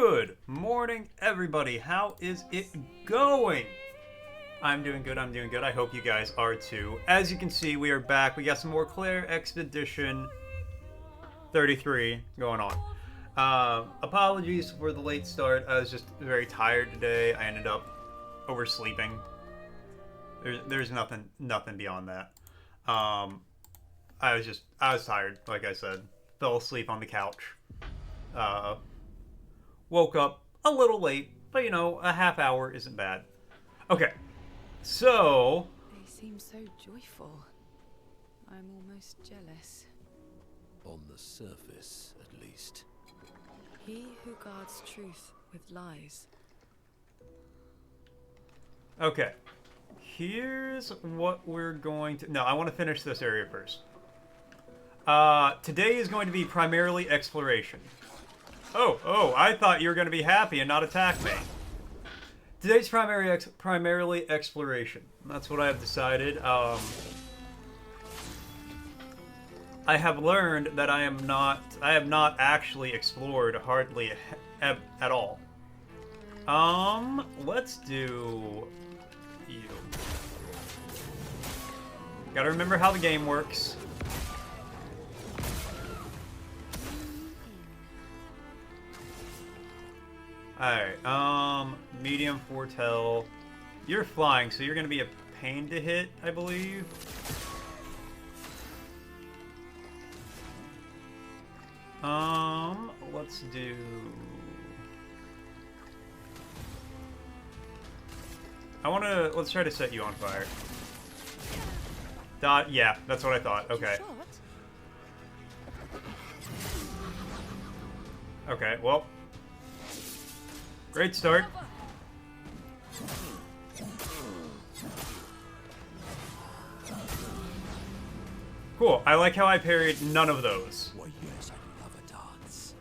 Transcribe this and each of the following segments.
Good morning, everybody. How is it going? I'm doing good. I hope you guys are too. As you can see, we are back. We got some more Clair Expedition 33 going on. Apologies for the late start. I was just very tired today. I ended up oversleeping. There's nothing beyond that. I was tired, like I said. Fell asleep on the couch. Woke up a little late, but you know, a half hour isn't bad. Okay, so... They seem so joyful. I'm almost jealous. On the surface, at least. He who guards truth with lies. Okay. Here's what we're going to... No, I want to finish this area first. Today is going to be primarily exploration. Oh, I thought you were going to be happy and not attack me. Today's primarily exploration. That's what I have decided. I have learned that I have not actually explored hardly at all. Let's do you. Gotta remember how the game works. Alright, medium foretell. You're flying, so you're gonna be a pain to hit, I believe. Let's do... let's try to set you on fire. Yeah, that's what I thought, okay. Okay, well... Great start. Cool. I like how I parried none of those. Why, yes, I love a dance.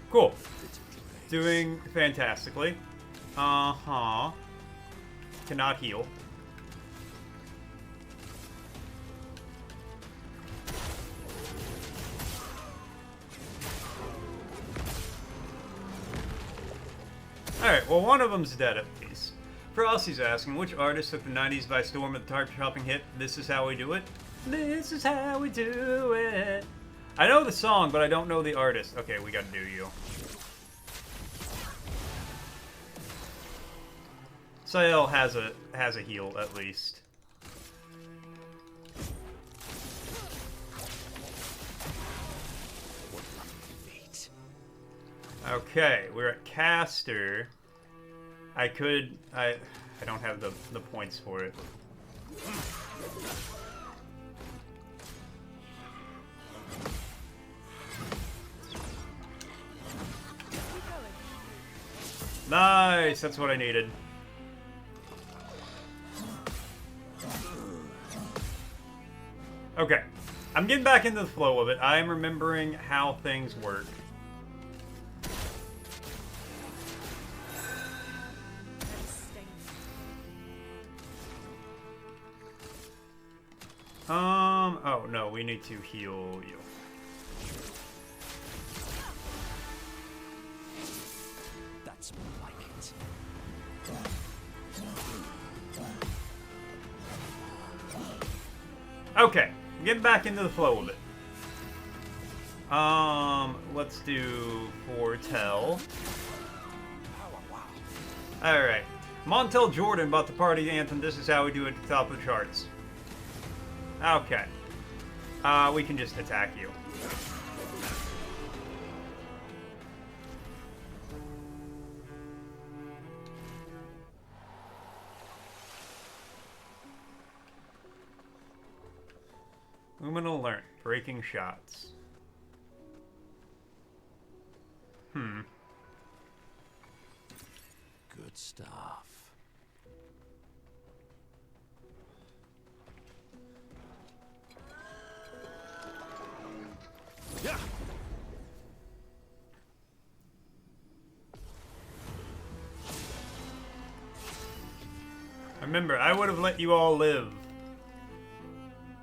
Cool. Doing fantastically. Uh-huh. Cannot heal. Alright, well, one of them's dead at least. Frosty's asking, which artist took the 90s by storm with the target shopping hit, This Is How We Do It? This is how we do it. I know the song, but I don't know the artist. Okay, we gotta do you. Sael has a heal, at least. Okay, we're at caster. I don't have the points for it. Nice, that's what I needed. Okay, I'm getting back into the flow of it. I'm remembering how things work. Oh no, we need to heal you. That's more like it. Okay, get back into the flow of it. Let's do foretell. Alright. Montel Jordan bought the party anthem, This Is How We Do It at the top of the charts. Okay. We can just attack you. Luminal learn. Breaking shots. Good stuff. Yeah. Remember, I would have let you all live.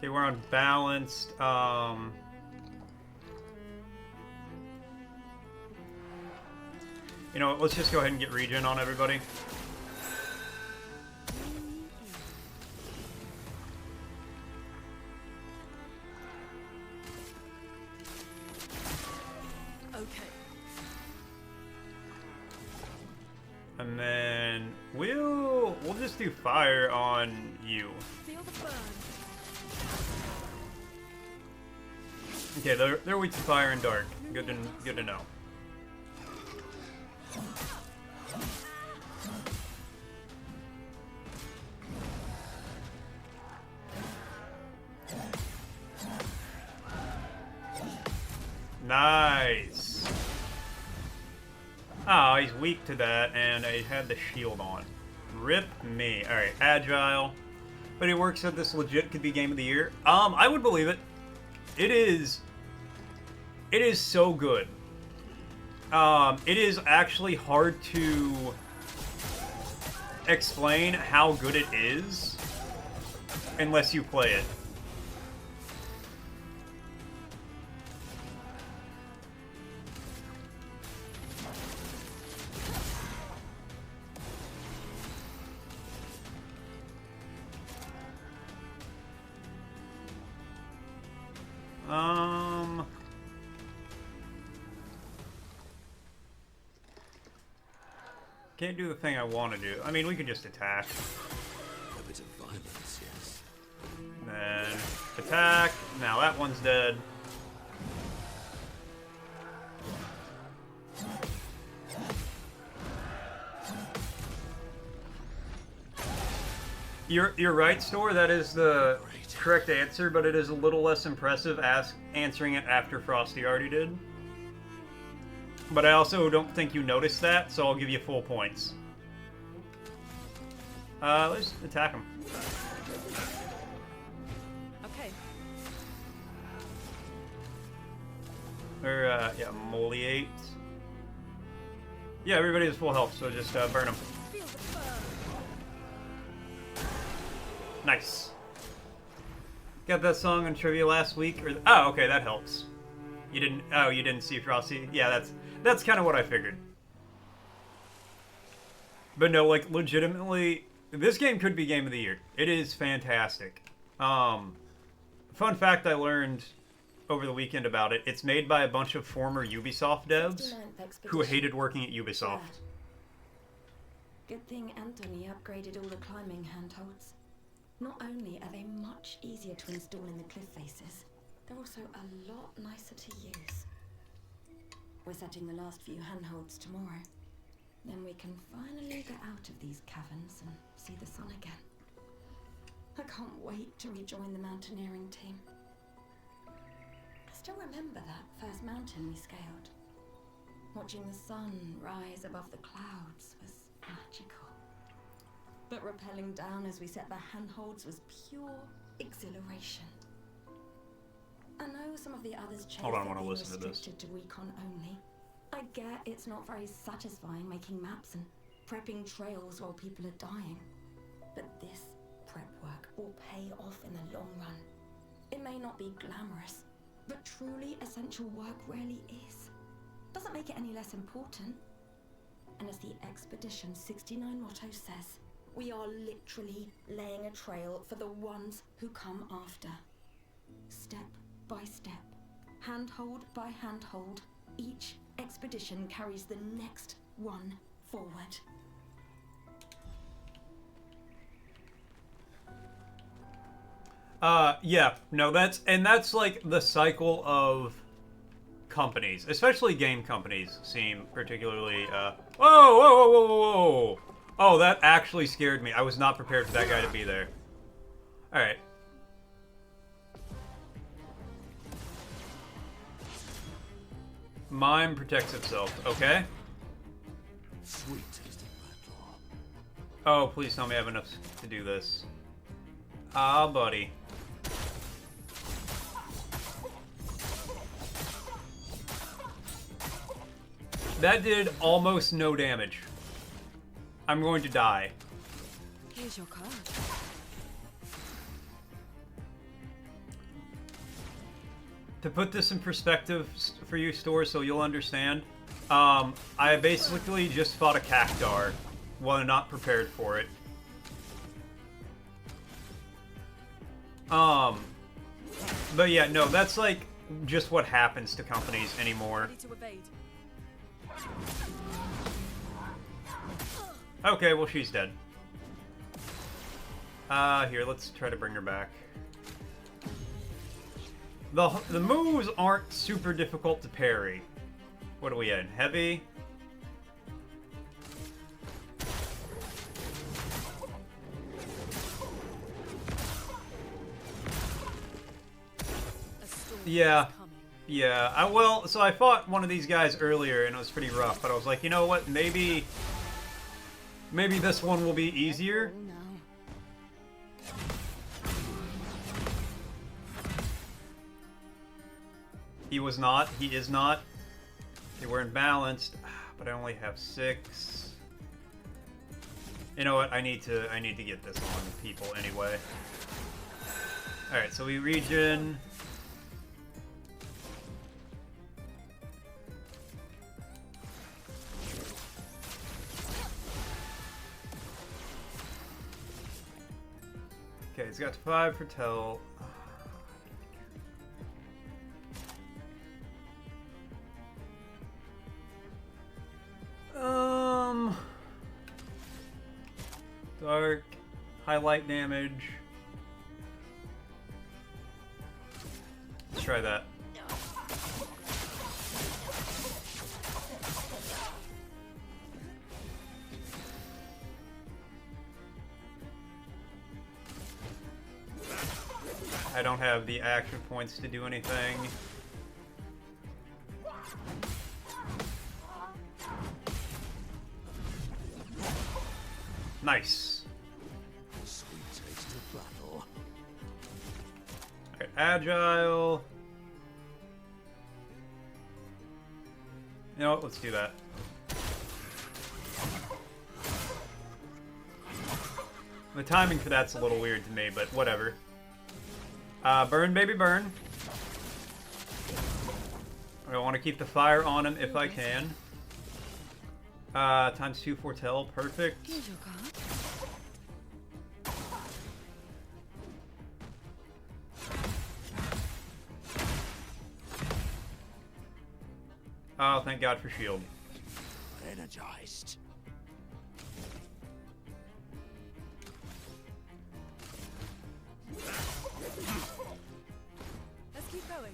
Okay, we're unbalanced. You know what, let's just go ahead and get regen on everybody. Okay. And then we'll just do fire on you. Feel the burn. Okay, they're weak to fire and dark. Good to know. Nice. Oh, he's weak to that, and I had the shield on. Rip me. Alright, agile. But it works that this legit could be game of the year. I would believe it. It is so good. It is actually hard to explain how good it is unless you play it. Can't do the thing I want to do. I mean, we could just attack. A bit of violence, yes. Then attack. Now that one's dead. You're right, Store. That is the correct answer, but it is a little less impressive answering it after Frosty already did. But I also don't think you noticed that, so I'll give you full points. Let's attack him. Okay. Or, yeah, Moliate. Yeah, everybody has full health, so just burn them. Feel the burn. Nice. Got that song on trivia last week, or oh, okay, that helps. You didn't. Oh, you didn't see Frosty. Yeah, that's kind of what I figured. But no, like legitimately, this game could be game of the year. It is fantastic. Fun fact I learned over the weekend about it. It's made by a bunch of former Ubisoft devs who hated working at Ubisoft. Good thing Anthony upgraded all the climbing handholds. Not only are they much easier to install in the cliff faces, they're also a lot nicer to use. We're setting the last few handholds tomorrow. Then we can finally get out of these caverns and see the sun again. I can't wait to rejoin the mountaineering team. I still remember that first mountain we scaled. Watching the sun rise above the clouds was magical. But rappelling down as we set the handholds was pure exhilaration. I know some of the others chose Hold on, I want to being listen to this. restricted to recon only. I get it's not very satisfying making maps and prepping trails while people are dying. But this prep work will pay off in the long run. It may not be glamorous, but truly essential work rarely is. Doesn't make it any less important. And as the Expedition 69 motto says, we are literally laying a trail for the ones who come after. Step by step, handhold by handhold, each expedition carries the next one forward. Yeah, no, that's like the cycle of companies, especially game companies, seem particularly, whoa, whoa, whoa, whoa, whoa, whoa. Oh, that actually scared me. I was not prepared for that guy to be there. Alright. Mime protects itself, okay? Sweet tasting battle. Oh, please tell me I have enough to do this. Ah, buddy. That did almost no damage. I'm going to die. Here's your card. To put this in perspective for you, Store, so you'll understand, I basically just fought a Cactar while I'm not prepared for it. But yeah, no, that's like just what happens to companies anymore. Ready to evade. Okay, well, she's dead. Here, let's try to bring her back. The moves aren't super difficult to parry. What are we in? Heavy? Yeah. Yeah, well, so I fought one of these guys earlier, and it was pretty rough, but I was like, you know what, maybe this one will be easier. He was not, he is not. They were imbalanced, but I only have 6. You know what, I need to get this on people anyway. Alright, so we regen. Okay, it's got 5 for tell. Dark, highlight damage. Let's try that. I don't have the action points to do anything. Nice. Sweet taste of battle. Alright, agile. You know what? Let's do that. The timing for that's a little weird to me, but whatever. Burn, baby, burn. I want to keep the fire on him if I can. Times 2 foretell, perfect. Here's your card. Oh, thank God for shield. Energized. Let's keep going.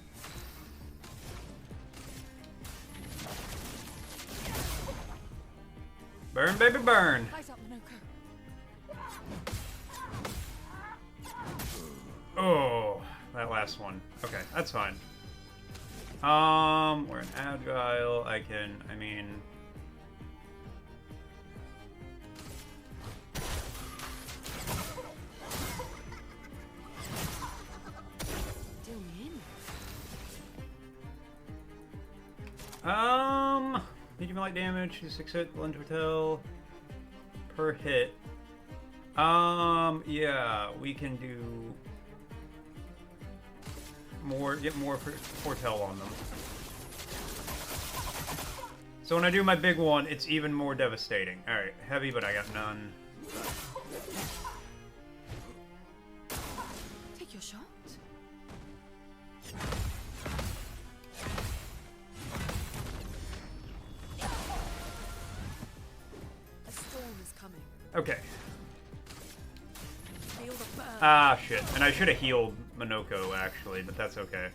Burn, baby, burn. Light up, Minoko. Oh, that last one. Okay, that's fine. We're an agile. I mean... Deal me in. Medium light damage, 6 hit, lunge foretell per hit. Yeah, we can do more, get more foretell on them. So when I do my big one, it's even more devastating. Alright, heavy, but I got none. Take your shot. A storm is coming. Okay. Feel the burn. Ah, shit. And I should have healed Minoko, actually, but that's okay.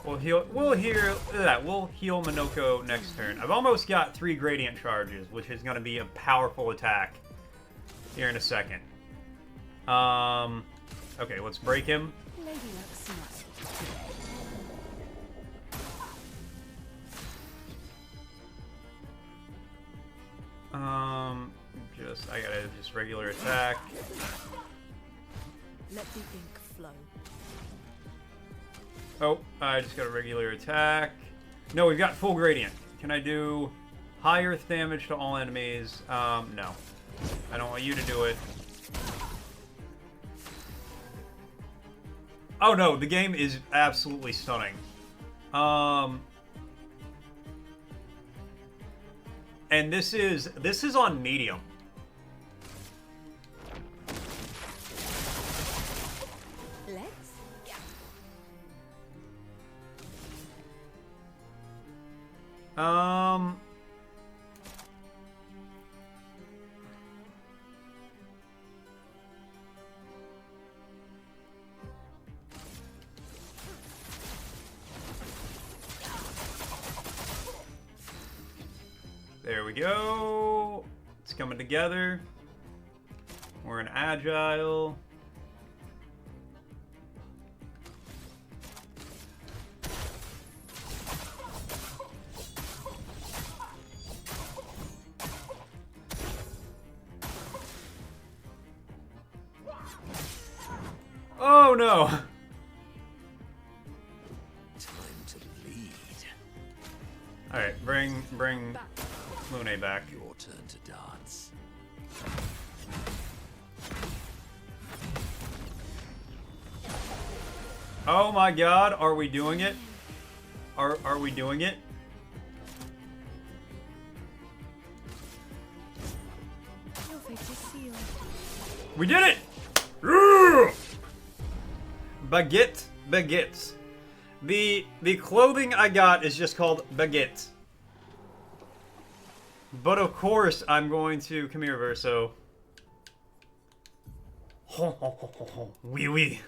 We'll heal Minoko next turn. I've almost got 3 gradient charges, which is going to be a powerful attack here in a second. Okay, let's break him. Ladylike smile. I gotta just regular attack. Let the ink flow. Oh, I just got a regular attack. No, we've got full gradient. Can I do... High earth damage to all enemies. No. I don't want you to do it. Oh no, the game is absolutely stunning. And this is on medium. Let's There we go. It's coming together. We're in agile. Oh no! Time to lead. Alright, bring Lune back. Your turn to dance. Oh my god, are we doing it? Are we doing it? your fate is sealed. We did it! Baguettes. The clothing I got is just called baguette. But of course, I'm going to come here, Verso. Ho ho ho ho ho. Oui oui.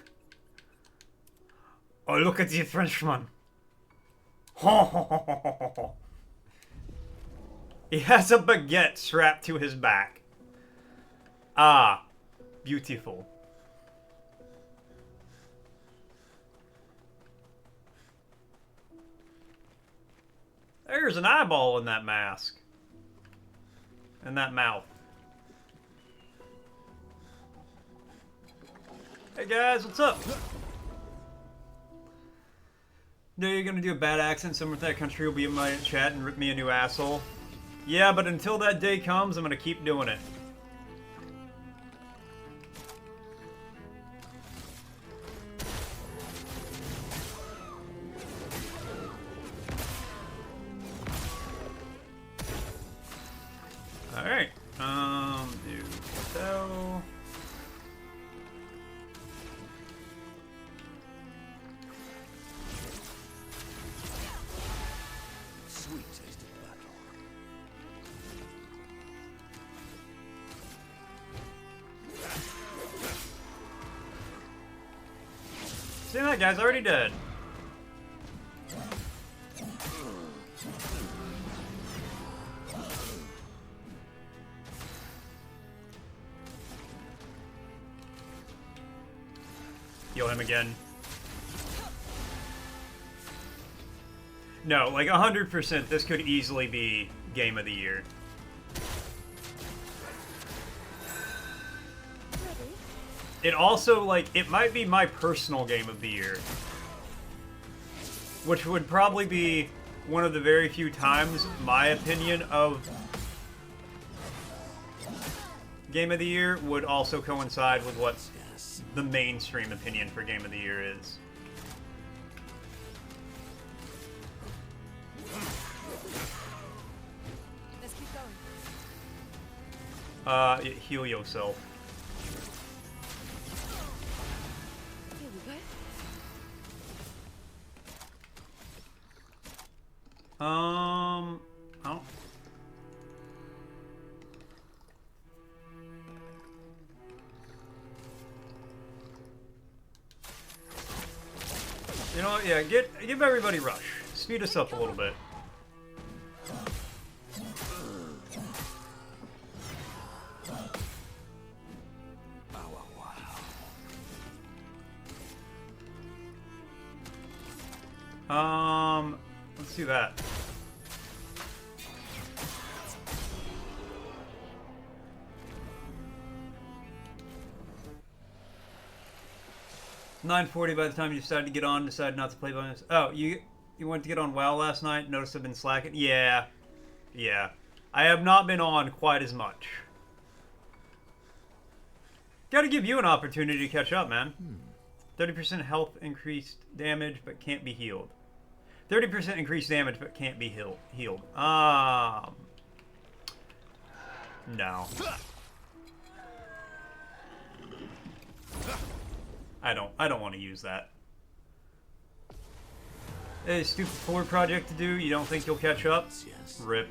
Oh, look at the Frenchman. Ho ho ho ho ho ho. He has a baguette strapped to his back. Ah, beautiful. There's an eyeball in that mask. And that mouth. Hey guys, what's up? No, you're gonna do a bad accent. Someone from that country will be in my chat and rip me a new asshole. Yeah, but until that day comes, I'm gonna keep doing it. Alright. Do so. Sweet taste of battle. See that guy's already dead. Heal him again. No, like 100%, this could easily be Game of the Year. It also, like, it might be my personal Game of the Year. Which would probably be one of the very few times my opinion of Game of the Year would also coincide with what the mainstream opinion for Game of the Year is. Let's keep going. Heal yourself. Here we go. Oh. You know what? Yeah, give everybody rush. Speed us up a little bit. Let's do that. $9:40 by the time you decided to get on, decided not to play bonus. Oh, you went to get on WoW last night, noticed I've been slacking? Yeah. I have not been on quite as much. Gotta give you an opportunity to catch up, man. 30% health increased damage, but can't be healed. 30% increased damage, but can't be healed. No. I don't want to use that. Hey, stupid Ford project to do. You don't think you'll catch up? Yes. Rip.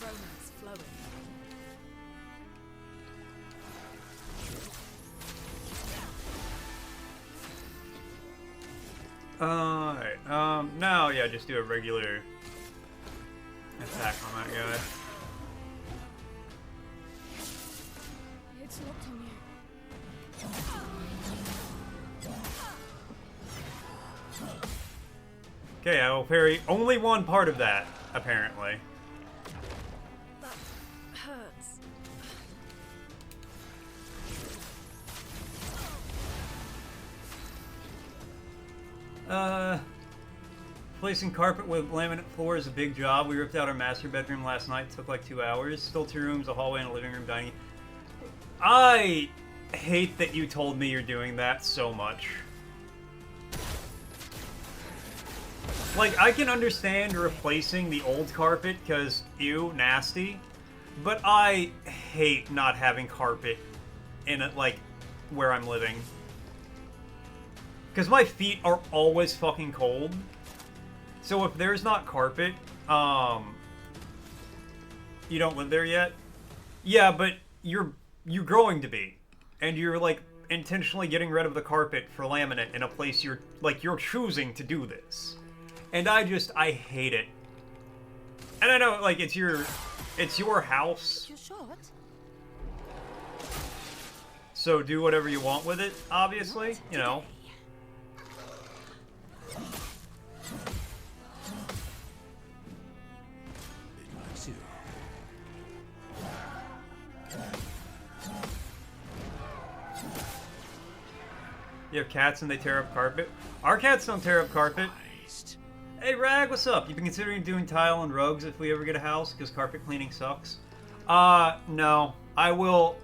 Romance flowing. Alright, now, yeah, just do a regular attack on that guy. It's locked on you. Okay, I will parry only one part of that, apparently. That hurts. Placing carpet with laminate floor is a big job. We ripped out our master bedroom last night. It took like 2 hours. Still 2 rooms, a hallway, and a living room, dining. I hate that you told me you're doing that so much. Like, I can understand replacing the old carpet, because, ew, nasty. But I hate not having carpet in it, like, where I'm living. Because my feet are always fucking cold. So if there's not carpet, you don't live there yet? Yeah, but you're growing to be. And you're, like, intentionally getting rid of the carpet for laminate in a place you're choosing to do this. And I hate it. And I know, like, it's your house. You're shot. So do whatever you want with it, obviously, you know. It likes you. You have cats and they tear up carpet? Our cats don't tear up carpet. Christ. Hey Rag, what's up? You been considering doing tile and rugs if we ever get a house? Because carpet cleaning sucks. No. I will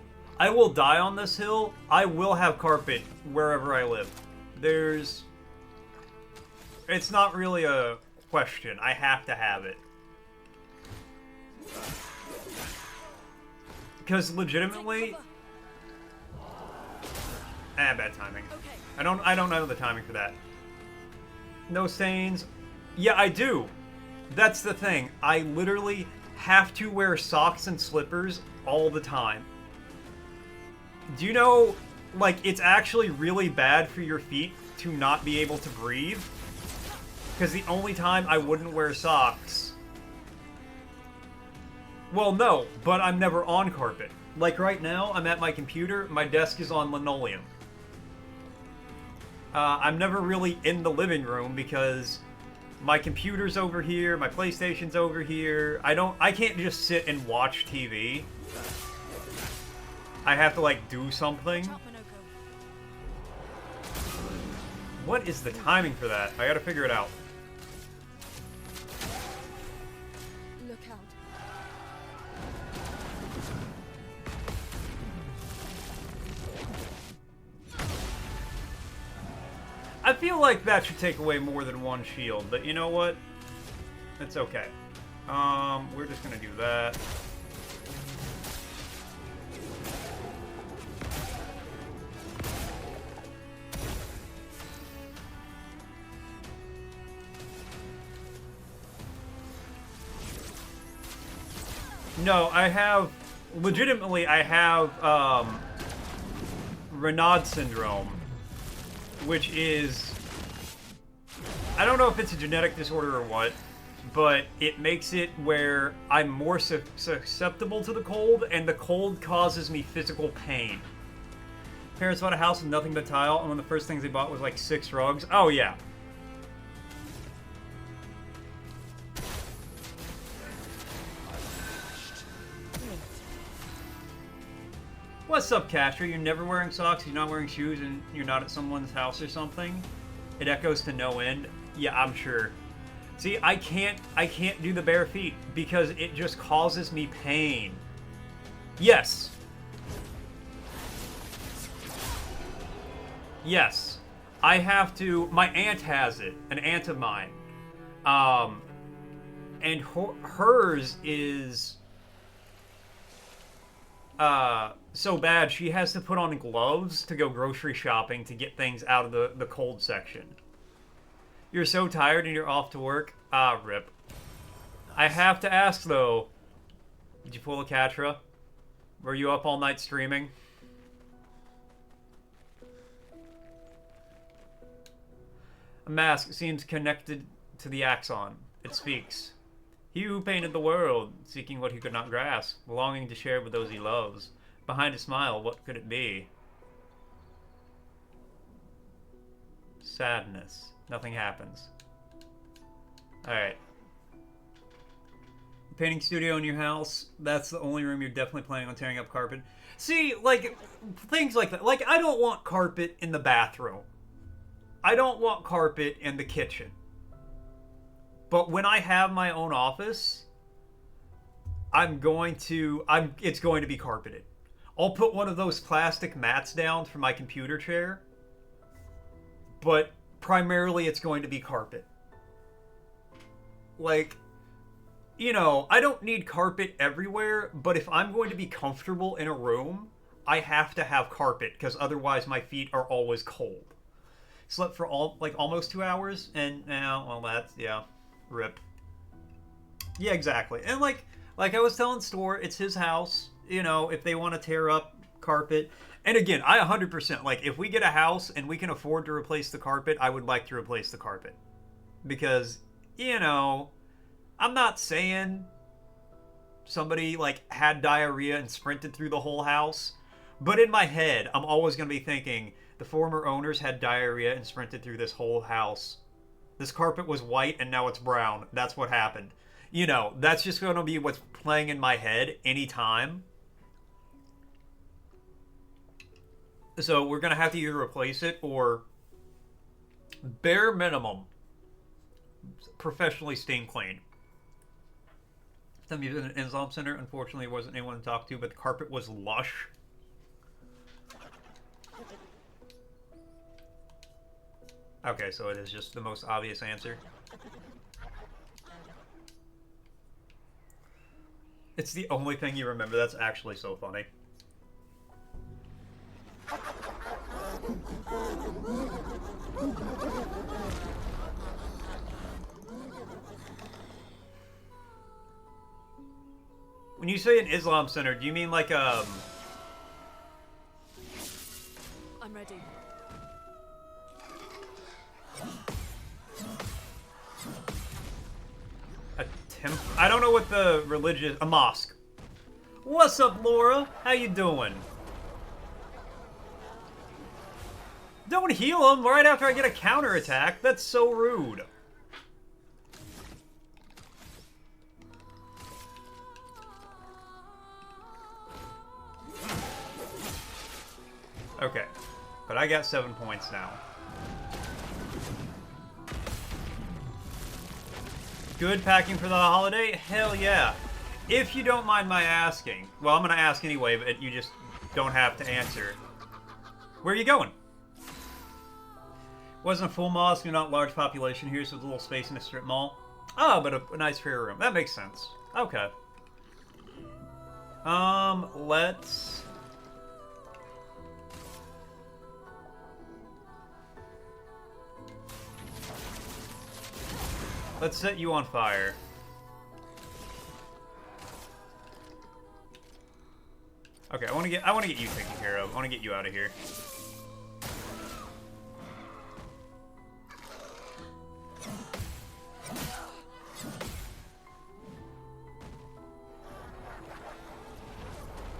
die on this hill. I will have carpet wherever I live. It's not really a question. I have to have it. Because legitimately... bad timing. Okay. I don't know the timing for that. No stains. Yeah, I do. That's the thing. I literally have to wear socks and slippers all the time. Do you know, like, it's actually really bad for your feet to not be able to breathe? Because the only time I wouldn't wear socks... Well, no, but I'm never on carpet. Like right now, I'm at my computer, my desk is on linoleum. I'm never really in the living room because my computer's over here, my PlayStation's over here. I can't just sit and watch TV. I have to, like, do something. What is the timing for that? I gotta figure it out. Look out. I feel like that should take away more than one shield, but you know what? It's okay. We're just gonna do that. No, I have... Legitimately, I have, Raynaud syndrome. Which is... I don't know if it's a genetic disorder or what, but it makes it where I'm more susceptible to the cold, and the cold causes me physical pain. Parents bought a house with nothing but tile, and one of the first things they bought was like 6 rugs. Oh yeah. What's up, Castro? You're never wearing socks, you're not wearing shoes, and you're not at someone's house or something? It echoes to no end. Yeah, I'm sure. See, I can't do the bare feet because it just causes me pain. Yes. Yes. I have to... My aunt has it. An aunt of mine. And hers is... so bad she has to put on gloves to go grocery shopping to get things out of the cold section. You're so tired and you're off to work? Ah, rip. I have to ask, though. Did you pull a Catra? Were you up all night streaming? A mask seems connected to the axon. It speaks. He who painted the world, seeking what he could not grasp, longing to share with those he loves. Behind a smile, what could it be? Sadness. Nothing happens. Alright. Painting studio in your house, that's the only room you're definitely planning on tearing up carpet. See, like, things like that. Like, I don't want carpet in the bathroom. I don't want carpet in the kitchen. But when I have my own office, it's going to be carpeted. I'll put one of those plastic mats down for my computer chair, but primarily it's going to be carpet. Like, you know, I don't need carpet everywhere, but if I'm going to be comfortable in a room, I have to have carpet, because otherwise my feet are always cold. Slept for almost 2 hours, and now, well, that's, yeah, rip. Yeah, exactly. And like I was telling Store, it's his house. You know, if they want to tear up carpet. And again, I 100%, like, if we get a house and we can afford to replace the carpet, I would like to replace the carpet. Because, you know, I'm not saying somebody, like, had diarrhea and sprinted through the whole house. But in my head, I'm always going to be thinking, the former owners had diarrhea and sprinted through this whole house. This carpet was white and now it's brown. That's what happened. You know, that's just going to be what's playing in my head anytime. So we're going to have to either replace it or, bare minimum, professionally steam clean. Time you was in an Islam center, unfortunately, there wasn't anyone to talk to, but the carpet was lush. Okay, so it is just the most obvious answer. It's the only thing you remember. That's actually so funny. When you say an Islam center, do you mean like I'm ready. a temple? I don't know what the religious... A mosque. What's up, Laura? How you doing? Don't heal him right after I get a counterattack. That's so rude. Okay, but I got 7 points now. Good packing for the holiday? Hell yeah. If you don't mind my asking. Well, I'm going to ask anyway, but you just don't have to answer. Where are you going? Wasn't a full mosque, you're not large population here, so there's a little space in a strip mall. Oh, but a nice prayer room. That makes sense. Okay. Let's set you on fire. Okay, I want to get you taken care of. I want to get you out of here.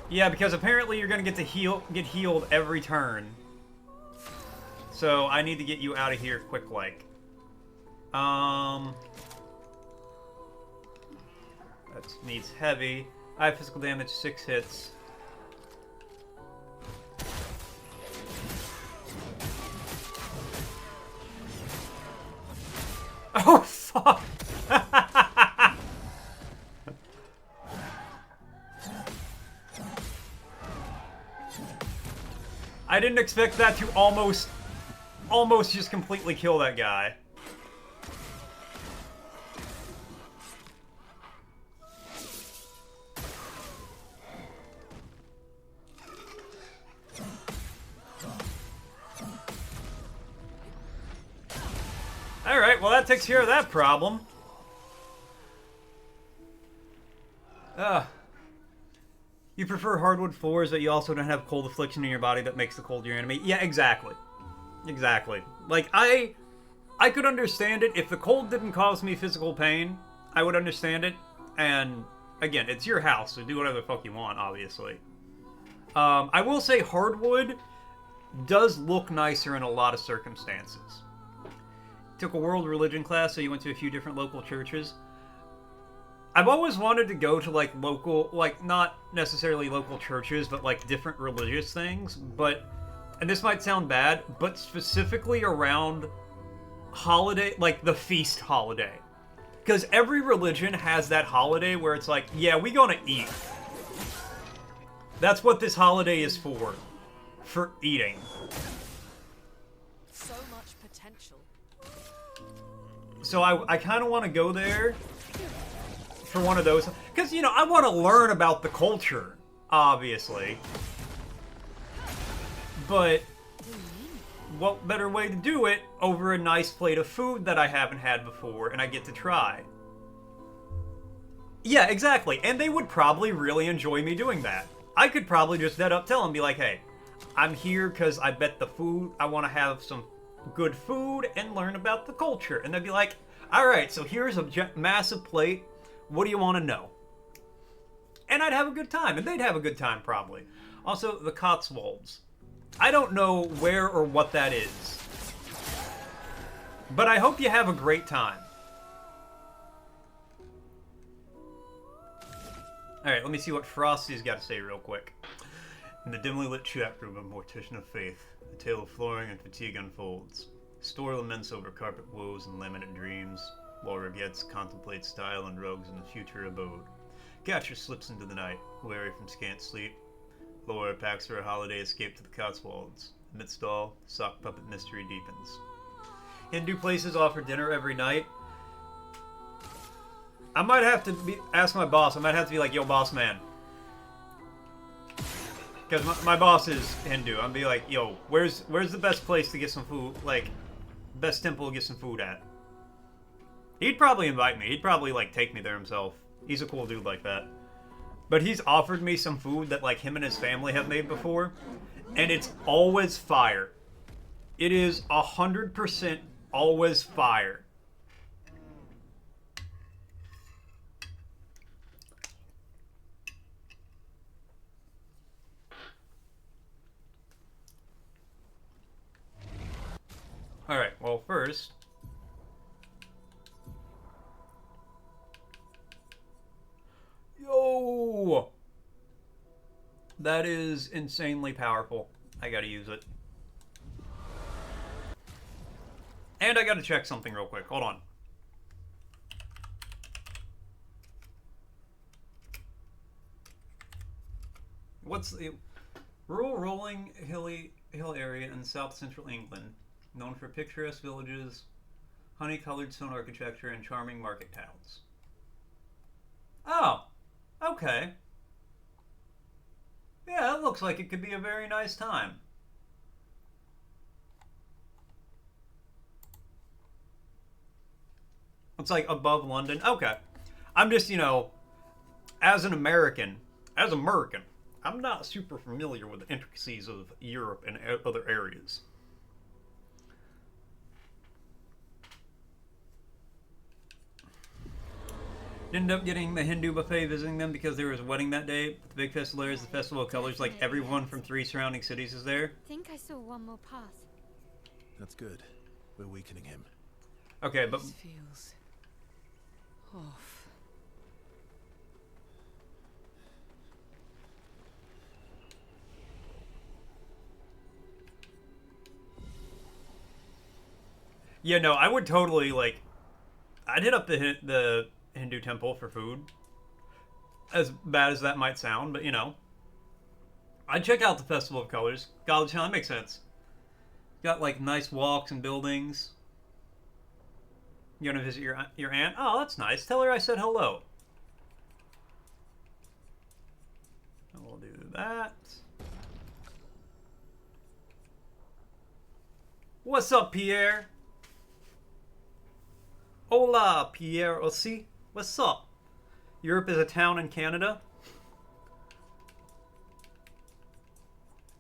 Yeah, because apparently you're gonna get healed every turn. So I need to get you out of here quick like. That needs heavy. I have physical damage, 6 hits. I didn't expect that to almost just completely kill that guy. Alright, well that takes care of that problem. You prefer hardwood floors that you also don't have cold affliction in your body that makes the cold your enemy? Yeah, exactly. Exactly. Like, I could understand it. If the cold didn't cause me physical pain, I would understand it. And, again, it's your house, so do whatever the fuck you want, obviously. I will say hardwood does look nicer in a lot of circumstances. Took a world religion class, so you went to a few different local churches. I've always wanted to go to, like, local, like, not necessarily local churches, but, like, different religious things, but, and this might sound bad, but specifically around holiday, like, the feast holiday. Because every religion has that holiday where it's like, yeah, we gonna eat. That's what this holiday is for eating. So much potential. So I kind of want to go there for one of those, because, you know, I want to learn about the culture, obviously. But what better way to do it over a nice plate of food that I haven't had before and I get to try? Yeah, exactly. And they would probably really enjoy me doing that. I could probably just dead up tell them, be like, hey, I'm here because I bet the food, I want to have some good food and learn about the culture. And they'd be like, alright, so here's a massive plate. What do you want to know? And I'd have a good time, and they'd have a good time, probably. Also, the Cotswolds. I don't know where or what that is. But I hope you have a great time. Alright, let me see what Frosty's got to say real quick. In the dimly lit chat room of Mortician of Faith, the tale of flooring and fatigue unfolds. Store laments over carpet woes and laminate dreams. Laura Getz contemplates style and rogues in the future abode. Catcher slips into the night, weary from scant sleep. Laura packs for a holiday escape to the Cotswolds. Amidst all, sock puppet mystery deepens. Hindu places offer dinner every night. I might have to ask my boss. I might have to be like, yo, boss man. Because my boss is Hindu. I'm be like, yo, where's the best place to get some food? Like, best temple to get some food at? He'd probably invite me. He'd probably, like, take me there himself. He's a cool dude like that. But he's offered me some food that, like, him and his family have made before. And it's always fire. It is 100% always fire. Alright, well, first... Yo! That is insanely powerful. I gotta use it. And I gotta check something real quick. Hold on. What's the... Rural rolling hill area in south central England, known for picturesque villages, honey-colored stone architecture, and charming market towns. Oh! Okay. Yeah, it looks like it could be a very nice time. It's like above London. Okay. I'm just, you know, as American, I'm not super familiar with the intricacies of Europe and other areas. Ended up getting the Hindu buffet, visiting them because there was a wedding that day. The big festival there is the Festival of Colors. Like, everyone from 3 surrounding cities is there. I think I saw one more pass. That's good. We're weakening him. Okay, but... This feels... off. Yeah, no, I would totally, like... I'd hit up the Hindu temple for food. As bad as that might sound, but, you know. I'd check out the Festival of Colors. College Town, that makes sense. Got like nice walks and buildings. You want to visit your aunt? Oh, that's nice. Tell her I said hello. And we'll do that. What's up, Pierre? Hola, Pierre aussi. What's up? Europe is a town in Canada.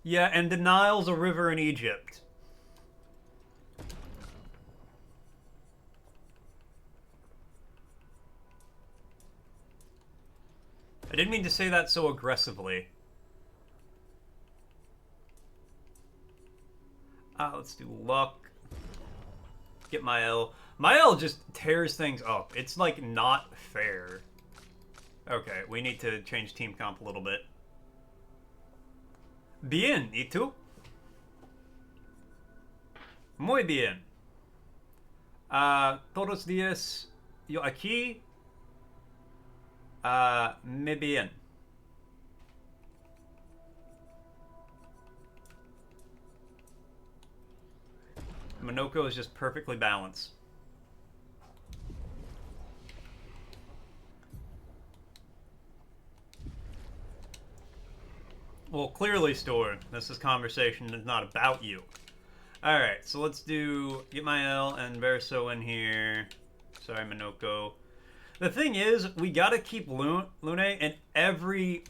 Yeah, and the Nile's a river in Egypt. I didn't mean to say that so aggressively. Let's do luck. Get my L. My L just tears things up. It's like not fair. Okay, we need to change team comp a little bit. Bien, ¿y tú? Muy bien. Todos días yo aquí. Muy bien. Minoko is just perfectly balanced. Well, clearly, Store, this is conversation is not about you. Alright, so let's do get my L and Verso in here. Sorry, Minoko. The thing is, we gotta keep Lune in every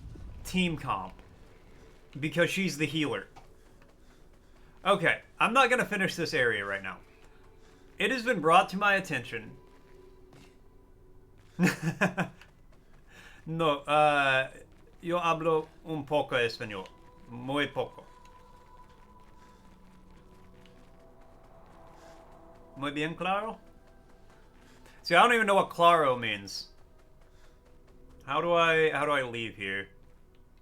team comp. Because she's the healer. Okay, I'm not gonna finish this area right now. It has been brought to my attention. No, yo hablo un poco español. Muy poco. Muy bien, claro? See, I don't even know what claro means. How do I leave here?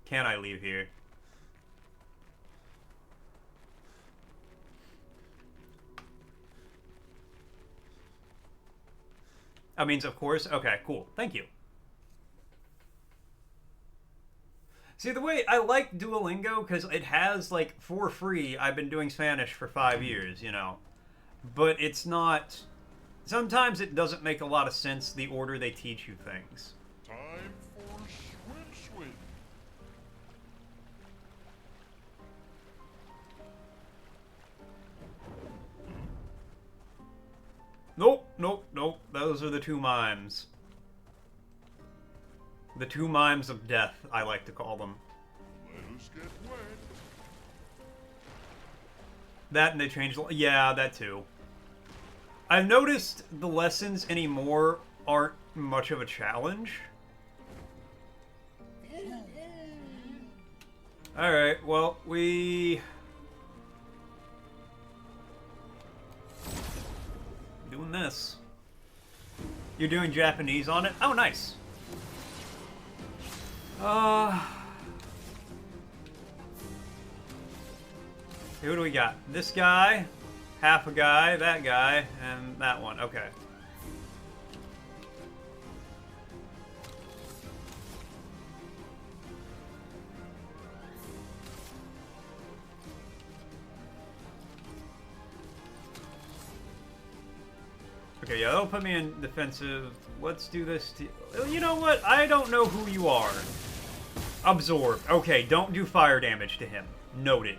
Can I leave here? That means, of course. Okay, cool. Thank you. See, the way I like Duolingo, because it has, like, for free, I've been doing Spanish for 5 years, you know. But it's not... Sometimes it doesn't make a lot of sense, the order they teach you things. Time for swim. Nope, nope, nope. Those are the two mimes. The two mimes of death, I like to call them. Let us get wet. That and they changed... Yeah, that too. I've noticed the lessons anymore aren't much of a challenge. Alright, well, we... Doing this. You're doing Japanese on it? Oh, nice. Who do we got? This guy, half a guy, that guy, and that one. Okay. Okay, yeah, that'll put me in defensive. Let's do this. You know what? I don't know who you are. Absorb. Okay, don't do fire damage to him. Noted.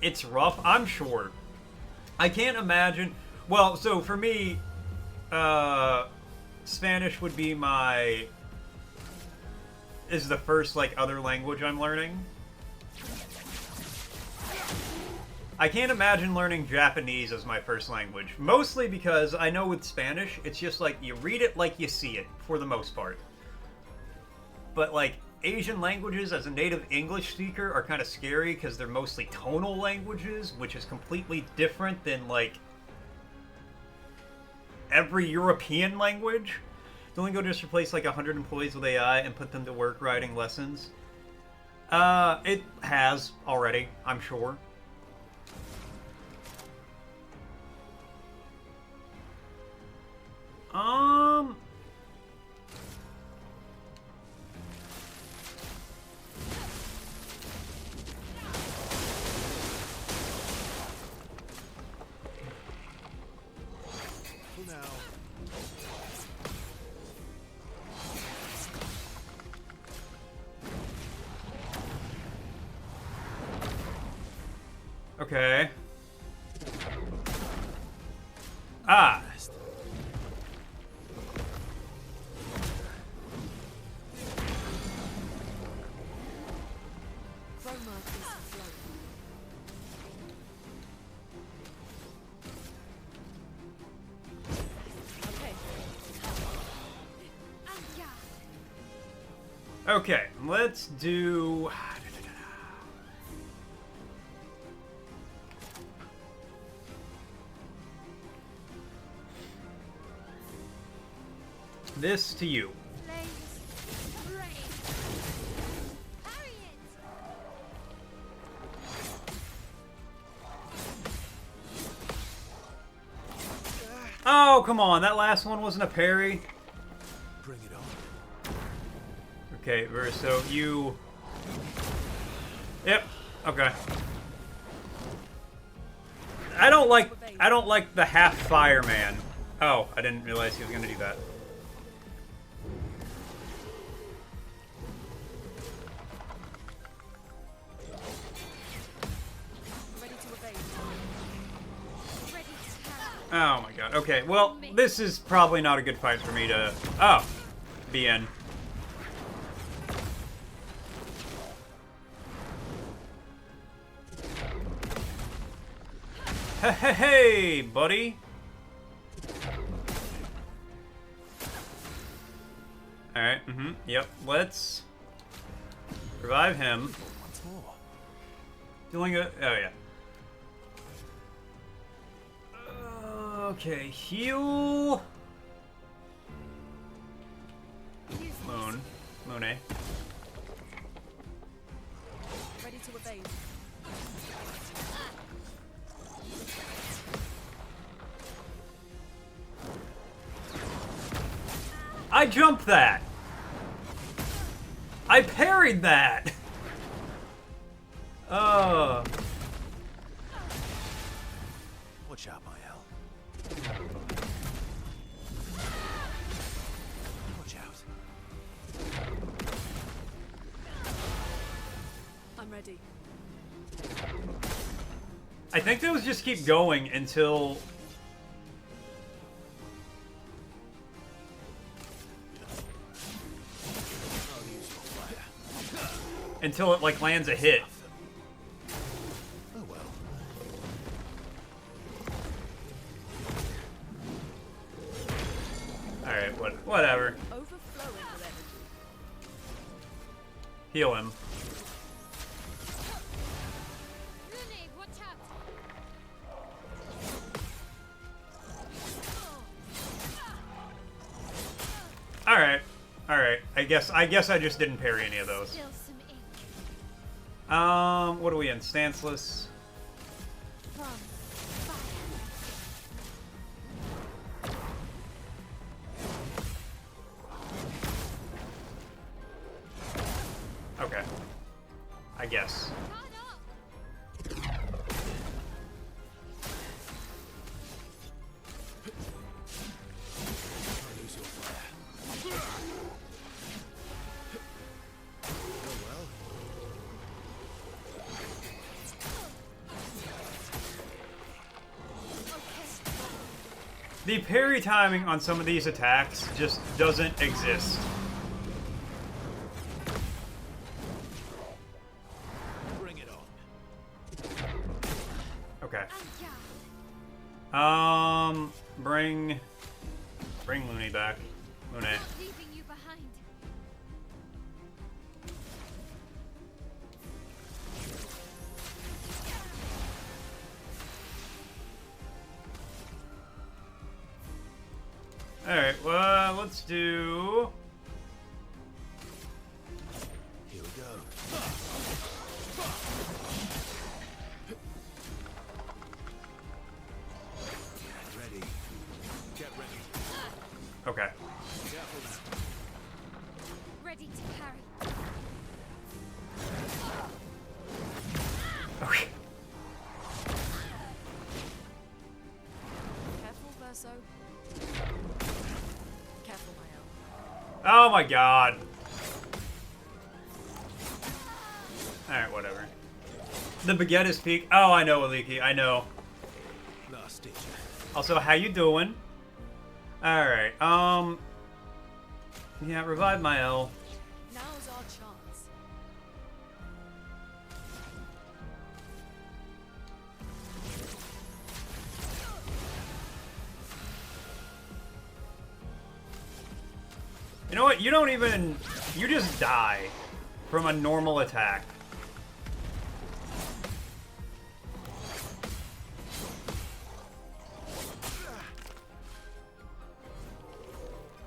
It's rough, I'm sure. I can't imagine. Well, so for me, Spanish would be is the first, like, other language I'm learning. I can't imagine learning Japanese as my first language. Mostly because I know with Spanish, it's just like, you read it like you see it, for the most part. But, like, Asian languages as a native English speaker are kind of scary because they're mostly tonal languages, which is completely different than, like, every European language. Duolingo just replaced, like, 100 employees with AI and put them to work writing lessons. It has already, I'm sure. Okay. Ah. Okay, let's do... this to you. Oh, come on. That last one wasn't a parry. Bring it on. Okay, so you... Yep. Okay. I don't like the half fireman. Oh, I didn't realize he was gonna do that. Oh my god. Okay, well, this is probably not a good fight for me to... Oh. Be in. Hey, buddy. Alright, yep. Let's revive him. Once more. Doing a... Oh, yeah. Okay, heal... Moon. Moon. Ready to evade. I jumped that! I parried that! Watch out, Mael. Watch out. I'm ready. I think those just keep going until... until it, like, lands a hit. Oh well. Alright, whatever. Overflowing with energy. Heal him. Watch out. Alright. Alright. I guess I just didn't parry any of those. Still some ink. What are we in? Stanceless. From Okay. I guess. Lose your fire. Oh well. The parry timing on some of these attacks just doesn't exist. Bring it on. Okay. Bring Looney back. Looney. leaving you behind. Alright, well, let's do... Here we go. Get ready. Get ready. Okay. Careful now. Ready to carry. Okay. Careful, Verso. Careful, Mael. Oh my god. Alright, whatever. The baguette is peak. Oh, I know, Aliki. I know. Last ditch. Also, how you doing? Alright, yeah, revive my L. Now's our chance. You know what? You don't even... You just die from a normal attack.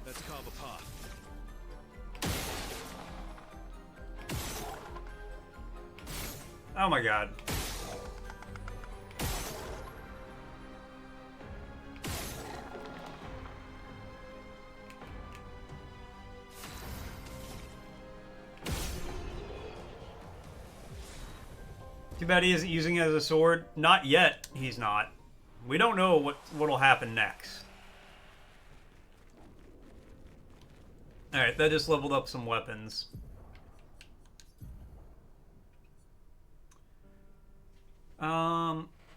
Let's carve a path. Oh my god. Too bad he isn't using it as a sword. Not yet, he's not. We don't know what'll happen next. Alright, that just leveled up some weapons.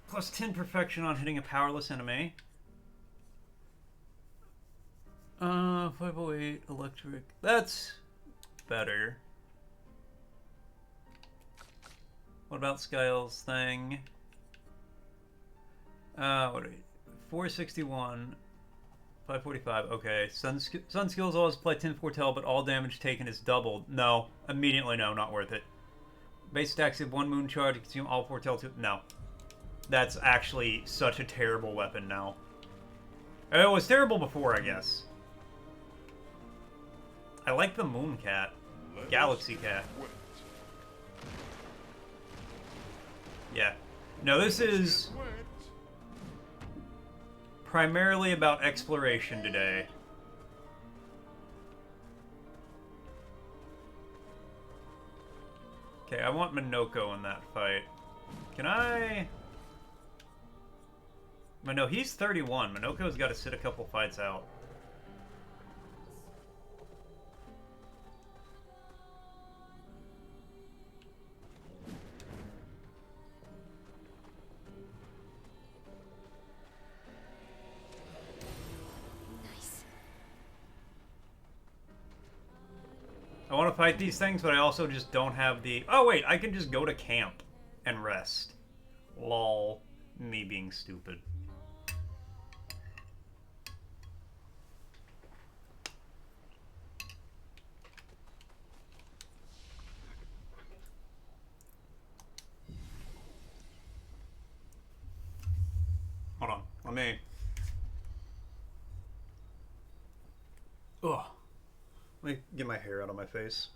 Plus 10 perfection on hitting a powerless enemy. 508 electric. That's better. What about Skyle's thing? What are we? 461. 545. Okay. Sun skills always apply 10 foretell, but all damage taken is doubled. No. Immediately no. Not worth it. Base attacks have 1 moon charge. Consume all foretell too. No. That's actually such a terrible weapon now. It was terrible before, I guess. I like the moon cat. Galaxy cat. Yeah. No, this is primarily about exploration today. Okay, I want Minoko in that fight. Can I... No, he's 31. Minoko's got to sit a couple fights out. I want to fight these things, but I also just don't have the... Oh, wait, I can just go to camp and rest. Lol. Me being stupid. Hold on. Let me... Ugh. Let me get my hair out of my face.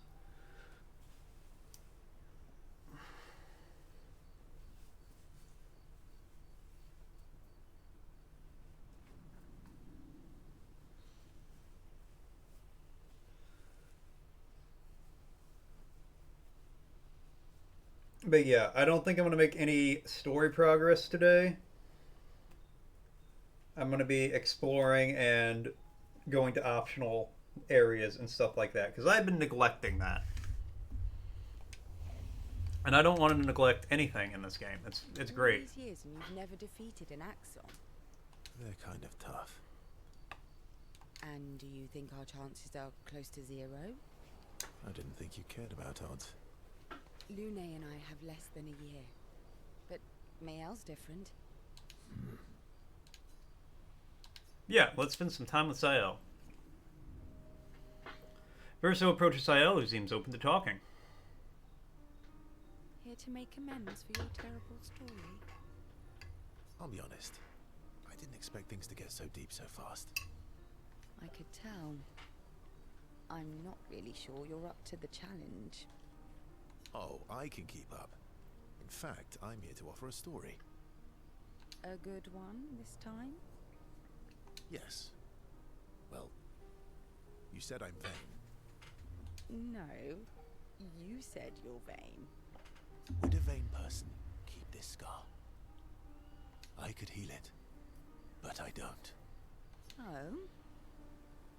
But yeah, I don't think I'm going to make any story progress today. I'm going to be exploring and going to optional areas and stuff like that, because I've been neglecting that. And I don't want to neglect anything in this game. It's great. All these years and you've never defeated an Axon. They're kind of tough. And do you think our chances are close to 0? I didn't think you cared about odds. Lune and I have less than a year. But Mayel's different. Yeah, let's spend some time with Sael. Verso approaches Sael, who seems open to talking. Here to make amends for your terrible story. I'll be honest. I didn't expect things to get so deep so fast. I could tell. I'm not really sure you're up to the challenge. Oh, I can keep up. In fact, I'm here to offer a story. A good one this time? Yes. Well, you said I'm vain. No, you said you're vain. Would a vain person keep this scar? I could heal it, but I don't. Oh?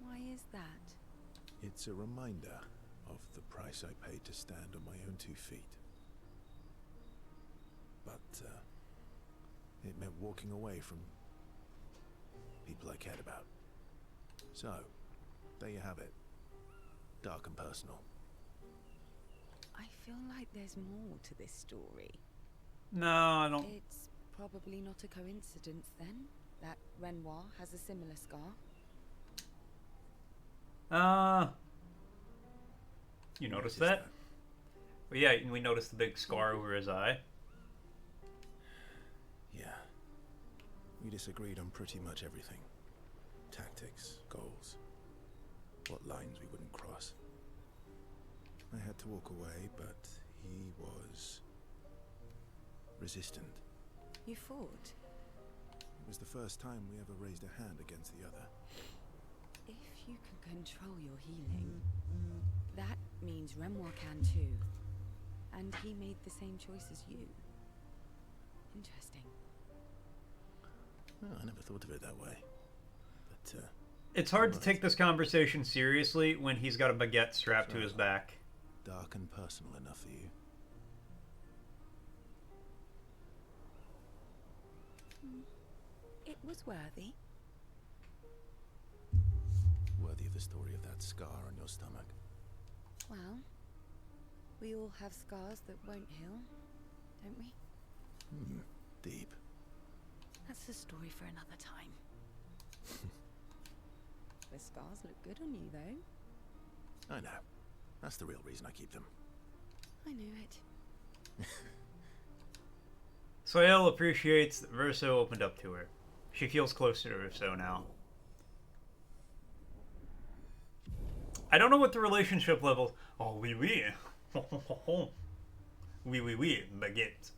Why is that? It's a reminder of the price I paid to stand on my own 2 feet. but it meant walking away from people I cared about. So, there you have it. Dark and personal. I feel like there's more to this story. No, I don't. It's probably not a coincidence then that Renoir has a similar scar. You noticed that? Well, yeah, we noticed the big scar over his eye. Yeah. We disagreed on pretty much everything. Tactics, goals, what lines we wouldn't cross. I had to walk away, but he was resistant. You fought? It was the first time we ever raised a hand against the other. If you can control your healing, that means Renoir can too. And he made the same choice as you. Interesting. Oh, I never thought of it that way. But, It's hard to take this conversation seriously when he's got a baguette strapped to his back. dark and personal enough for you? It was worthy. Worthy of the story of that scar on your stomach. Well, we all have scars that won't heal, don't we? Deep. That's a story for another time. The scars look good on you, though. I know. That's the real reason I keep them. I knew it. Soel appreciates that Verso opened up to her. She feels closer to Verso now. I don't know what the relationship level... Oh, oui, oui. Oui, oui, oui. Baguette.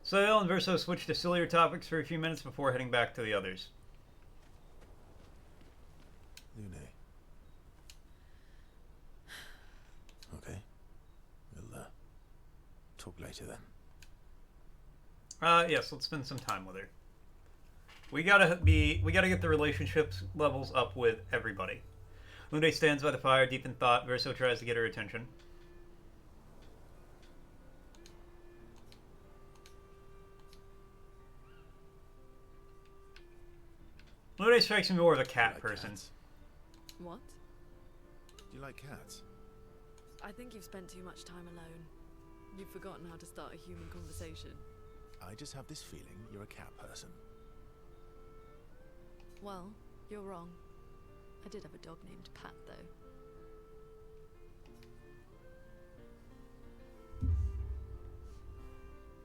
Soel and Verso switch to sillier topics for a few minutes before heading back to the others. Lune. Okay. We'll, talk later then. Yes, let's spend some time with her. We gotta get the relationships levels up with everybody. Lune stands by the fire, deep in thought. Verso tries to get her attention. Lune strikes me more of a cat person. Cats? What? Do you like cats? I think you've spent too much time alone. You've forgotten how to start a human conversation. I just have this feeling you're a cat person. Well, you're wrong. I did have a dog named Pat, though.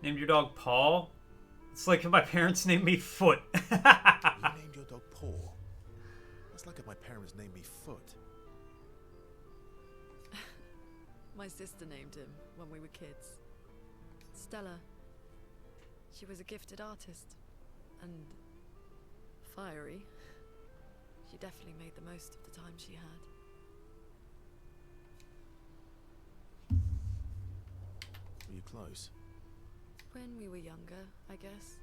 Named your dog Paul? It's like if my parents named me Foot. You named your dog Paul. That's like if my parents named me Foot. My sister named him when we were kids. Stella. She was a gifted artist. And fiery. She definitely made the most of the time she had. Were you close? When we were younger, I guess.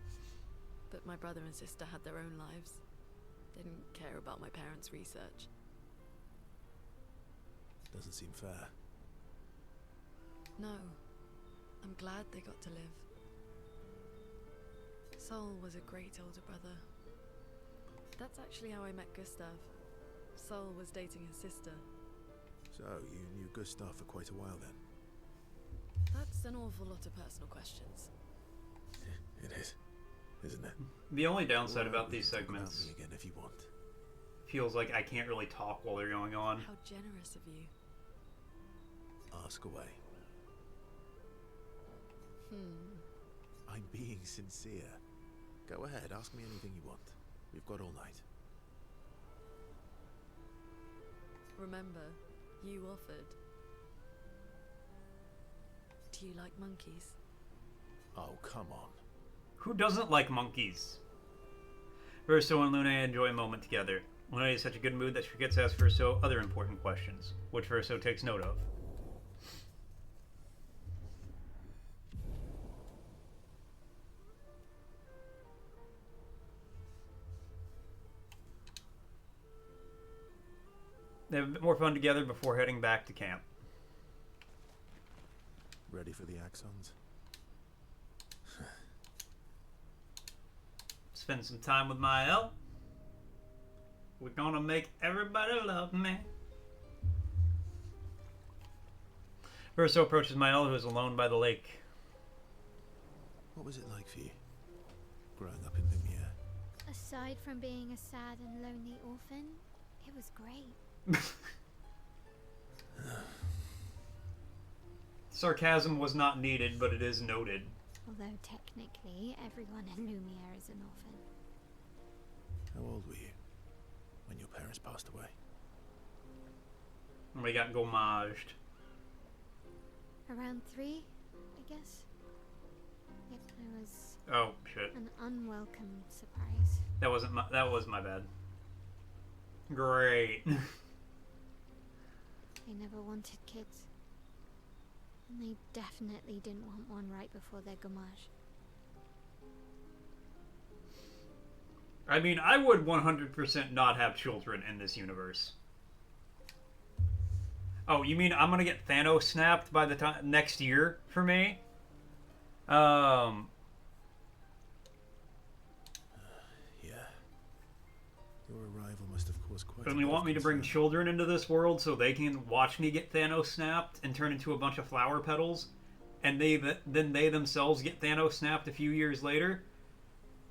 But my brother and sister had their own lives. They didn't care about my parents' research. Doesn't seem fair. No. I'm glad they got to live. Sol was a great older brother. That's actually how I met Gustav. Sol was dating his sister. So, you knew Gustav for quite a while then? That's an awful lot of personal questions. It is, isn't it? The only downside Well, about we these can talk about segments me again if you want. feels like I can't really talk while they're going on. How generous of you. Ask away. I'm being sincere. Go ahead, ask me anything you want. We've got all night. Remember, you offered. Do you like monkeys? Oh, come on. Who doesn't like monkeys? Verso and Lune enjoy a moment together. Lune is such a good mood that she forgets to ask Verso other important questions, which Verso takes note of. They have a bit more fun together before heading back to camp. ready for the axons? Spend some time with my elf. We're gonna make everybody love me. Verso approaches Mael, who is alone by the lake. What was it like for you, growing up in Lumiere? Aside from being a sad and lonely orphan, it was great. Sarcasm was not needed, but it is noted. Although technically, everyone in Lumiere is an orphan. How old were you when your parents passed away? We got gommaged. Around 3, I guess. Yep, I was Oh shit. an unwelcome surprise. That was my bad. Great. They never wanted kids. And they definitely didn't want one right before their gommage. I mean, I would 100% not have children in this universe. Oh, you mean I'm gonna get Thanos snapped by the time next year for me? Yeah. Your arrival must have caused quite. And you want me to bring children into this world so they can watch me get Thanos snapped and turn into a bunch of flower petals, and then they themselves get Thanos snapped a few years later?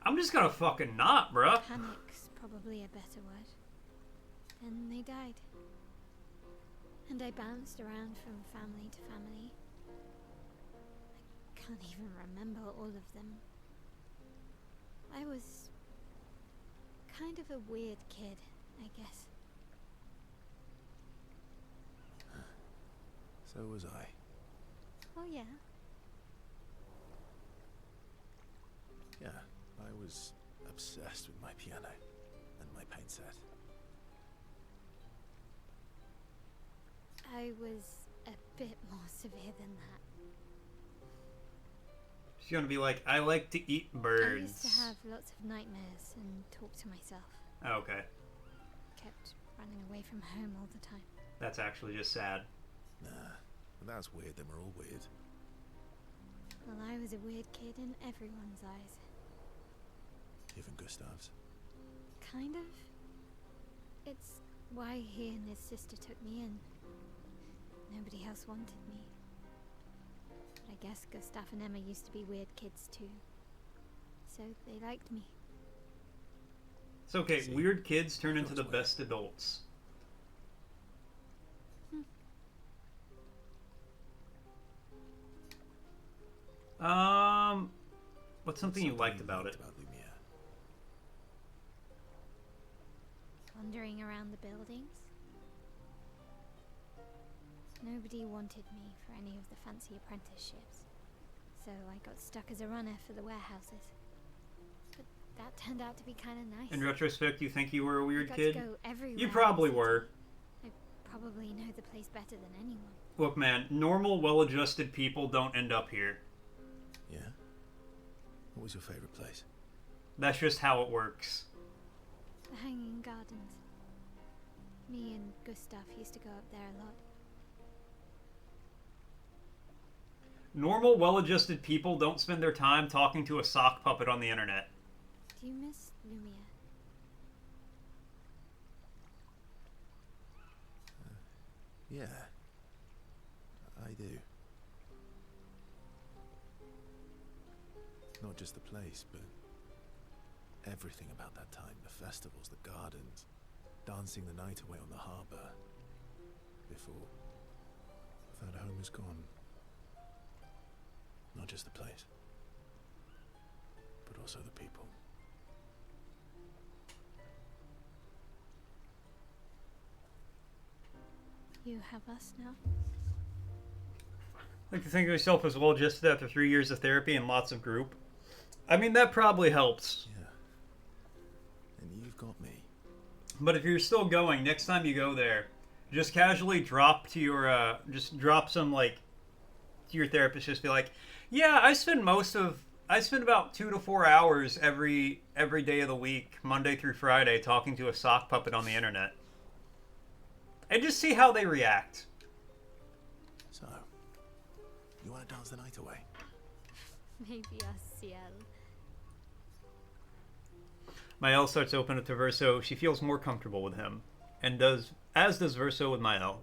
I'm just gonna fucking not, bruh. Panic's probably a better word. Then they died. And I bounced around from family to family. I can't even remember all of them. I was kind of a weird kid, I guess. So was I. Oh yeah. Yeah, I was obsessed with my piano and my paint set. I was a bit more severe than that. She's gonna be like, I like to eat birds. I used to have lots of nightmares and talk to myself. Oh, okay. Kept running away from home all the time. That's actually just sad. Nah, well, that's weird. Then we're all weird. Well, I was a weird kid in everyone's eyes. Even Gustav's. Kind of. It's why he and his sister took me in. Nobody else wanted me. But I guess Gustav and Emma used to be weird kids too. So they liked me. It's okay. See, Weird kids turn into the God's way. best adults. What's something you liked about it? About Lumiere? Wandering around the buildings. Nobody wanted me for any of the fancy apprenticeships. So I got stuck as a runner for the warehouses. But that turned out to be kind of nice. In retrospect, you think you were a I weird got kid? to go everywhere You in probably the city. were. I probably know the place better than anyone. Look, man, normal, well-adjusted people don't end up here. Yeah. What was your favorite place? That's just how it works. The Hanging Gardens. Me and Gustav used to go up there a lot. Normal, well-adjusted people don't spend their time talking to a sock puppet on the internet. Do you miss Lumiere? Yeah. I do. Not just the place, but everything about that time. The festivals, the gardens, dancing the night away on the harbour. Before that home is gone. Not just the place, but also the people. You have us now? Like to think of yourself as well-adjusted after 3 years of therapy and lots of group. I mean, that probably helps. Yeah. And you've got me. But if you're still going, next time you go there, just casually drop to your, just drop some, like, to your therapist, just be like, yeah, I spend about 2 to 4 hours every day of the week, Monday through Friday, talking to a sock puppet on the internet. And just see how they react. So, you to dance the night away? Maybe us, Ciel. Mael starts to open up to Verso. She feels more comfortable with him, and as does Verso with Mael.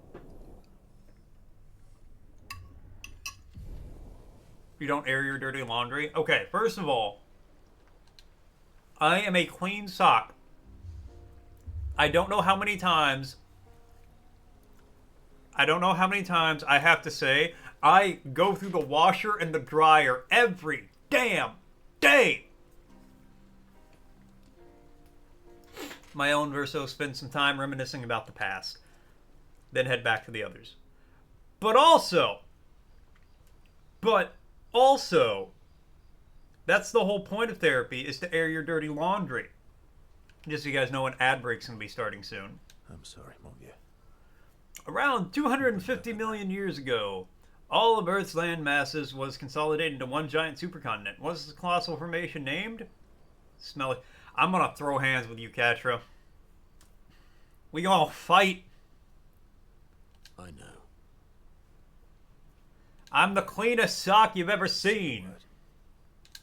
You don't air your dirty laundry? Okay, first of all, I am a clean sock. I don't know how many times I have to say I go through the washer and the dryer every damn day. My own Verso spends some time reminiscing about the past, then head back to the others. But also, that's the whole point of therapy, is to air your dirty laundry. Just so you guys know, an ad break's going to be starting soon. I'm sorry, mon vieux. Around 250 million years ago, all of Earth's land masses was consolidated into one giant supercontinent. What's the colossal formation named? Smelly. I'm going to throw hands with you, Catra. We gonna fight. I know. I'm the cleanest sock you've ever seen.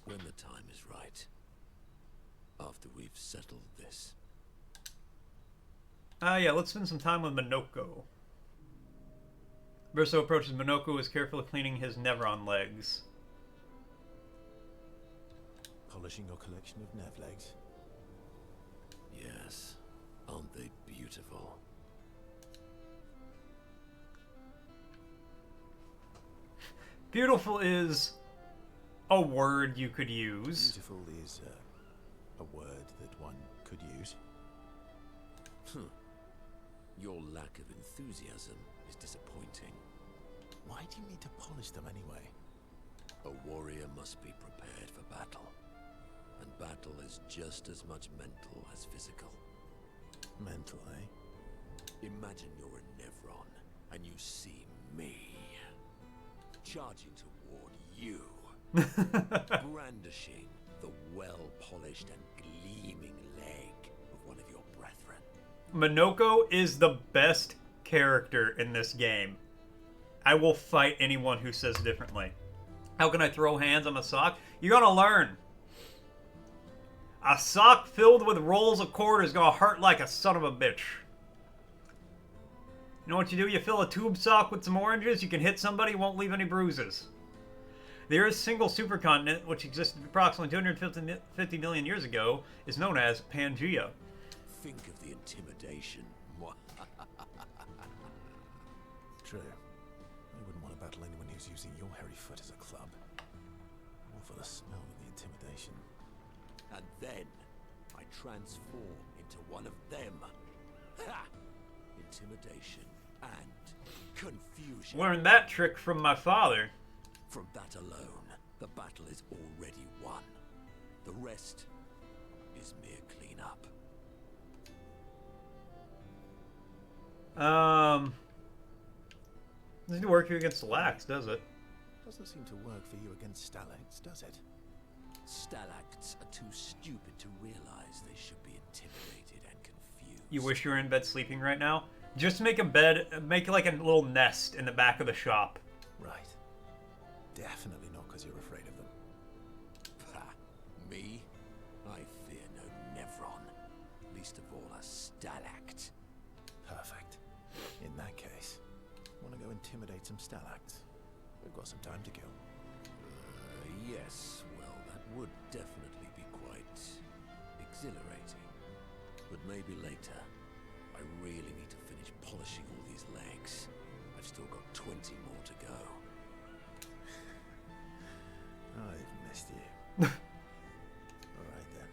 When the time is right. After we've settled this. Yeah, let's spend some time with Minoko. Verso approaches Minoko, who is carefully cleaning his Nevron legs. Polishing your collection of Nev legs? Yes. Aren't they beautiful? Beautiful is a word you could use. Beautiful is a word that one could use. Your lack of enthusiasm is disappointing. Why do you need to polish them anyway? A warrior must be prepared for battle. And battle is just as much mental as physical. Mental, eh? Imagine you're a Nevron and you see me charging toward you, brandishing the well-polished and gleaming leg of one of your brethren. Minoko is the best character in this game. I will fight anyone who says differently. How can I throw hands on a sock? You're gonna learn. A sock filled with rolls of quarters is gonna hurt like a son of a bitch. You know what you do? You fill a tube sock with some oranges, you can hit somebody, won't leave any bruises. The Earth's single supercontinent, which existed approximately 250 million years ago, is known as Pangea. Think of the intimidation. True. I wouldn't want to battle anyone who's using your hairy foot as a club. Or for the smell of the intimidation. And then I transform into one of them. Ha! Intimidation and confusion. Learned that trick from my father. From that alone, the battle is already won. The rest is mere cleanup. Doesn't work you against Lax, does it? Doesn't seem to work for you against stalacts, does it? Stalacts are too stupid to realize they should be intimidated and confused. You wish you were in bed sleeping right now? Just make a bed, make like a little nest in the back of the shop. Right. Definitely not because you're afraid of them. Ha! Me? I fear no Nevron. Least of all a stalact. Perfect. In that case, want to go intimidate some stalacts? We've got some time to kill. Yes. Well, that would definitely be quite exhilarating. But maybe later. I really need to finish polishing all these legs. I've still got 20 more to go. I've missed you. Alright then.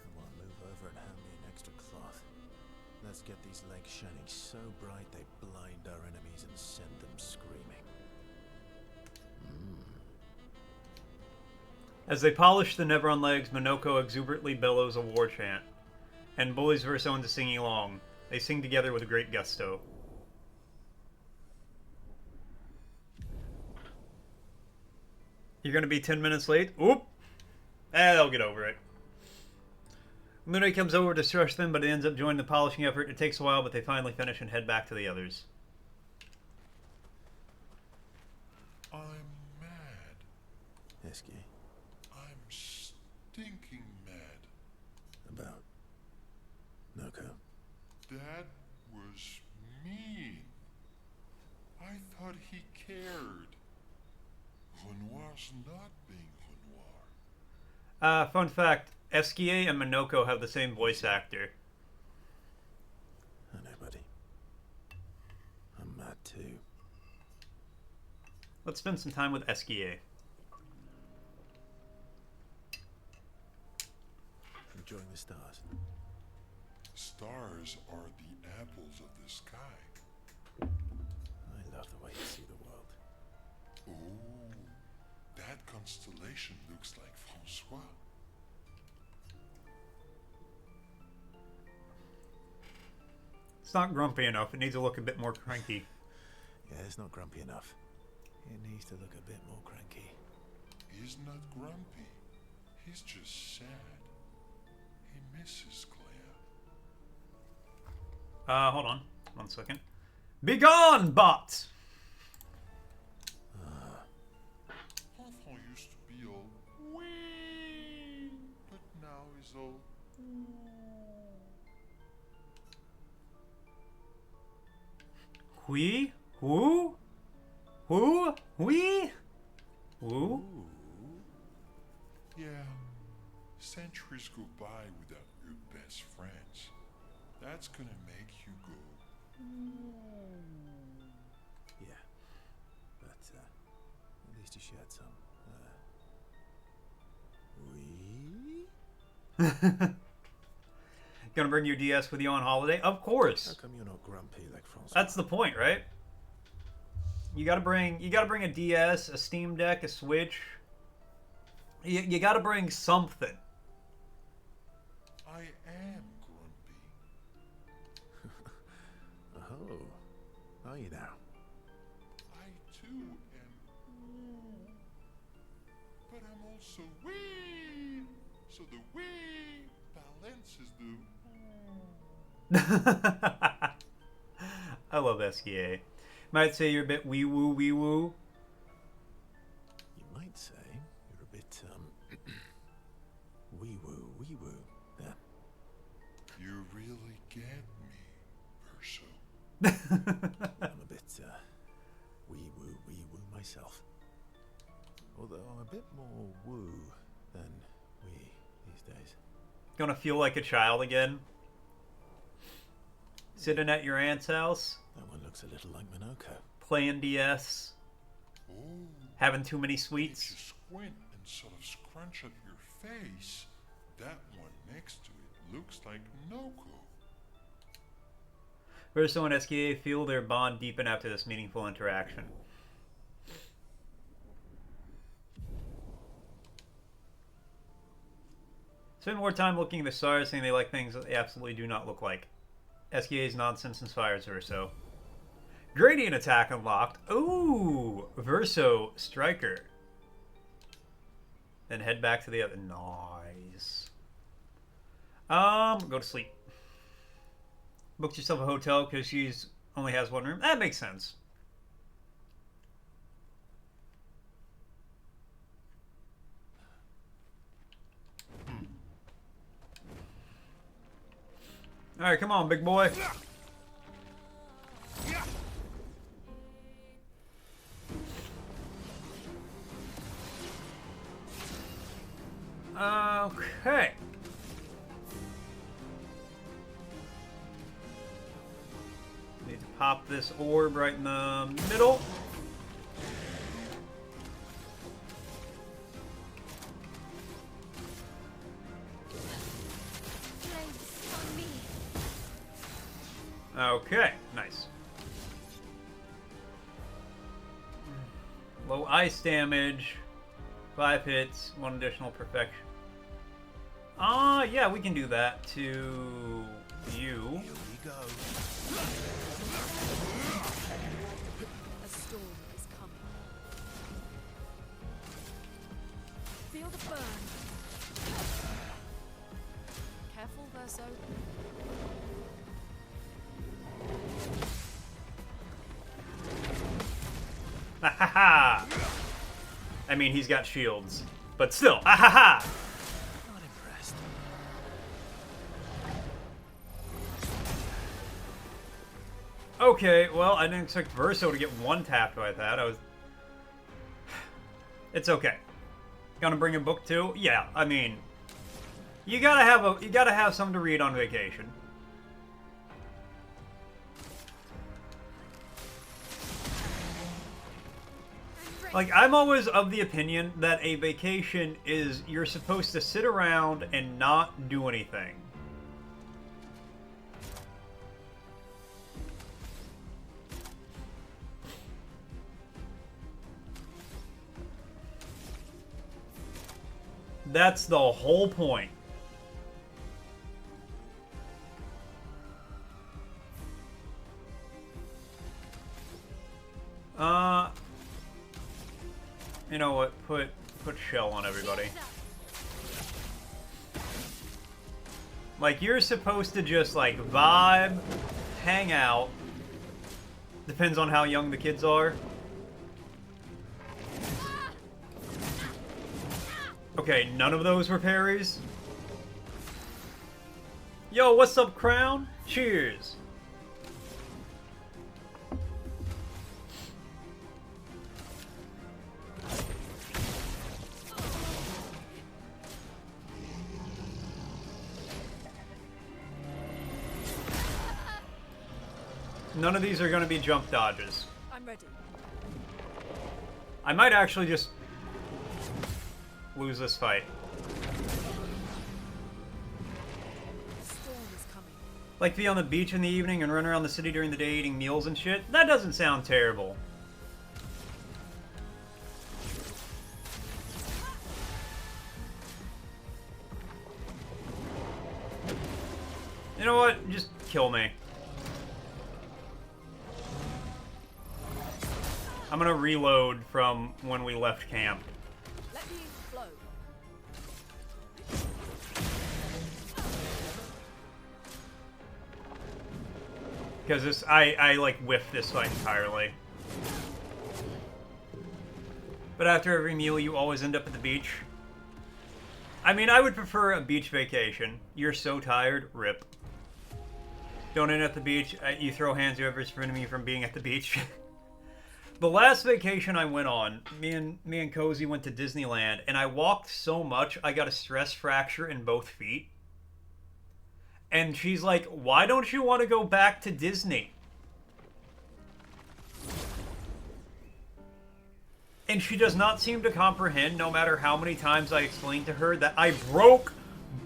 Come on, move over and hand me an extra cloth. Let's get these legs shining so bright they blind our enemies and send them screaming. As they polish the Nevron legs, Minoko exuberantly bellows a war chant, and bullies Verso into singing along. They sing together with great gusto. You're gonna be 10 minutes late? Oop! They'll get over it. Lune comes over to crush them, but it ends up joining the polishing effort. It takes a while, but they finally finish and head back to the others. I'm Esky, I'm stinking mad. about Noko. That was mean. I thought he cared. Renoir's not being Renoir. Fun fact, Esquier and Minoko have the same voice actor. I know, buddy. I'm mad too. Let's spend some time with Esquier. Enjoying the stars. Stars are the apples of the sky. I love the way you see the world. Oh, that constellation looks like Francois. It's not grumpy enough. It needs to look a bit more cranky. Yeah, it's not grumpy enough. It needs to look a bit more cranky. He's not grumpy. He's just sad. He misses Claire. Hold on. 1 second. Begone, bot! Enfant used to be all wee, but now he's all Hui? Who? Who? We? Who? yeah. Centuries go by without your best friends. That's gonna make you go. Yeah. But, at least you shared some. We? Gonna bring your DS with you on holiday? Of course. How come you're not grumpy like Francois? That's the point, right? You gotta bring a DS, a Steam Deck, a Switch. You gotta bring something. I am grumpy. Oh. Are you now? I too am. But I'm also wee. So the wee balances the. I love SKA. Might say you're a bit wee woo wee woo. You might say you're a bit, wee woo, then. You really get me, Verso. I'm a bit, wee woo myself. Although I'm a bit more woo than wee these days. Gonna feel like a child again? Sitting at your aunt's house? That one looks a little like Minoko. Playing DS? Oh. Having too many If you sweets? squint and sort of scrunch up your face, that one next to it looks like Noko. Verso and SKA feel their bond deepen after this meaningful interaction. Spend more time looking at the stars, saying they like things that they absolutely do not look like. SKA's nonsense inspires Verso. Gradient attack unlocked. Ooh, Verso Striker. Then head back to the other. Nice. Go to sleep. Booked yourself a hotel because she's only has one room. That makes sense. All right, come on, big boy. Okay. Need to pop this orb right in the middle. Okay, nice. Low ice damage, 5 hits, 1 additional perfection. Yeah, we can do that to you. Here we go. A storm is coming. Feel the burn. Careful, Verso. Ha ha ha! I mean, he's got shields. But still, ahaha! Not impressed. Okay, well, I didn't expect Verso to get one tapped by that. It's okay. Gonna bring a book too? Yeah, I mean, you gotta have something to read on vacation. Like, I'm always of the opinion that a vacation is you're supposed to sit around and not do anything. That's the whole point. You know what? Put shell on everybody. Like, you're supposed to just, like, vibe, hang out. Depends on how young the kids are. Okay, none of those were parries. Yo, what's up, Crown? Cheers. None of these are going to be jump dodges. I'm ready. I might actually just lose this fight. Storm is coming. Like, be on the beach in the evening and run around the city during the day eating meals and shit? That doesn't sound terrible. You know what? Just kill me. I'm gonna reload from when we left camp. Let me flow. Because this, I like whiffed this fight entirely. But after every meal, you always end up at the beach. I mean, I would prefer a beach vacation. You're so tired, rip. Don't end at the beach. You throw hands whoever's preventing me from being at the beach. The last vacation I went on, me and Cozy went to Disneyland, and I walked so much I got a stress fracture in both feet. And she's like, "Why don't you want to go back to Disney?" And she does not seem to comprehend, no matter how many times I explained to her, that I broke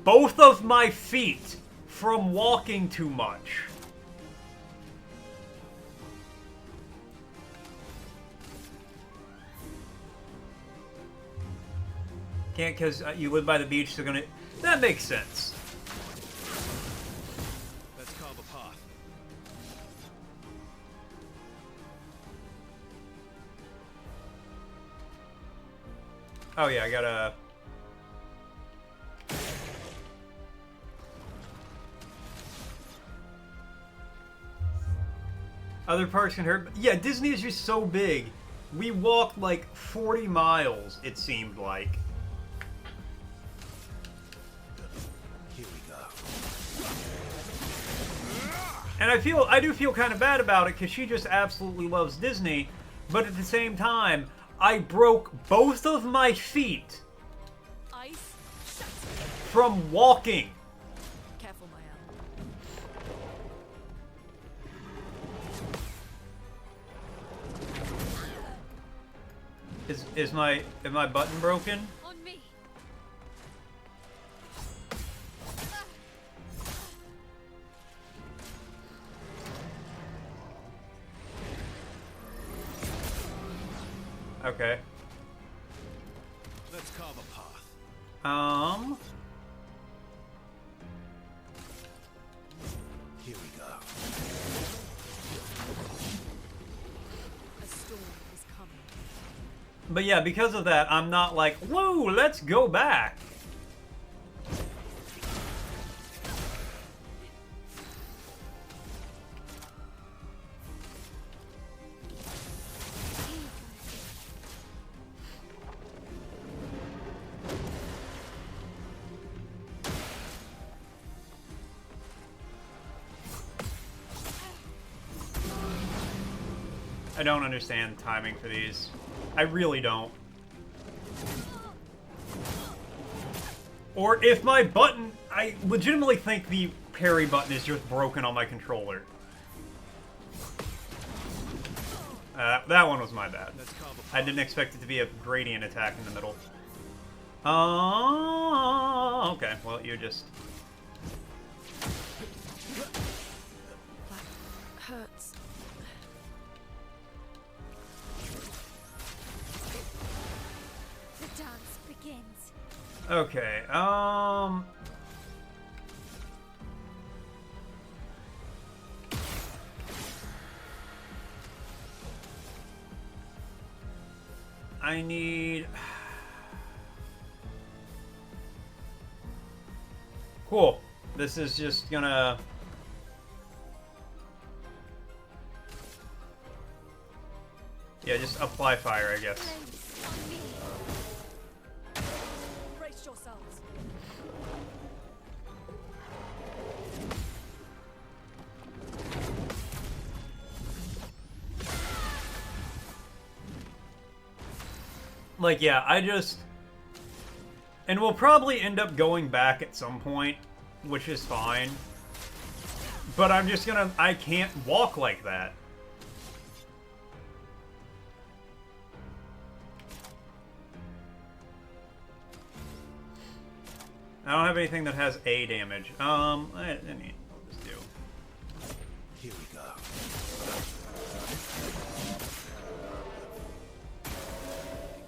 both of my feet from walking too much. Can't because you live by the beach, so gonna... That makes sense. Let's carve a path. Oh yeah, I gotta... Other parks can hurt... Yeah, Disney is just so big. We walked like 40 miles, it seemed like. Here we go. And I do feel kind of bad about it because she just absolutely loves Disney, but at the same time, I broke both of my feet Ice. from walking. Careful, Mael. Is my button broken? On me. Okay. Let's carve a path. Here we go. A storm is coming. But yeah, because of that, I'm not like, woo, let's go back. I don't understand timing for these. I really don't. Or if my button... I legitimately think the parry button is just broken on my controller. That one was my bad. I didn't expect it to be a gradient attack in the middle. Oh, okay. Well, you're just... That hurts. The dance begins. Okay, I need... Cool. This is just gonna... Yeah, just apply fire, I guess. Brace yourselves. Like, yeah, I just... And we'll probably end up going back at some point, which is fine. But I'm just gonna... I can't walk like that. I don't have anything that has A damage. I mean, I'll just do. Here we go.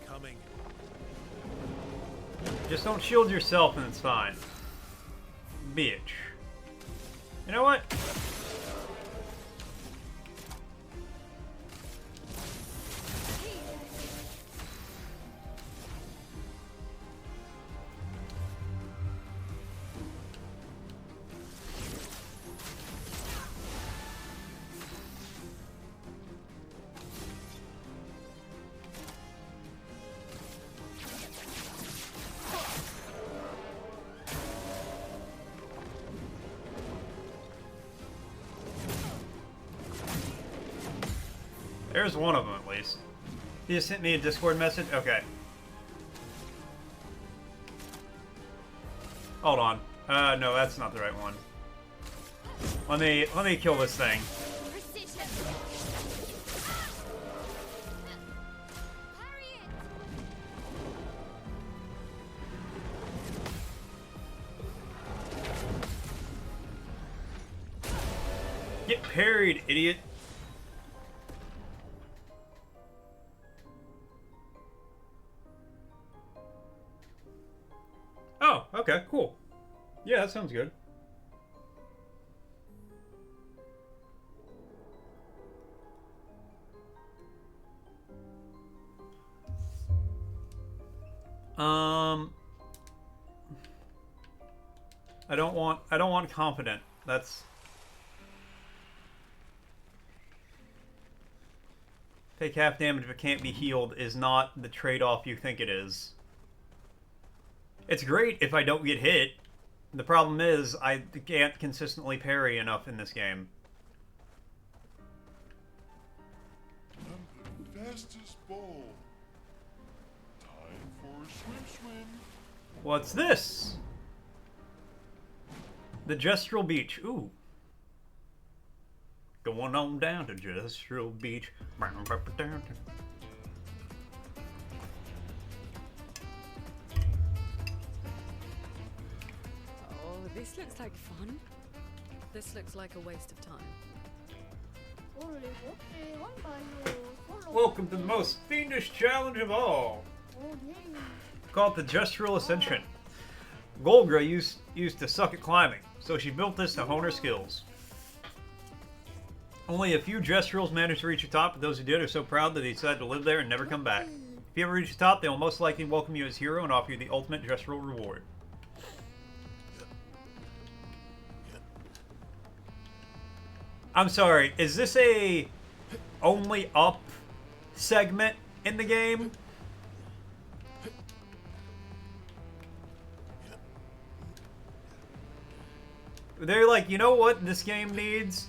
Coming. Just don't shield yourself and it's fine. Bitch. You know what? There's one of them, at least. He just sent me a Discord message? Okay. Hold on. No, that's not the right one. Let me kill this thing. Precision. Parry it. Get parried, idiot. Oh, okay, cool. Yeah, that sounds good. I don't want confident. That's take half damage but can't be healed is not the trade-off you think it is. It's great if I don't get hit. The problem is I can't consistently parry enough in this game. I'm the fastest ball. Time for a swim. What's this? The Gestural Beach. Ooh. Going on down to Gestural Beach. Oh, this looks like fun. This looks like a waste of time. Welcome to the most fiendish challenge of all. Called the Gestural Ascension. Golgra used to suck at climbing, so she built this to hone her skills. Only a few Gesturals managed to reach the top, but those who did are so proud that they decided to live there and never come back. If you ever reach the top, they will most likely welcome you as hero and offer you the ultimate Gestural reward. I'm sorry, is this a only up segment in the game? They're like, you know what this game needs?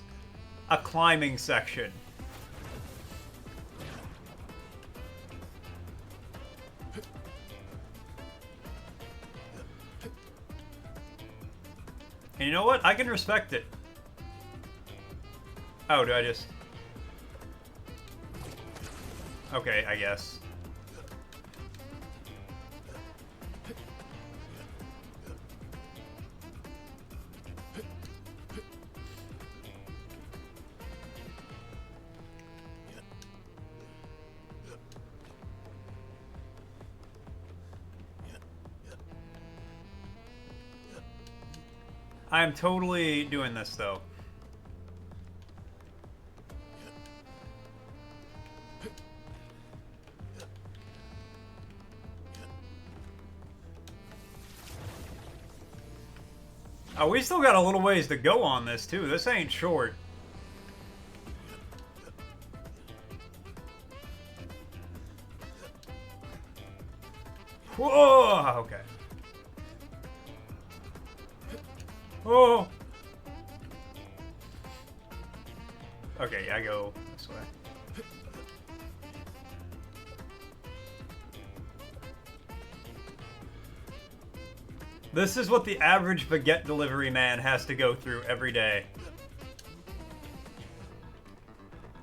A climbing section. And you know what? I can respect it. Oh, do I just... Okay, I guess. I am totally doing this, though. Oh, we still got a little ways to go on this, too. This ain't short. Whoa! Okay. Oh! Okay, yeah, I go this way. This is what the average baguette delivery man has to go through every day.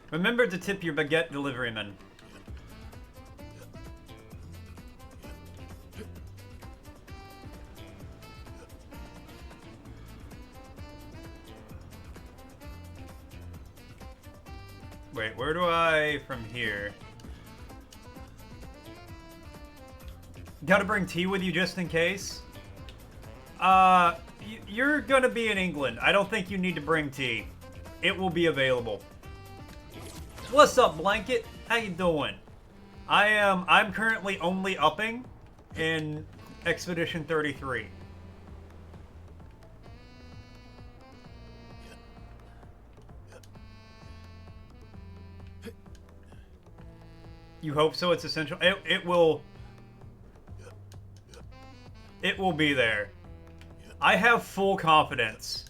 Remember to tip your baguette deliveryman. Wait, where do I from here? Gotta bring tea with you just in case? You're gonna be in England. I don't think you need to bring tea. It will be available. What's up, Blanket? How you doing? I'm currently only upping in Expedition 33. You hope so? It's essential. It will be there. I have full confidence.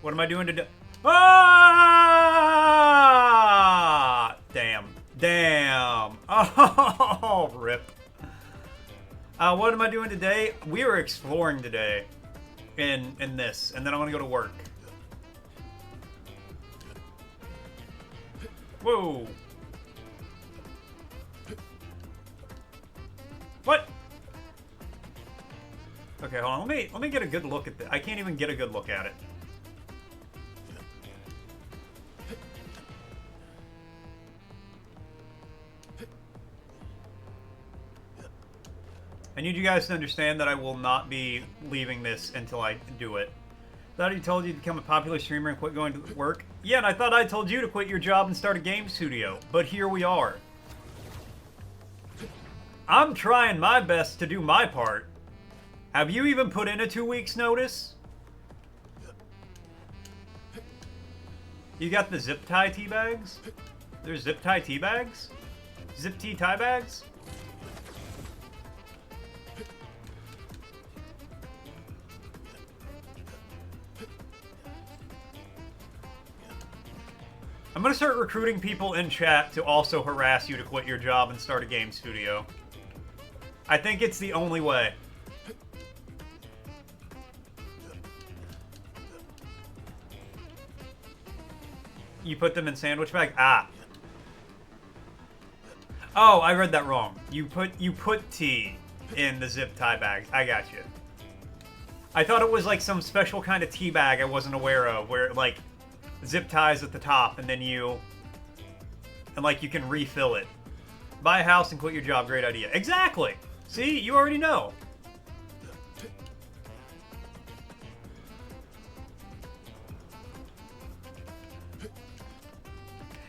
What am I doing today? Ah! Damn. Damn. Oh, rip. What am I doing today? We are exploring today in this, and then I'm gonna go to work. Whoa. What? Okay, hold on. Let me get a good look at this. I can't even get a good look at it. I need you guys to understand that I will not be leaving this until I do it. Thought he told you to become a popular streamer and quit going to work? Yeah, and I thought I told you to quit your job and start a game studio. But here we are. I'm trying my best to do my part. Have you even put in a 2 weeks notice? You got the zip tie tea bags? There's zip tie tea bags? Zip tea tie bags? I'm gonna start recruiting people in chat to also harass you to quit your job and start a game studio. I think it's the only way. You put them in sandwich bag? Ah. Oh, I read that wrong. You put tea in the zip tie bags. I got you. I thought it was like some special kind of tea bag I wasn't aware of, where like zip ties at the top and then you can refill it. Buy a house and quit your job. Great idea. Exactly. See, you already know.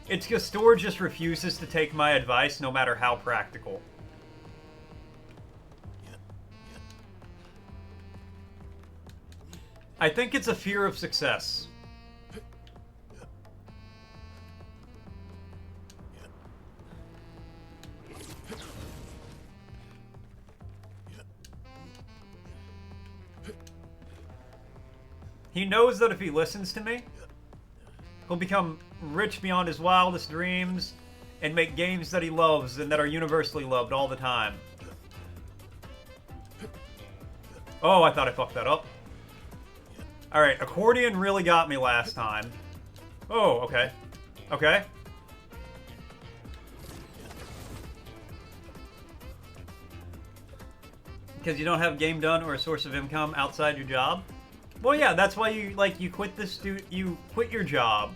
It's because Store just refuses to take my advice no matter how practical. I think it's a fear of success. He knows that if he listens to me, he'll become rich beyond his wildest dreams and make games that he loves and that are universally loved all the time. Oh, I thought I fucked that up. Alright, accordion really got me last time. Oh, okay. Okay. Because you don't have game done or a source of income outside your job? Well, yeah, that's why you, like, you quit you quit your job,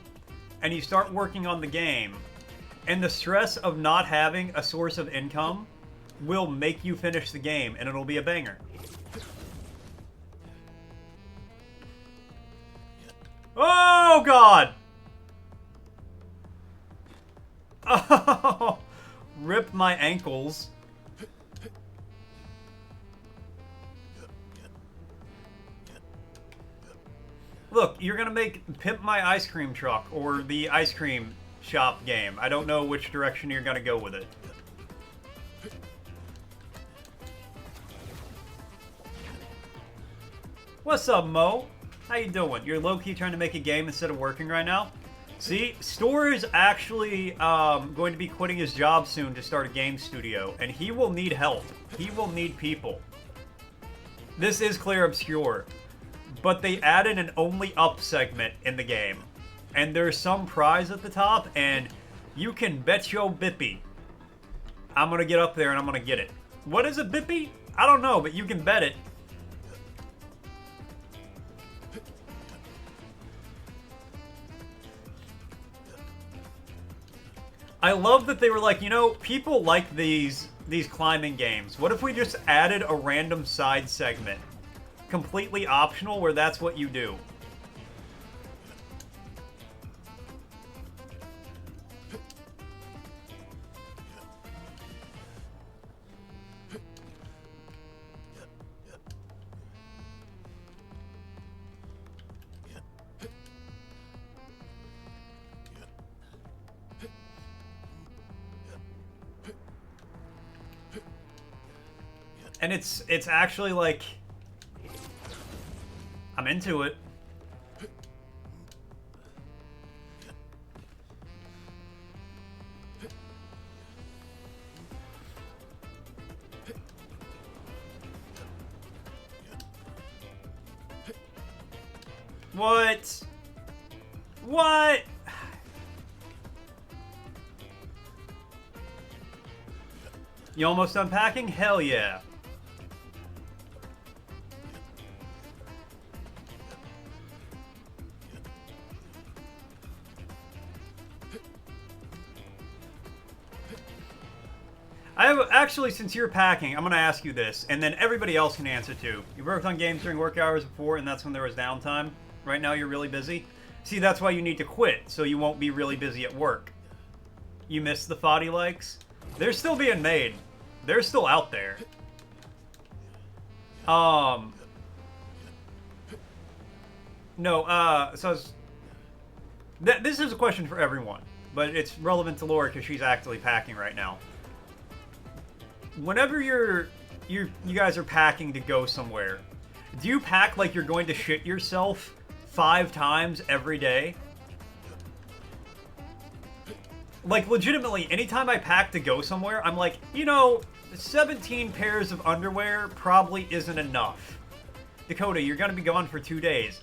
and you start working on the game, and the stress of not having a source of income will make you finish the game, and it'll be a banger. Oh, God! Oh, rip my ankles. Look, you're gonna make Pimp My Ice Cream Truck or the ice cream shop game. I don't know which direction you're gonna go with it. What's up, Mo? How you doing? You're low-key trying to make a game instead of working right now? See, Store is actually going to be quitting his job soon to start a game studio, and he will need help. He will need people. This is Clair Obscur, but they added an only up segment in the game, and there's some prize at the top, and you can bet your bippy I'm gonna get up there and I'm gonna get it. What is a bippy? I don't know, but you can bet it. I love that they were like, you know, people like these climbing games. What if we just added a random side segment? Completely optional, where that's what you do. And it's actually like, I'm into it. What? What? You almost done packing? Hell yeah. Actually, since you're packing, I'm going to ask you this, and then everybody else can answer too. You worked on games during work hours before, and that's when there was downtime. Right now, you're really busy. See, that's why you need to quit, so you won't be really busy at work. You missed the Foddy likes? They're still being made. They're still out there. No, so this is a question for everyone, but it's relevant to Laura because she's actually packing right now. Whenever you guys are packing to go somewhere, do you pack like you're going to shit yourself 5 times every day? Like, legitimately, anytime I pack to go somewhere, I'm like, you know, 17 pairs of underwear probably isn't enough. Dakota, you're gonna be gone for 2 days.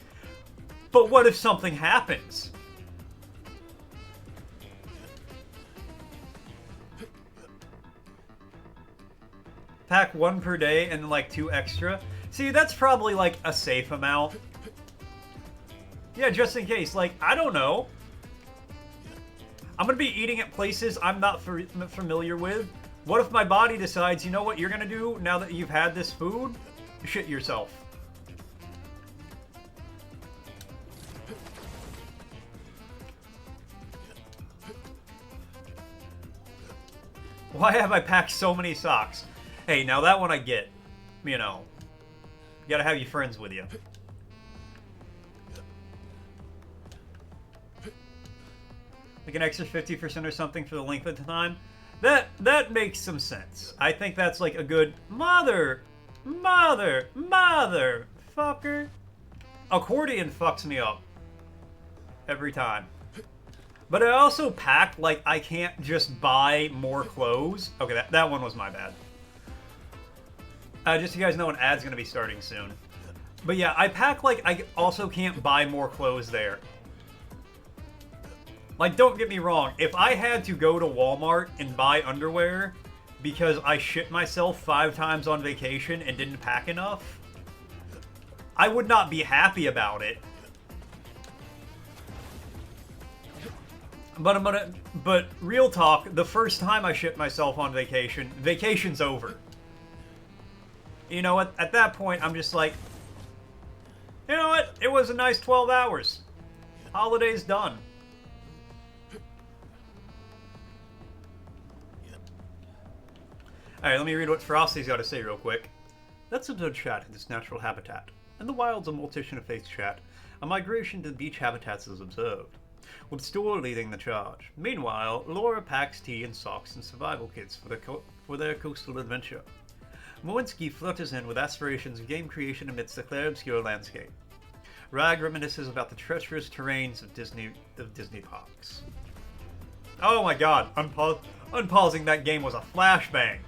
But what if something happens? Pack 1 per day and then like 2 extra. See, that's probably like a safe amount. Yeah, just in case. Like, I don't know. I'm gonna be eating at places I'm not familiar with. What if my body decides, you know what you're gonna do now that you've had this food? Shit yourself. Why have I packed so many socks? Hey, now that one I get. You know, you gotta have your friends with you. Like an extra 50% or something for the length of the time. That makes some sense. I think that's like a good motherfucker. Accordion fucks me up every time. But I also pack like I can't just buy more clothes. Okay, that one was my bad. Just so you guys know, an ad's gonna be starting soon. But yeah, I pack like I also can't buy more clothes there. Like, don't get me wrong, if I had to go to Walmart and buy underwear because I shit myself 5 times on vacation and didn't pack enough, I would not be happy about it. But real talk, the first time I shit myself on vacation, vacation's over. You know, at that point, I'm just like, you know what? It was a nice 12 hours. Holiday's done. Alright, let me read what Frosty's got to say real quick. That's a good chat in its natural habitat. In the wilds of morticianoffaith chat, a migration to beach habitats is observed, with Store leading the charge. Meanwhile, Laura packs tea and socks and survival kits for their coastal adventure. Mowinski flutters in with aspirations of game creation amidst the Clair Obscur landscape. Rag reminisces about the treacherous terrains of Disney parks. Oh my god, unpausing that game was a flashbang.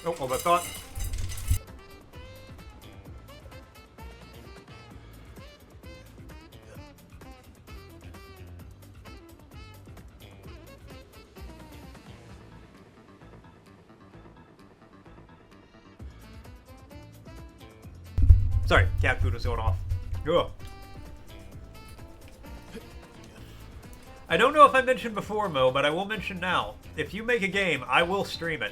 Oh, hold that thought. Sorry, cat food was going off. Ugh. I don't know if I mentioned before, Mo, but I will mention now. If you make a game, I will stream it.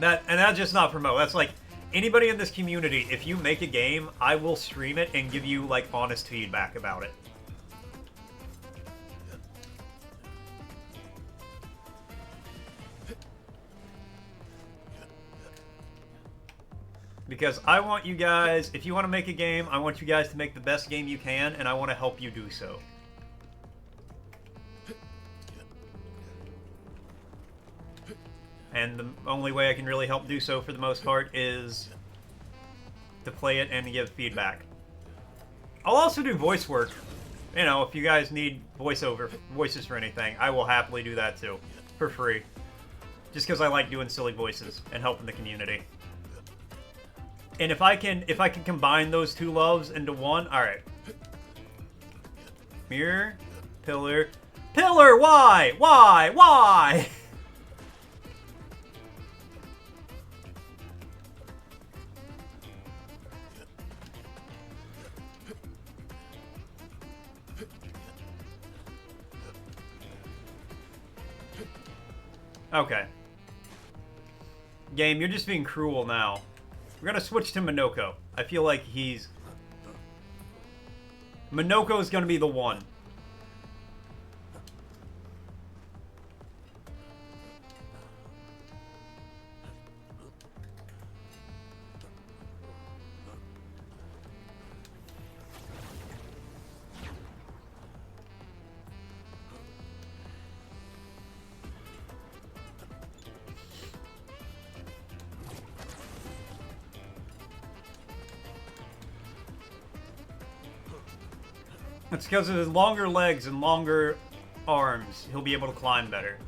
And that's just not for Mo. That's like, anybody in this community, if you make a game, I will stream it and give you, like, honest feedback about it. Because I want you guys, if you want to make a game, I want you guys to make the best game you can, and I want to help you do so. And the only way I can really help do so for the most part is to play it and give feedback. I'll also do voice work. You know, if you guys need voices for anything, I will happily do that too, for free. Just because I like doing silly voices and helping the community. And if I can combine those two loves into one, alright. Mirror, pillar, why? Why? Okay. Game, you're just being cruel now. We're gonna switch to Minoko. I feel like Minoko's gonna be the one. It's because of his longer legs and longer arms, he'll be able to climb better.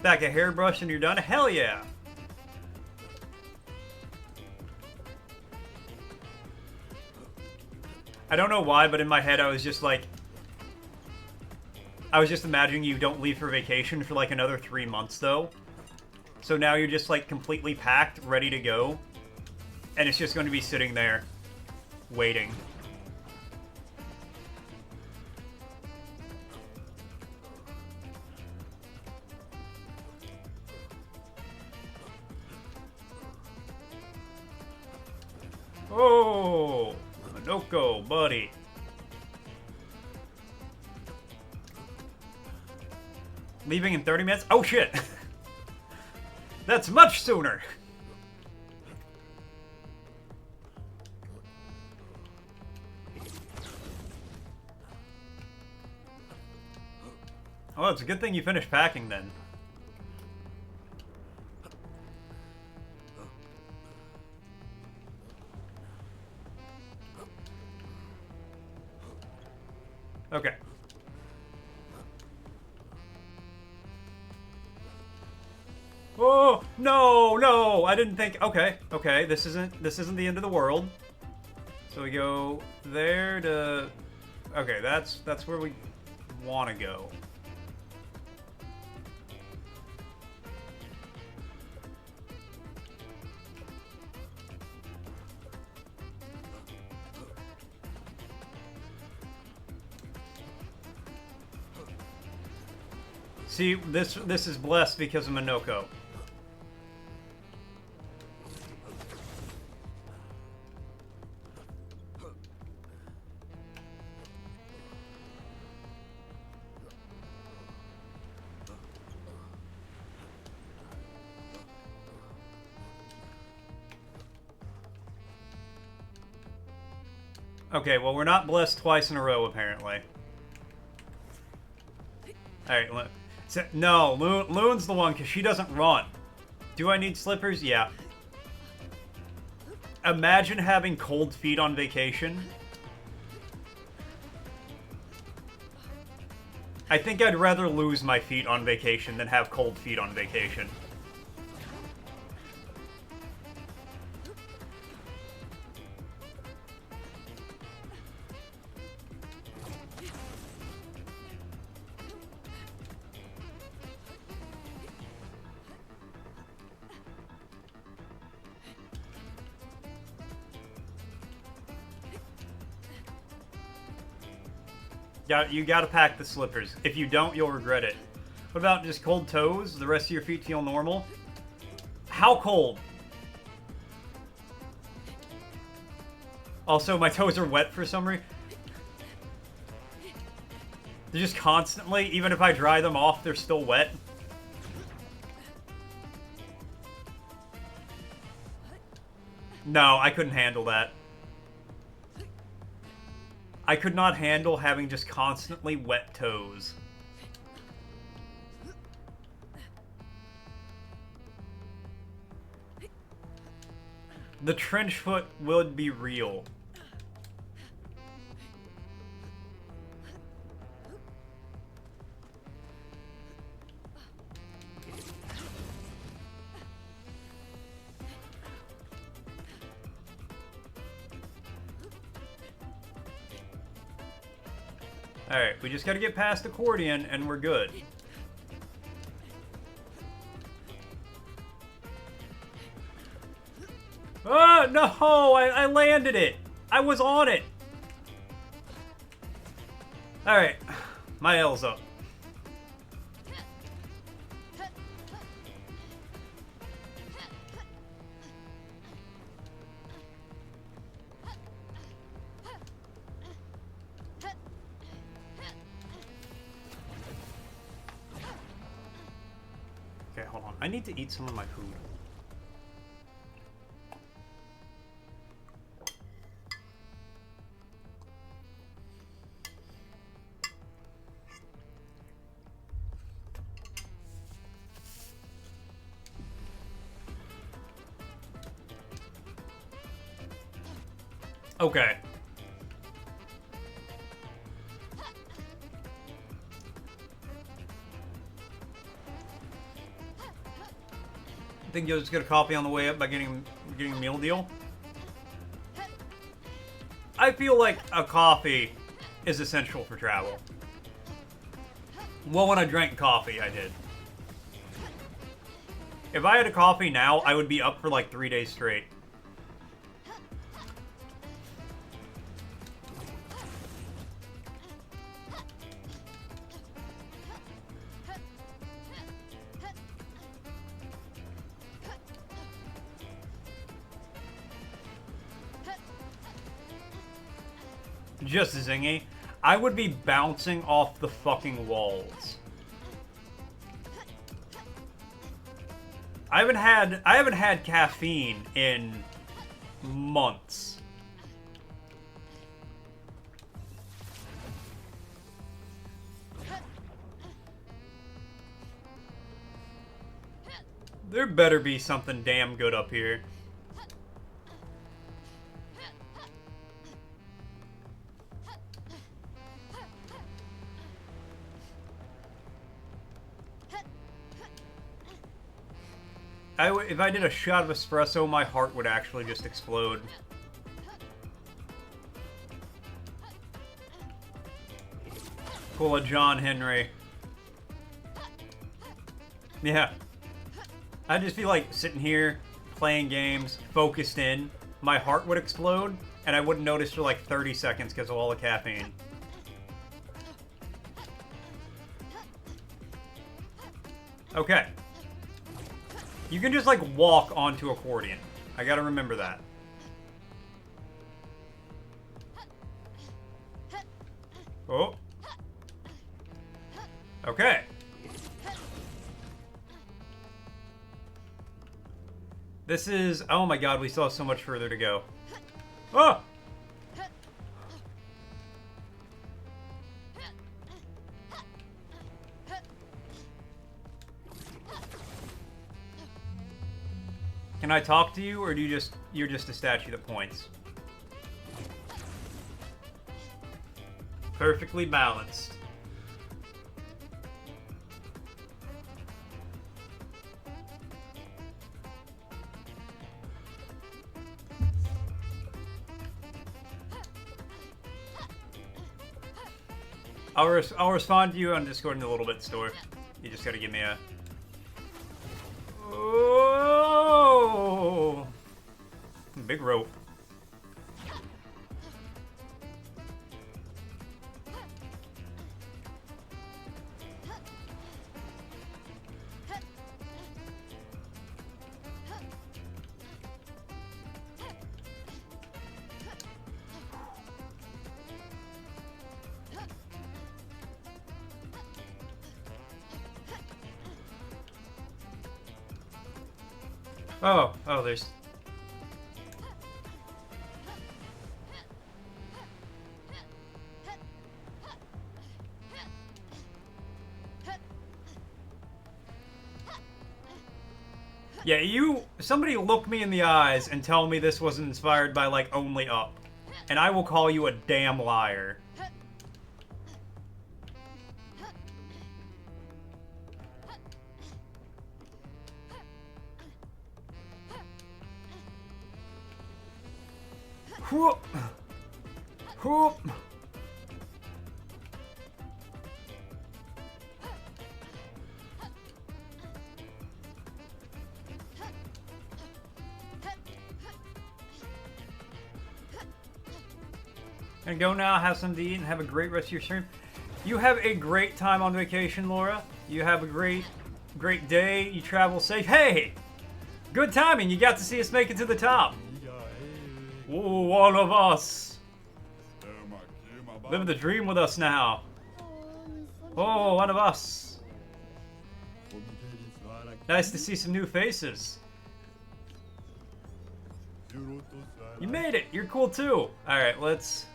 Back a hairbrush and you're done? Hell yeah! I don't know why, but in my head I was just like... I was just imagining you don't leave for vacation for like another 3 months though. So now you're just like completely packed, ready to go. And it's just going to be sitting there, waiting. Oh, Minoko, buddy. Leaving in 30 minutes? Oh shit! That's much sooner! Oh, it's a good thing you finished packing then. Okay. Oh, no, no, I didn't think, okay, this isn't the end of the world. So we go there to, okay, that's where we want to go. See, this is blessed because of Minoko. Okay, well, we're not blessed twice in a row, apparently. Alright, no, Loon's the one, because she doesn't run. Do I need slippers? Yeah. Imagine having cold feet on vacation. I think I'd rather lose my feet on vacation than have cold feet on vacation. You gotta pack the slippers. If you don't, you'll regret it. What about just cold toes? The rest of your feet feel normal? How cold? Also, my toes are wet for some reason. They're just constantly, even if I dry them off, they're still wet. No, I couldn't handle that. I could not handle having just constantly wet toes. The trench foot would be real. Alright, we just gotta get past accordion and we're good. Oh, no! I landed it! I was on it! Alright, my L's up. Okay, hold on. I need to eat some of my food. Okay. Think you'll just get a coffee on the way up by getting a meal deal? I feel like a coffee is essential for travel. Well, when I drank coffee, I did. If I had a coffee now, I would be up for like 3 days straight. Just zingy. I would be bouncing off the fucking walls. I haven't had caffeine in months. There better be something damn good up here. if I did a shot of espresso, my heart would actually just explode. Pull a John Henry. Yeah. I'd just be like sitting here, playing games, focused in. My heart would explode, and I wouldn't notice for like 30 seconds because of all the caffeine. Okay. You can just like walk onto accordion. I gotta remember that. Oh. Okay. This is... Oh my god, we still have so much further to go. Oh! Can I talk to you, or do you're just a statue that points? Perfectly balanced. I'll respond to you on Discord in a little bit, Store. You just gotta give me a... Oh! Big rope. Oh, there's... Yeah, somebody look me in the eyes and tell me this wasn't inspired by, like, Only Up. And I will call you a damn liar. Whoop! Whoop! Gonna go now, have something to eat, and have a great rest of your stream. You have a great time on vacation, Laura. You have a great day. You travel safe. Hey! Good timing. You got to see us make it to the top. Ooh, one of us. Live the dream with us now. Oh, one of us. Nice to see some new faces. You made it. You're cool too. Alright, let's...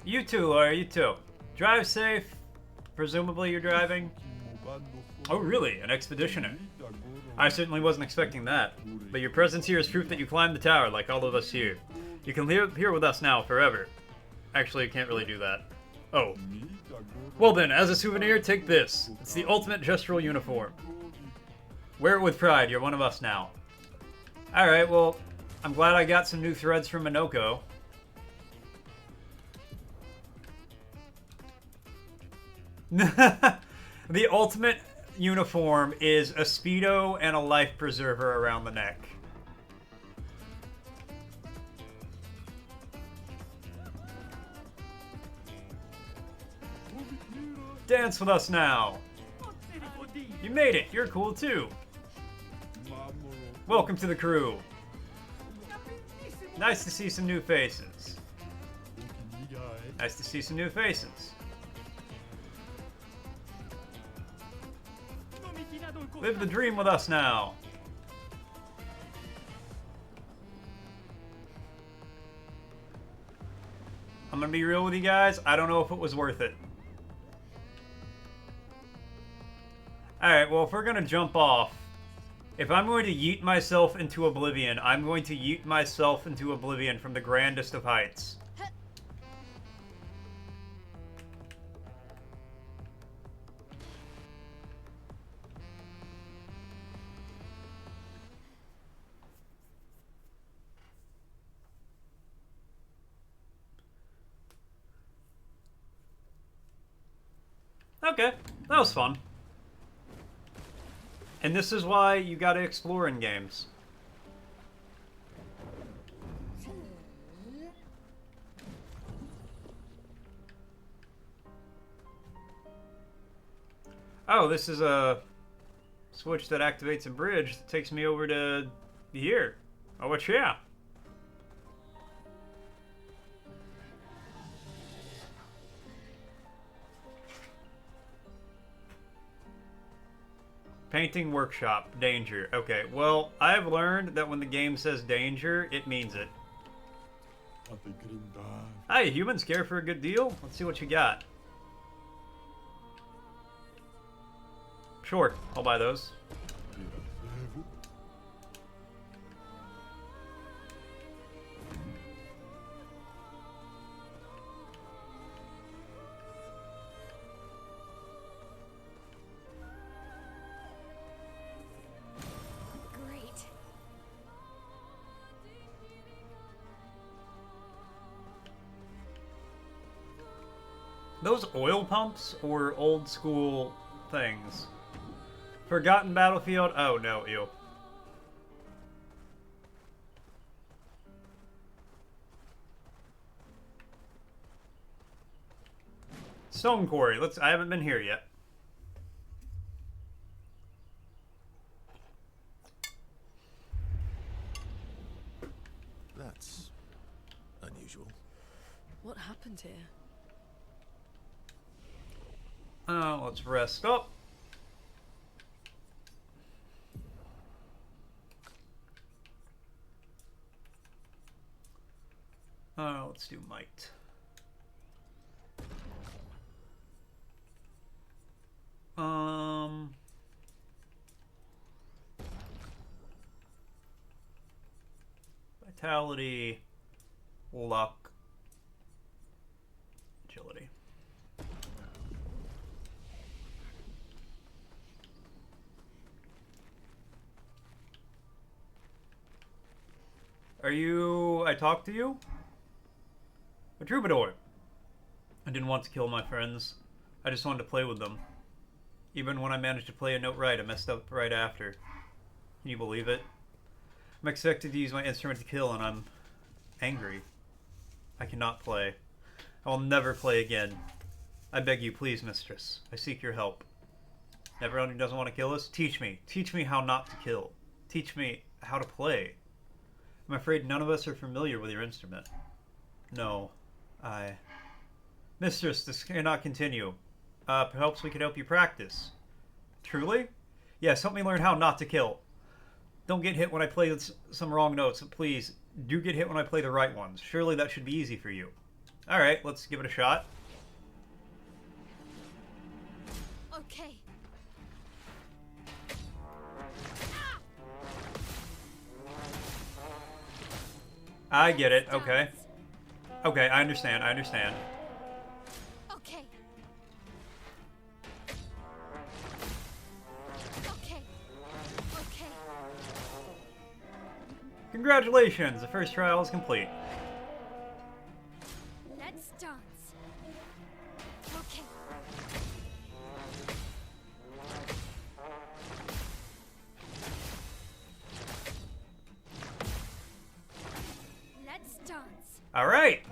You too, Laura, you too. Drive safe. Presumably you're driving. Oh, really? An expeditioner? I certainly wasn't expecting that. But your presence here is proof that you climbed the tower, like all of us here. You can live here with us now, forever. Actually, you can't really do that. Oh. Well then, as a souvenir, take this. It's the ultimate gestural uniform. Wear it with pride, you're one of us now. Alright, well, I'm glad I got some new threads from Minoko. The ultimate uniform is a Speedo and a life preserver around the neck. Dance with us now. You made it. You're cool too. Welcome to the crew. Nice to see some new faces. Nice to see some new faces. Live the dream with us now. I'm gonna be real with you guys. I don't know if it was worth it. Alright, well, if we're gonna jump off, if I'm going to yeet myself into oblivion, I'm going to yeet myself into oblivion from the grandest of heights. Okay, that was fun. And this is why you gotta explore in games. Oh, this is a switch that activates a bridge that takes me over to here. Oh, what? Yeah. Painting workshop, danger. Okay, well, I've learned that when the game says danger, it means it. Hi, humans care for a good deal? Let's see what you got. Sure, I'll buy those. Great. Those oil pumps or old school things? Forgotten Battlefield? Oh no, ew. Stone Quarry. I haven't been here yet. That's unusual. What happened here? Oh, let's rest up. Let's do might. Vitality, luck, agility. Are you... I talked to you? A troubadour. I didn't want to kill my friends. I just wanted to play with them. Even when I managed to play a note right, I messed up right after. Can you believe it? I'm expected to use my instrument to kill, and I'm angry. I cannot play. I will never play again. I beg you, please, mistress. I seek your help. Everyone who doesn't want to kill us, teach me. Teach me how not to kill. Teach me how to play. I'm afraid none of us are familiar with your instrument. No, Mistress, this cannot continue. Perhaps we could help you practice. Truly? Yes, help me learn how not to kill. Don't get hit when I play some wrong notes. Please, do get hit when I play the right ones. Surely that should be easy for you. Alright, let's give it a shot. Okay. I get it, okay. Okay, I understand, Okay. Okay. Okay. Congratulations, the first trial is complete. Let's dance. Okay. Let's dance. Alright.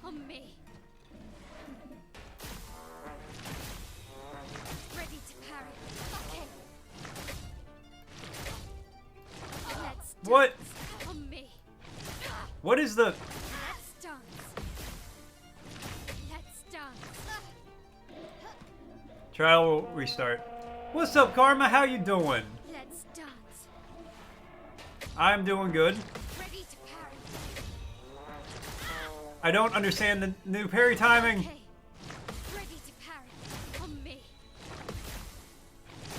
On me. Ready to parry. Okay. Let's dance. What? On me. What is the... Let's dance. Let's dance. Trial will restart. What's up, Karma? How you doing? Let's dance. I'm doing good. Ready to parry. I don't understand the new parry timing. Okay. Ready to parry. On me.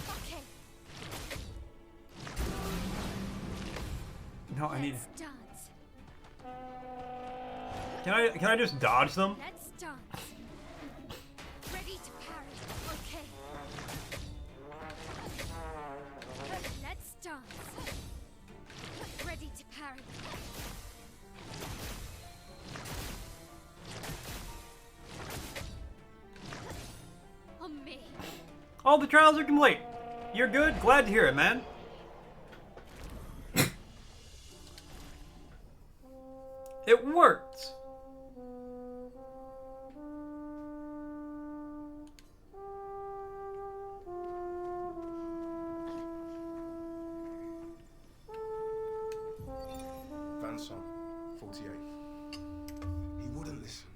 Okay. No, I need... Let's dance. Can I just dodge them? Let's dance. Ready to parry. Okay. Let's dance. Ready to parry. All the trials are complete. You're good? Glad to hear it, man. It worked. Vanson, 48. He wouldn't listen.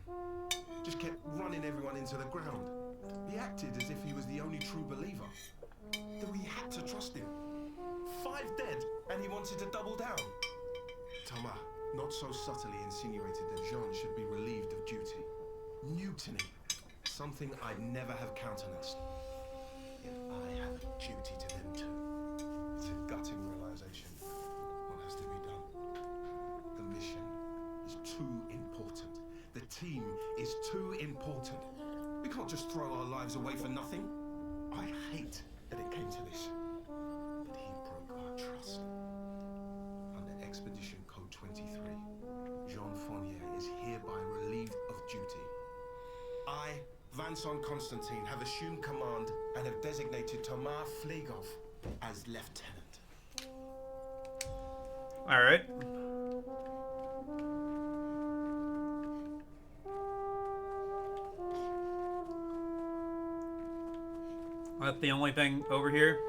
Just kept running everyone into the ground. He acted as if he was the only true believer. That we had to trust him. 5 dead, and he wanted to double down. Thomas not so subtly insinuated that Jean should be relieved of duty. Mutiny. Something I'd never have countenanced. Yet I have a duty to them too. It's a gutting realization. What has to be done? The mission is too important. The team is too important. We can't just throw our lives away for nothing. I hate that it came to this. But he broke our trust. Under Expedition Code 23, Jean Fournier is hereby relieved of duty. I, Vincent Constantine, have assumed command and have designated Thomas Flegov as lieutenant. All right. That's the only thing over here.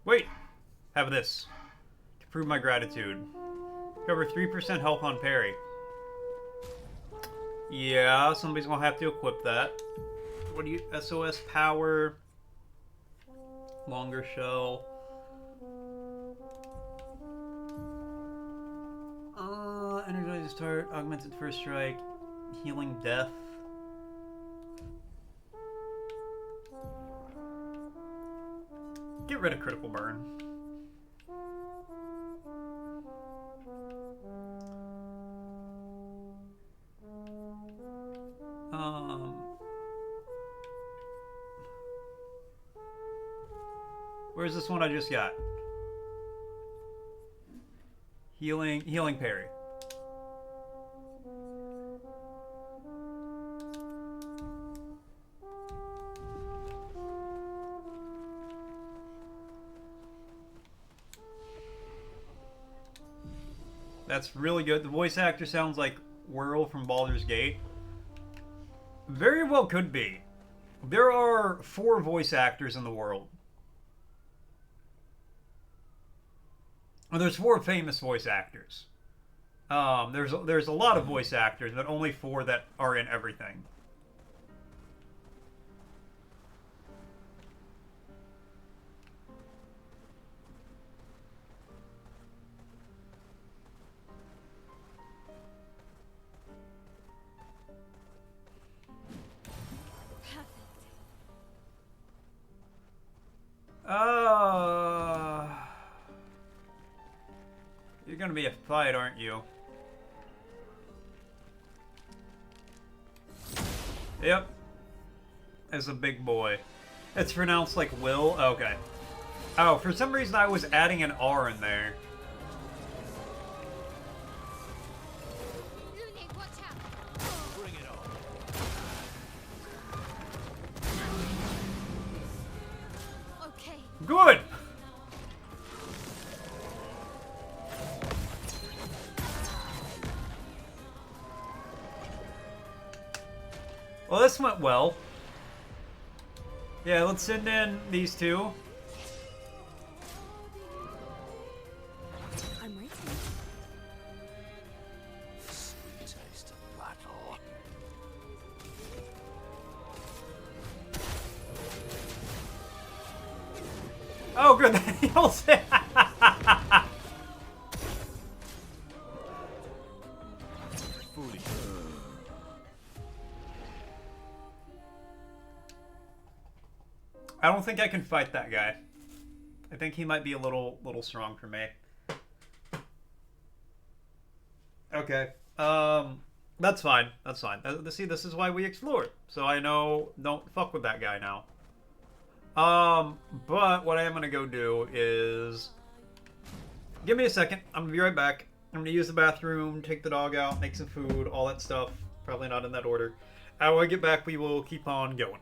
Wait! Have this. To prove my gratitude. Cover 3% health on parry. Yeah, somebody's gonna have to equip that. What do you... SOS power. Longer shell. Energizes target, augmented first strike, healing death. Get rid of critical burn. Where's this one I just got? Healing parry. That's really good. The voice actor sounds like Whirl from Baldur's Gate. Very well could be. There are 4 voice actors in the world. Well, there's 4 famous voice actors. There's a lot of voice actors, but only 4 that are in everything. You're gonna be a fight, aren't you? Yep. As a big boy. It's pronounced like Will? Okay. Oh, for some reason I was adding an R in there. Bring it on. Okay. Good! Well, this went well. Yeah, let's send in these 2. I'm waiting. Sweet taste of battle. Oh, good. He'll say. Foolish. I don't think I can fight that guy. I think he might be a little strong for me. Okay. That's fine. That's fine. See, this is why we explore. So I know, don't fuck with that guy now. But what I am gonna go do is... Give me a second. I'm gonna be right back. I'm gonna use the bathroom, take the dog out, make some food, all that stuff. Probably not in that order. When I get back, we will keep on going.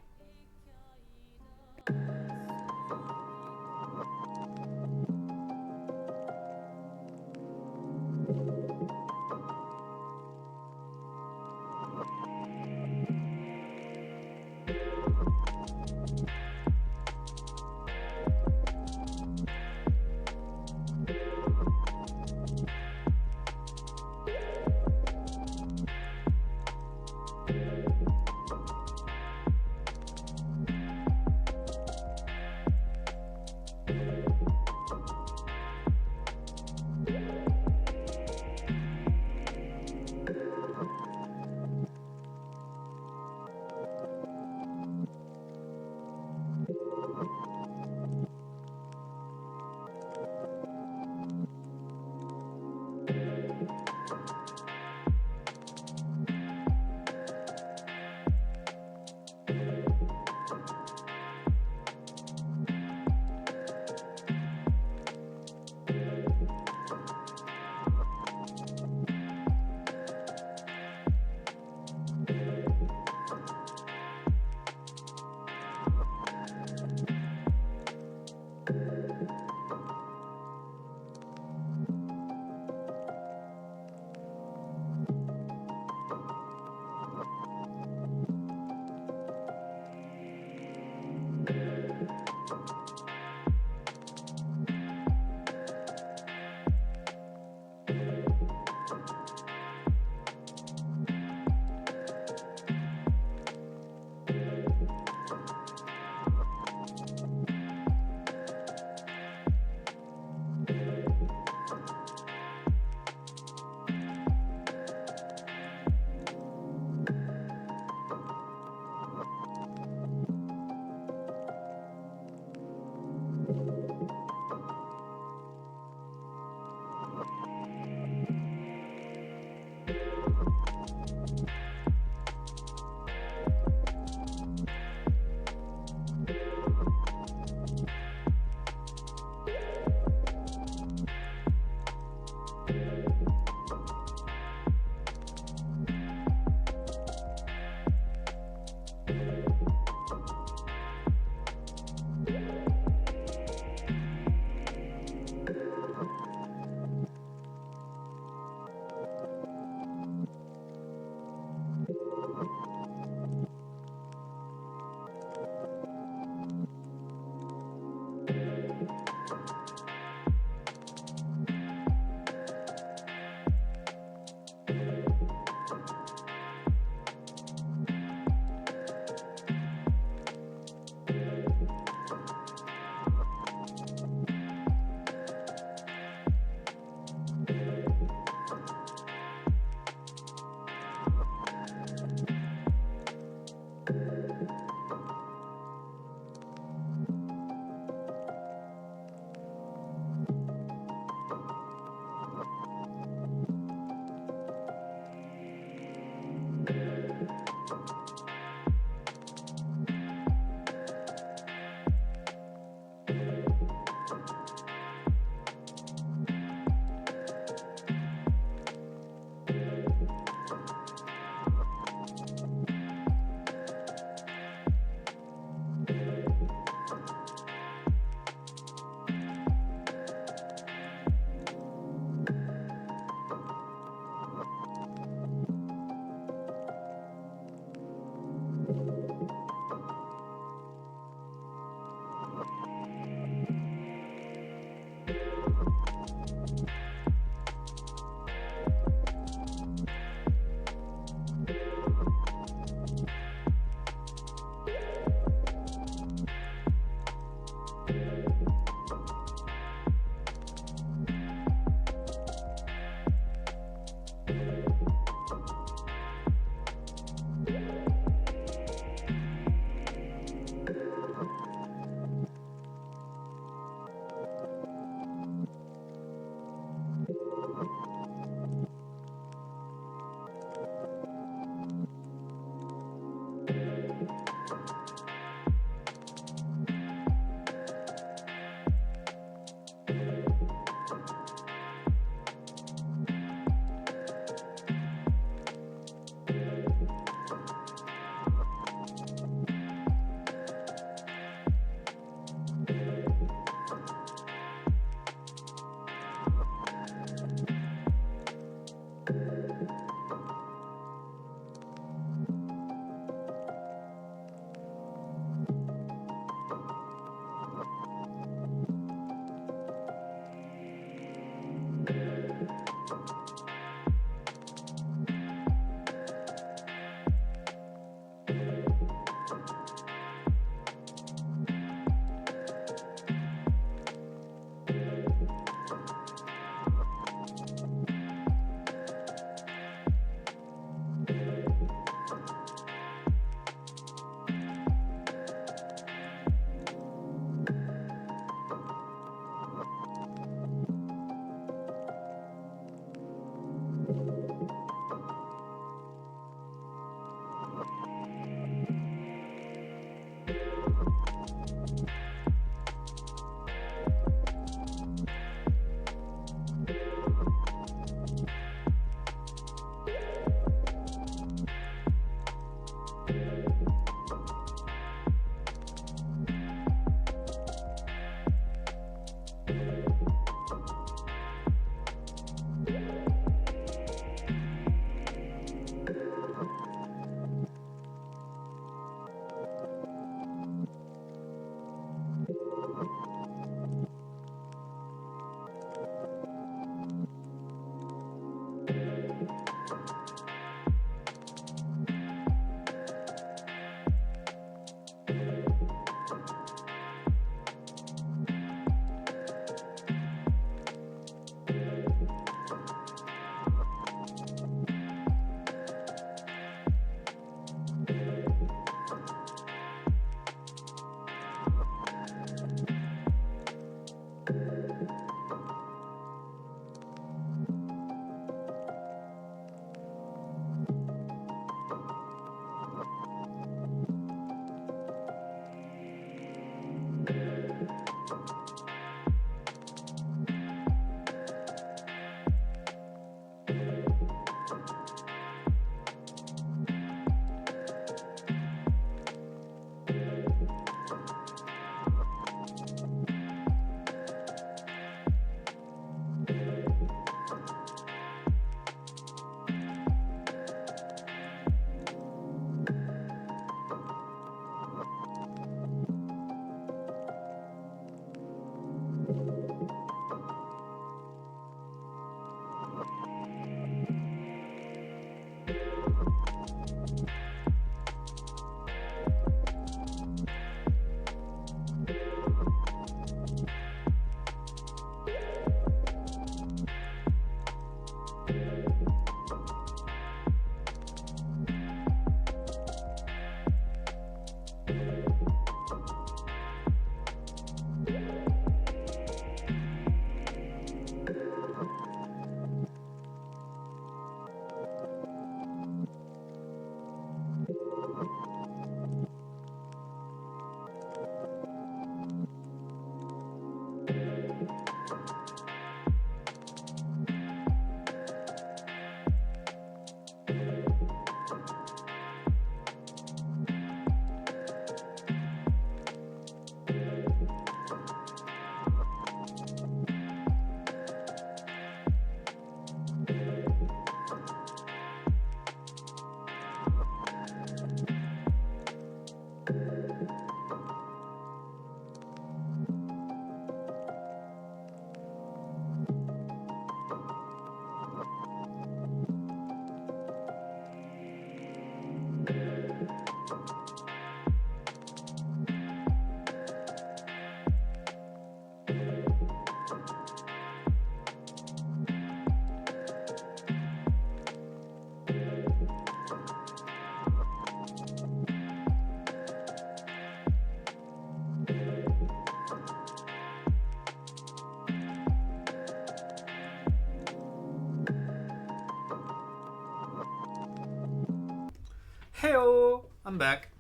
Heyo! I'm back.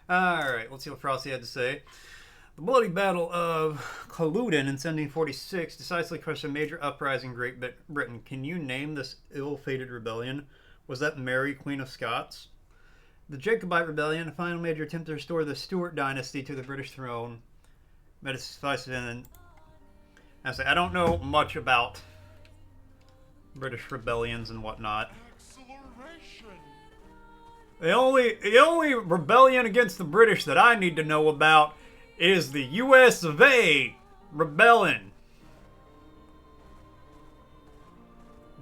Alright, let's see what Frosty had to say. The bloody battle of Culloden in 1746 decisively crushed a major uprising in Great Britain. Can you name this ill-fated rebellion? Was that Mary, Queen of Scots? The Jacobite Rebellion, a final major attempt to restore the Stuart dynasty to the British throne. I don't know much about British rebellions and whatnot. The only rebellion against the British that I need to know about is the US of A rebellion.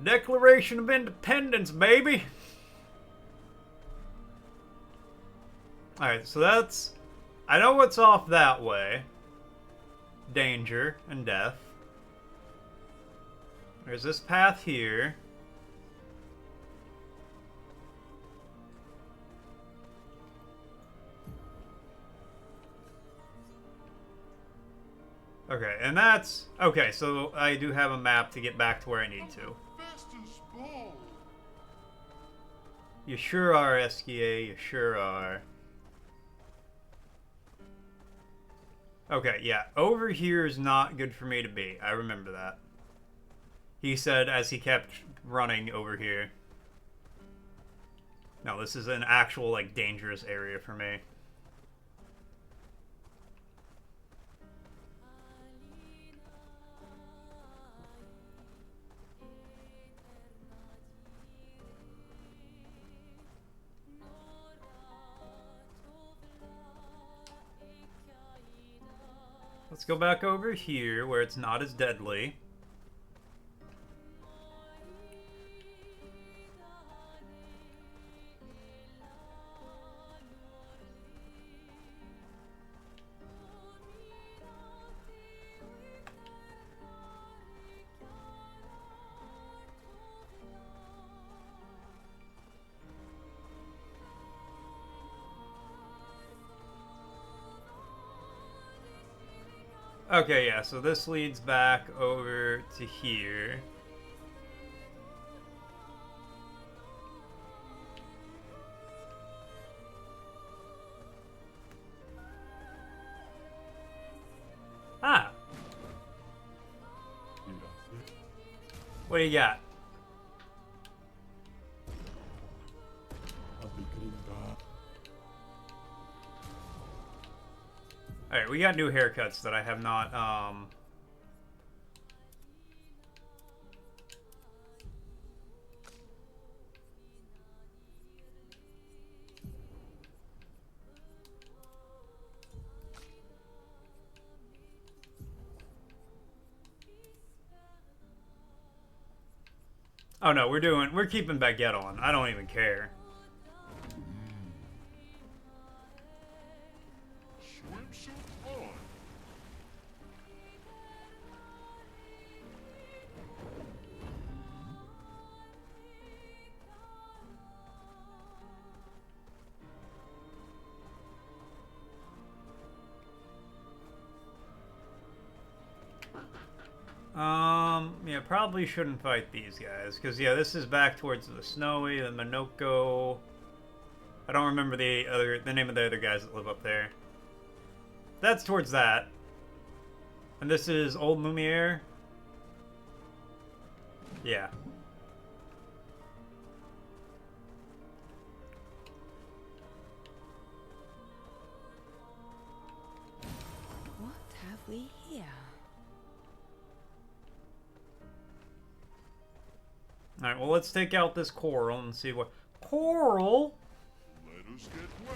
Declaration of Independence, baby. Alright, so that's... I know what's off that way. Danger and death. There's this path here. Okay, and that's... Okay, so I do have a map to get back to where I need to. You sure are, SKA, you sure are. Okay, yeah, over here is not good for me to be. I remember that. He said as he kept running over here. No, this is an actual, like, dangerous area for me. Let's go back over here where it's not as deadly. Okay, yeah, so this leads back over to here. Ah! What do you got? Alright, we got new haircuts that I have not, Oh no, we're keeping Baguette on. I don't even care. Swimsuit on. Yeah, probably shouldn't fight these guys, because, yeah, this is back towards the Snowy, the Minoko. I don't remember the name of the other guys that live up there. That's towards that. And this is Old Lumiere. Yeah. What have we here? Alright, well, let's take out this coral and see what... Coral? Let us get wet.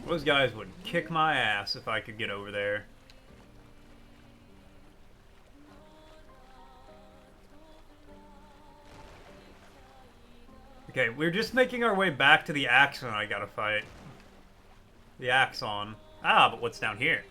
Those guys would kick my ass if I could get over there. Okay, we're just making our way back to the Axon I gotta fight. The Axon. Ah, but what's down here?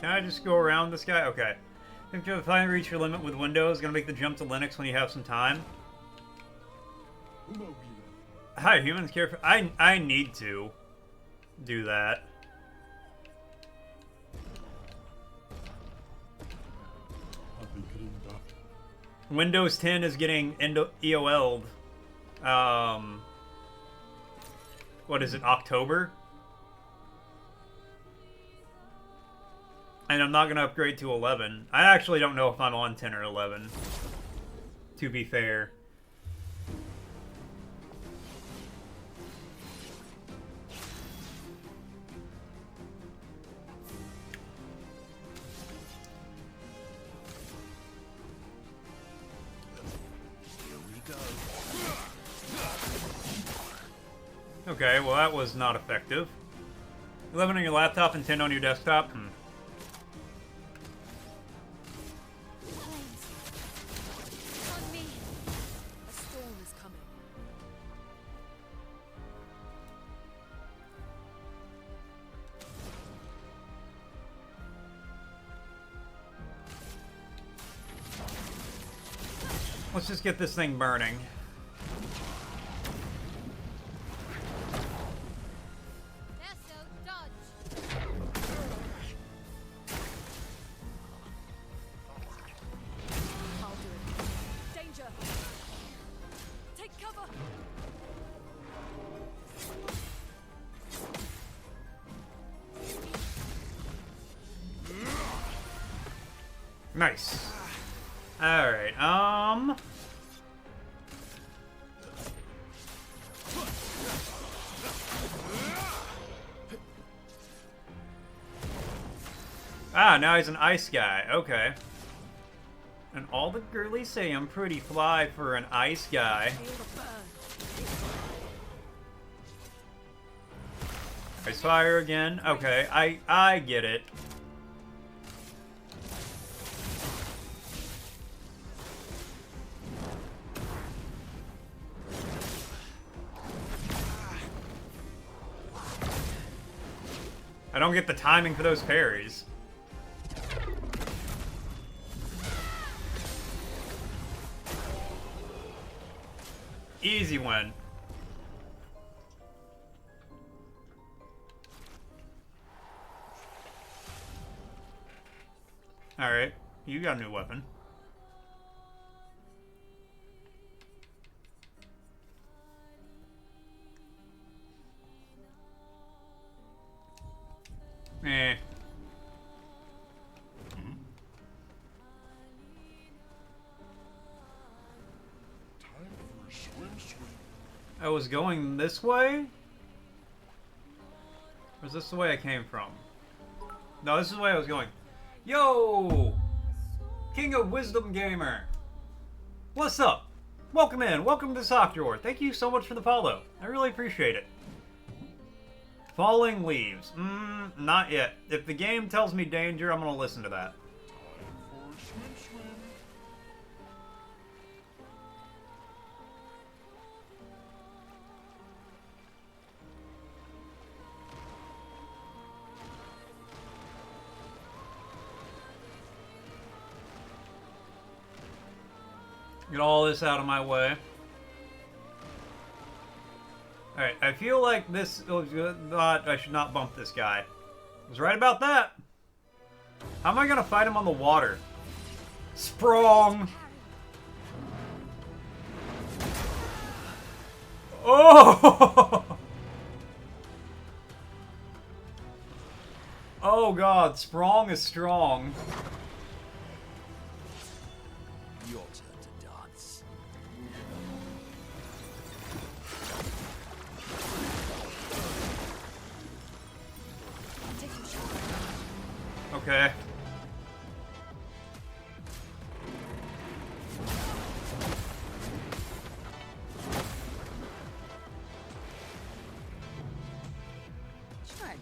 Can I just go around this guy? Okay. Think you'll finally reach your limit with Windows. Gonna make the jump to Linux when you have some time. Hi, humans care for... I need to do that. Windows 10 is getting EOL'd. What is it, October? And I'm not going to upgrade to 11. I actually don't know if I'm on 10 or 11, to be fair. Okay, well that was not effective. 11 on your laptop and 10 on your desktop? On me. A storm is coming. Let's just get this thing burning. I'll do it. Danger! Take cover! Nice. Alright, Ah, now he's an ice guy. Okay. And all the girlies say I'm pretty fly for an ice guy. Feel the burn. Ice fire again. Okay, I get it. I don't get the timing for those parries. Easy win. Alright, you got a new weapon. Eh. Time for a swim. I was going this way? Or is this the way I came from? No, this is the way I was going. Yo! King of Wisdom Gamer! What's up? Welcome in. Welcome to Sock Drawer. Thank you so much for the follow. I really appreciate it. Falling leaves. Not yet. If the game tells me danger, I'm gonna listen to that. Time for swim. Get all this out of my way. Alright, I feel like this was good. I should not bump this guy. I was right about that. How am I gonna fight him on the water? Sprung! Oh! Oh god, Sprung is strong. Your turn to dance. Take your shot. Okay. Try me.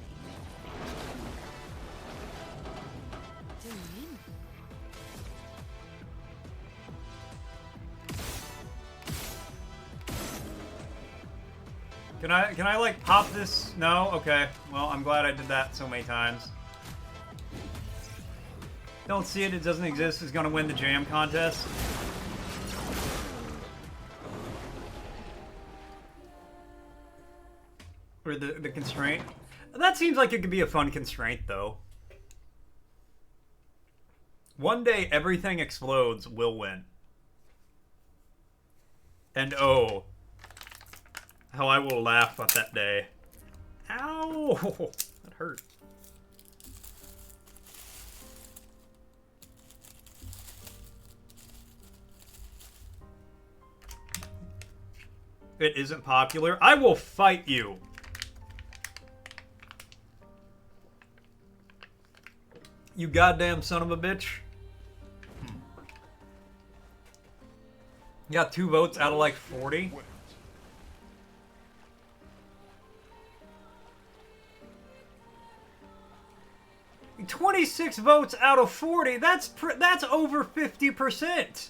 Zoom in. Can I like pop this? No? Okay. Well, I'm glad I did that so many times. Don't see it, it doesn't exist, is gonna win the jam contest. Or the constraint. That seems like it could be a fun constraint, though. One day, everything explodes will win. And oh, how I will laugh at that day. Ow! That hurt. It isn't popular. I will fight you. You goddamn son of a bitch. You got 2 votes out of like 40. 26 votes out of 40. That's over 50%.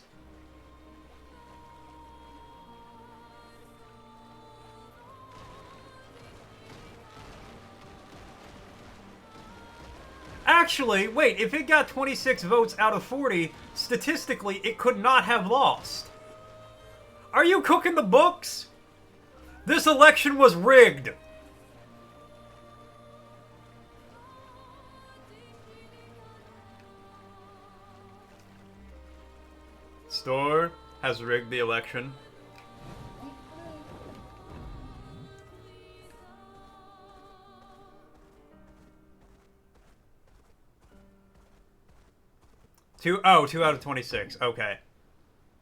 Actually, wait, if it got 26 votes out of 40, statistically, it could not have lost. Are you cooking the books? This election was rigged. Store has rigged the election. Two out of 26. Okay.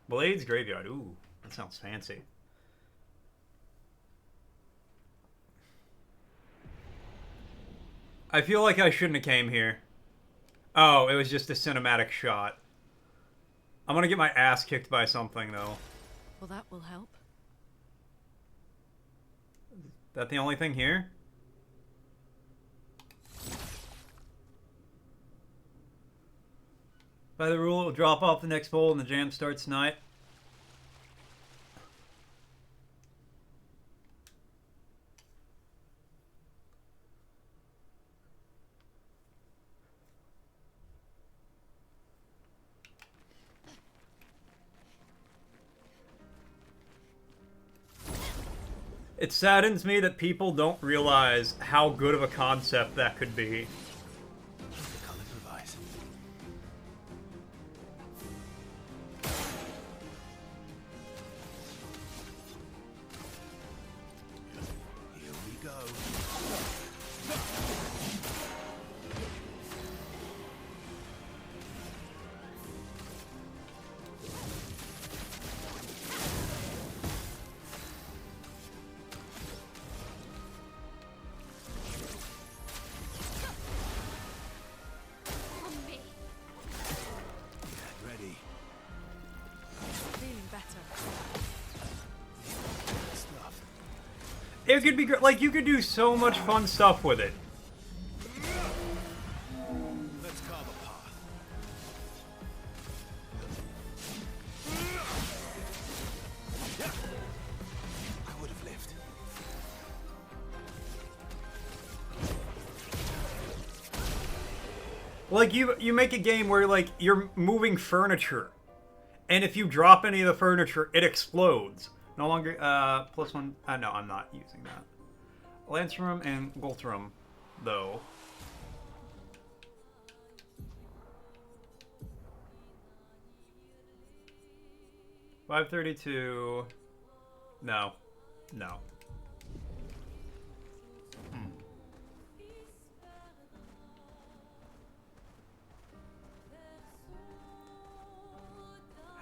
Blades Graveyard. Ooh, that sounds fancy. I feel like I shouldn't have came here. Oh, it was just a cinematic shot. I'm gonna get my ass kicked by something, though. Well, that will help. That the only thing here? By the rule, it will drop off the next bowl and the jam starts tonight. It saddens me that people don't realize how good of a concept that could be. The color provides. Here we go. Ready. Feeling better. Stuff. It could be like you could do so much fun stuff with it. Let's carve a path. I would have lived. Like you make a game where like you're moving furniture, and if you drop any of the furniture, it explodes. No longer +1. No, I'm not using that. Lancerum and Goltrum, though. $532. No. No.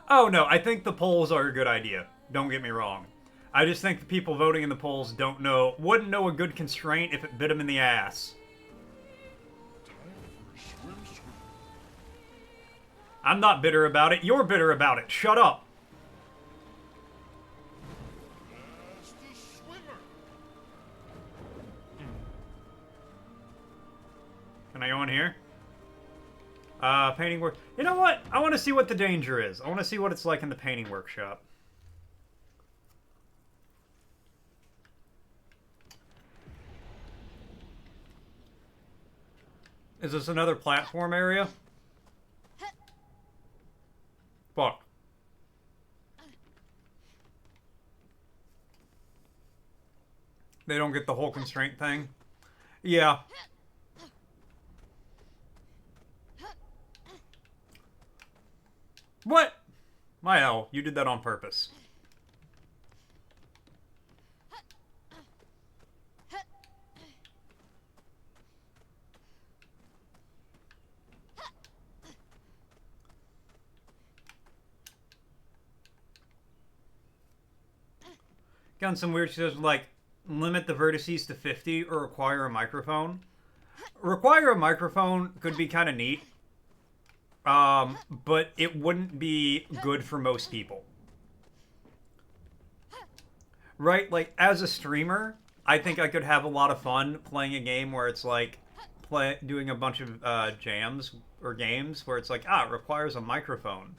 Oh no, I think the polls are a good idea. Don't get me wrong. I just think the people voting in the polls wouldn't know a good constraint if it bit them in the ass. Time for a swim. I'm not bitter about it. You're bitter about it. Shut up. That's the swimmer. Can I go in here? Painting work. You know what? I want to see what the danger is. I want to see what it's like in the painting workshop. Is this another platform area? Fuck. They don't get the whole constraint thing? Yeah. What? My hell, you did that on purpose. Gotten some weird shit like limit the vertices to 50 or require a microphone. Require a microphone could be kind of neat. But it wouldn't be good for most people. Right? Like, as a streamer, I think I could have a lot of fun playing a game where it's like doing a bunch of jams or games where it's like, it requires a microphone.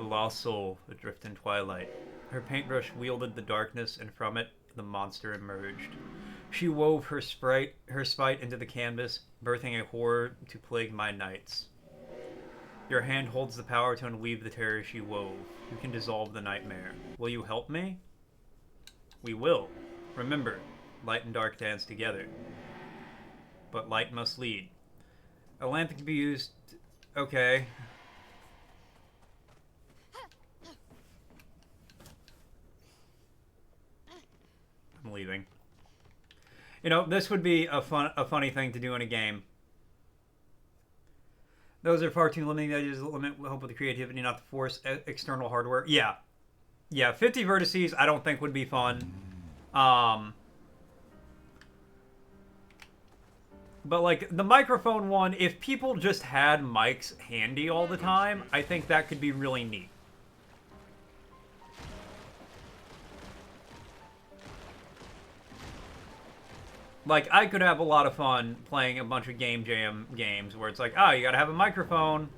A lost soul adrift in twilight. Her paintbrush wielded the darkness, and from it, the monster emerged. She wove her spite into the canvas, birthing a horror to plague my nights. Your hand holds the power to unweave the terror she wove. You can dissolve the nightmare. Will you help me? We will. Remember, light and dark dance together. But light must lead. A lamp can be used... Okay. I'm leaving. You know, this would be a funny thing to do in a game. Those are far too limiting. That is limit help with the creativity, not the force external hardware. Yeah. Yeah, 50 vertices I don't think would be fun. But like the microphone one, if people just had mics handy all the time, I think that could be really neat. Like, I could have a lot of fun playing a bunch of Game Jam games where it's like, oh, you gotta have a microphone.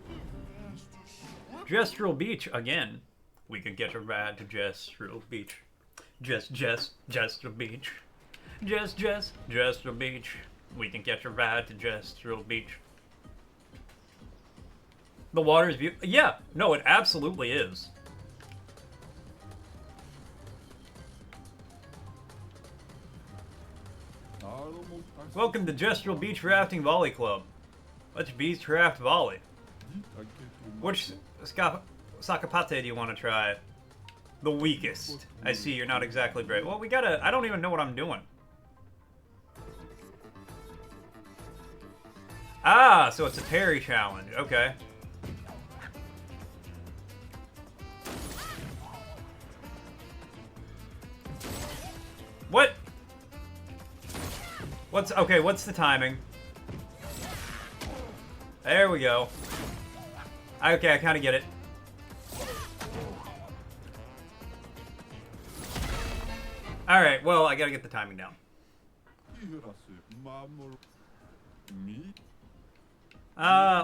Gestural Beach, again. We could get a ride to Gestural Beach. Gestural Beach. Gestural Beach. We can get a ride to Gestural Beach. The water is beautiful. Yeah, no, it absolutely is. Welcome to Gestural Beach Rafting Volley Club. Let's beach raft volley. Which Sakapate do you want to try? The weakest. I see you're not exactly brave. Well, we gotta... I don't even know what I'm doing. Ah, so it's a parry challenge. Okay. What? What's the timing? There we go. Okay, I kind of get it. Alright, well, I gotta get the timing down.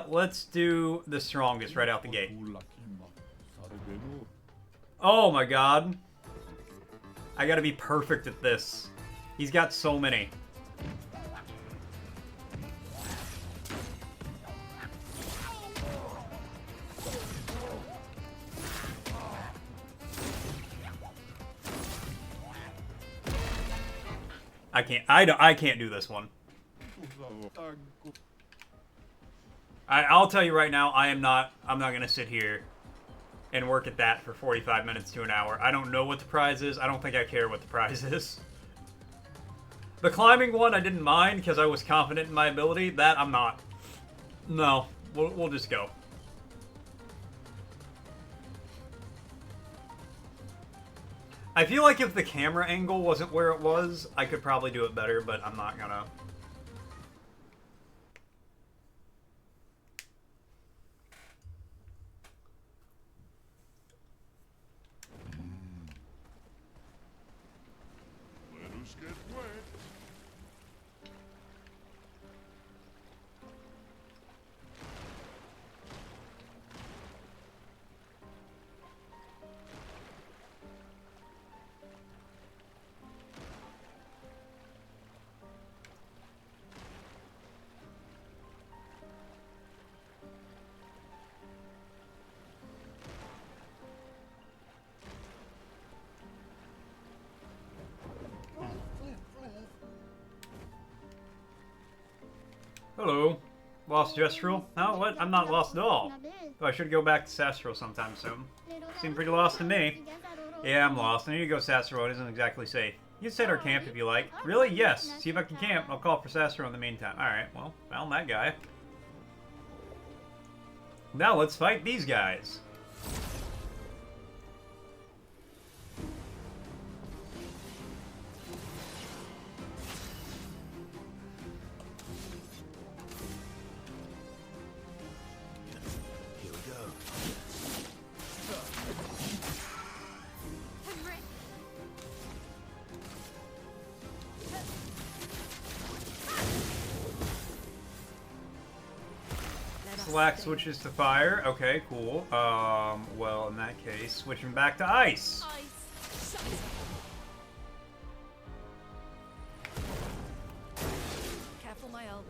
Let's do the strongest right out the gate. Oh my god. I gotta be perfect at this. He's got so many. I can't do this one. I'll tell you right now, I'm not gonna sit here and work at that for 45 minutes to an hour. I don't know what the prize is. I don't think I care what the prize is. The climbing one I didn't mind because I was confident in my ability. That I'm not. No, we'll just go. I feel like if the camera angle wasn't where it was, I could probably do it better, but I'm not gonna. Let us get wet. Hello. Lost Gestural? Oh, what? I'm not lost at all. Oh, I should go back to Sastral sometime soon. Seem pretty lost to me. Yeah, I'm lost. I need to go Sastral. It isn't exactly safe. You can set our camp if you like. Really? Yes. See if I can camp. I'll call for Sastral in the meantime. Alright, well, found that guy. Now let's fight these guys. Slack switches to fire. Okay, cool. Well, in that case, switching back to ice. Careful, my elbow.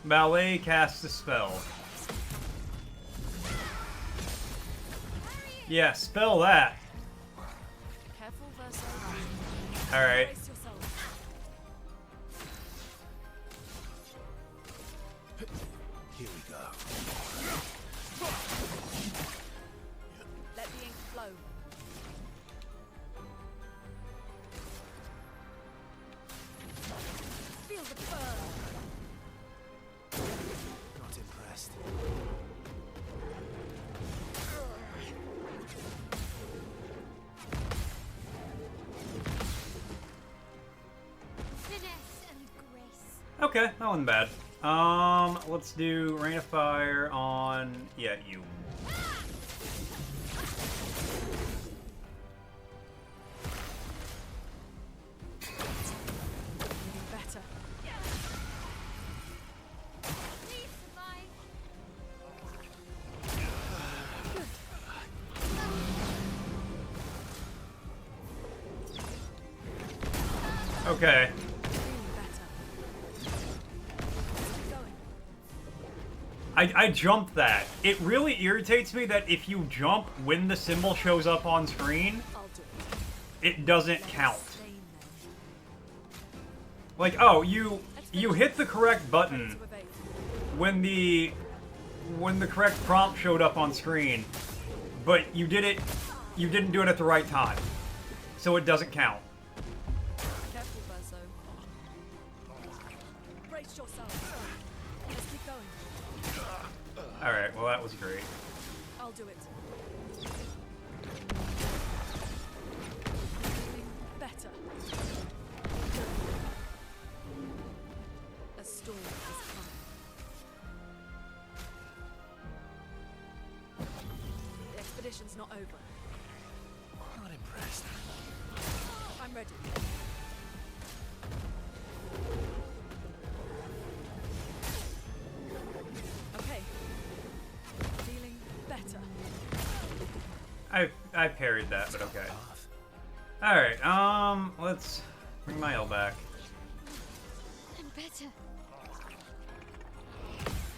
Ballet casts a spell. Yeah, spell that. Careful, Verso. Alright. Brace yourself. Here we go. Let the ink flow. Feel the burn. Not impressed. Finesse and grace. Okay, that wasn't bad. Let's do Rain of Fire on, yeah, you. Better. Please survive. Okay. Feeling better. Keep going. I jumped that. It really irritates me that if you jump when the symbol shows up on screen, I'll do it. it doesn't count. Stain them. Like, oh, you hit the correct button To evade. when the correct prompt showed up on screen, but you didn't do it at the right time. So it doesn't count. Careful, Verso. Brace yourself. Let's keep going. Alright, well that was great. I'll do it. Better. A storm is coming. The expedition's not over. Not impressed. I'm ready. Okay. Feeling better. I parried that, but okay. Path. Alright, let's bring my L back. I'm better.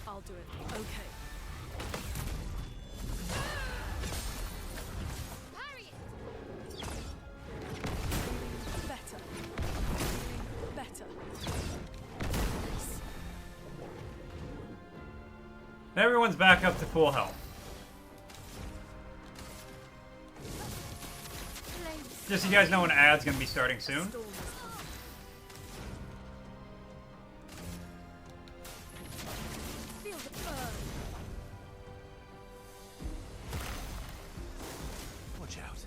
I'll do it. Okay. Parry it. Better. Better. Nice. Everyone's back up to full health. Flames. Just so you guys know, an ad's gonna be starting soon. Storm is coming. Feel the burn. Watch out.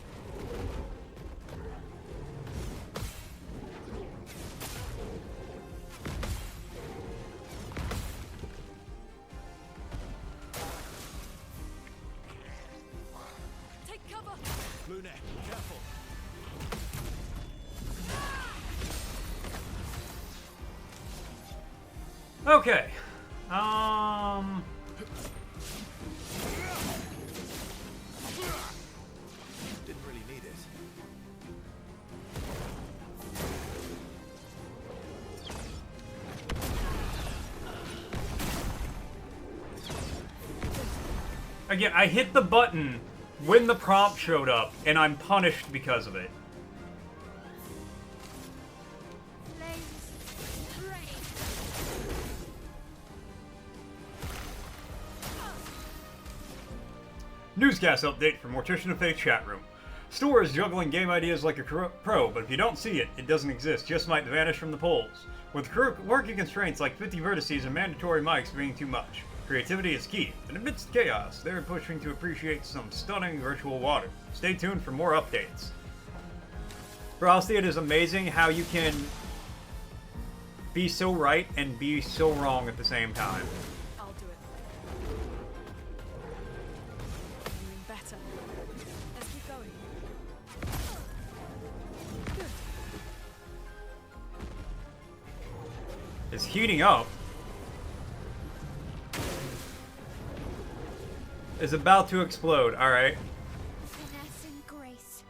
Take cover. Blue neck, careful. Okay. Didn't really need it. Again, I hit the button when the prompt showed up, and I'm punished because of it. Flames. Rain. Newscast update from Mortician-of-Faith chat room. Store is juggling game ideas like a pro, but if you don't see it, it doesn't exist, just might vanish from the polls. With working constraints like 50 vertices and mandatory mics being too much. Creativity is key, and amidst chaos, they're pushing to appreciate some stunning virtual water. Stay tuned for more updates. Bro, honestly, it is amazing how you can be so right and be so wrong at the same time. I'll do it. Feeling better. Let's keep going. Good. It's heating up. Is about to explode. All right. Finesse and grace.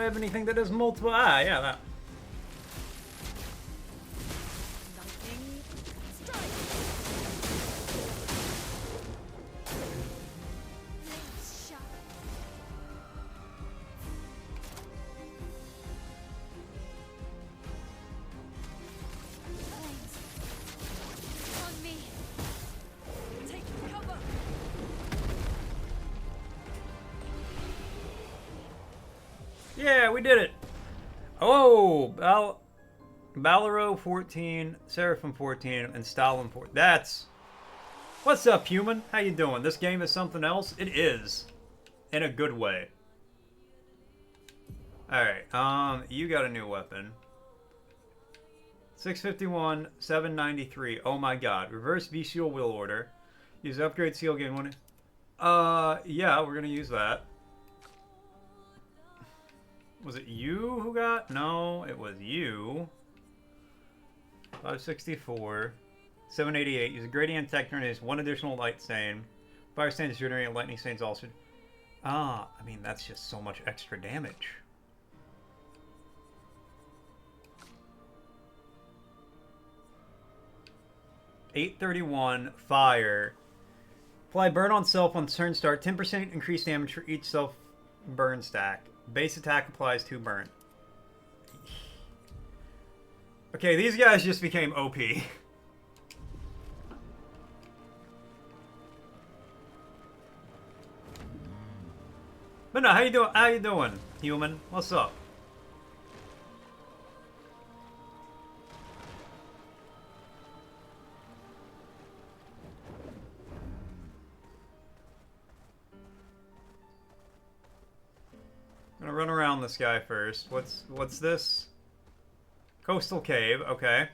have anything that does multiple? Ah, yeah, that. Lightning strike. Let's shut. Flames. On me. Take cover. Yeah, we did it. Oh, Balero 14, Seraphim 14, and Stalin 14. That's... What's up, human? How you doing? This game is something else? It is. In a good way. Alright, you got a new weapon. 651, 793. Oh my god. Reverse V-Seal wheel order. Use upgrade seal gain one. Yeah, we're gonna use that. Was it you who got? No, it was you. 564. 788. Use a gradient detector and is one additional light stain. Fire stains generate lightning stains also. Ah, I mean, that's just so much extra damage. $831 fire. Apply burn on self on turn start. 10% increased damage for each self burn stack. Base attack applies to burn. Okay, these guys just became OP. But no, how you doing? How you doing, human? What's up? I'm gonna run around this guy first. What's this? Coastal cave. Okay.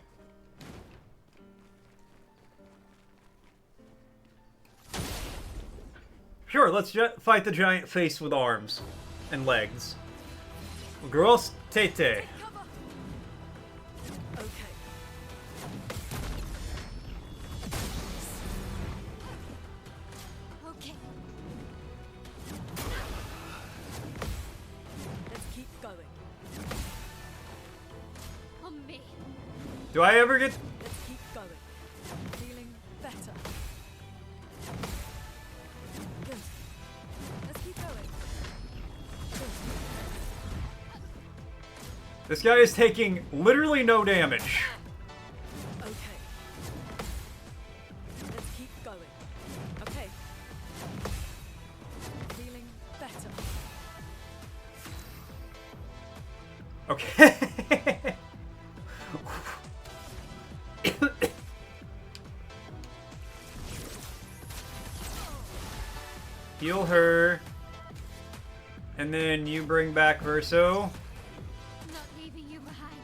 Sure, let's fight the giant face with arms and legs. Gross tete. Cover. Okay. Okay. Let's keep going. On me. Do I ever get... Let's keep going. Feeling better. Good. Let's keep going. Good. This guy is taking literally no damage. Okay. Let's keep going. Okay. Feeling better. Okay. Heal her. And then you bring back Verso. Not leaving you behind.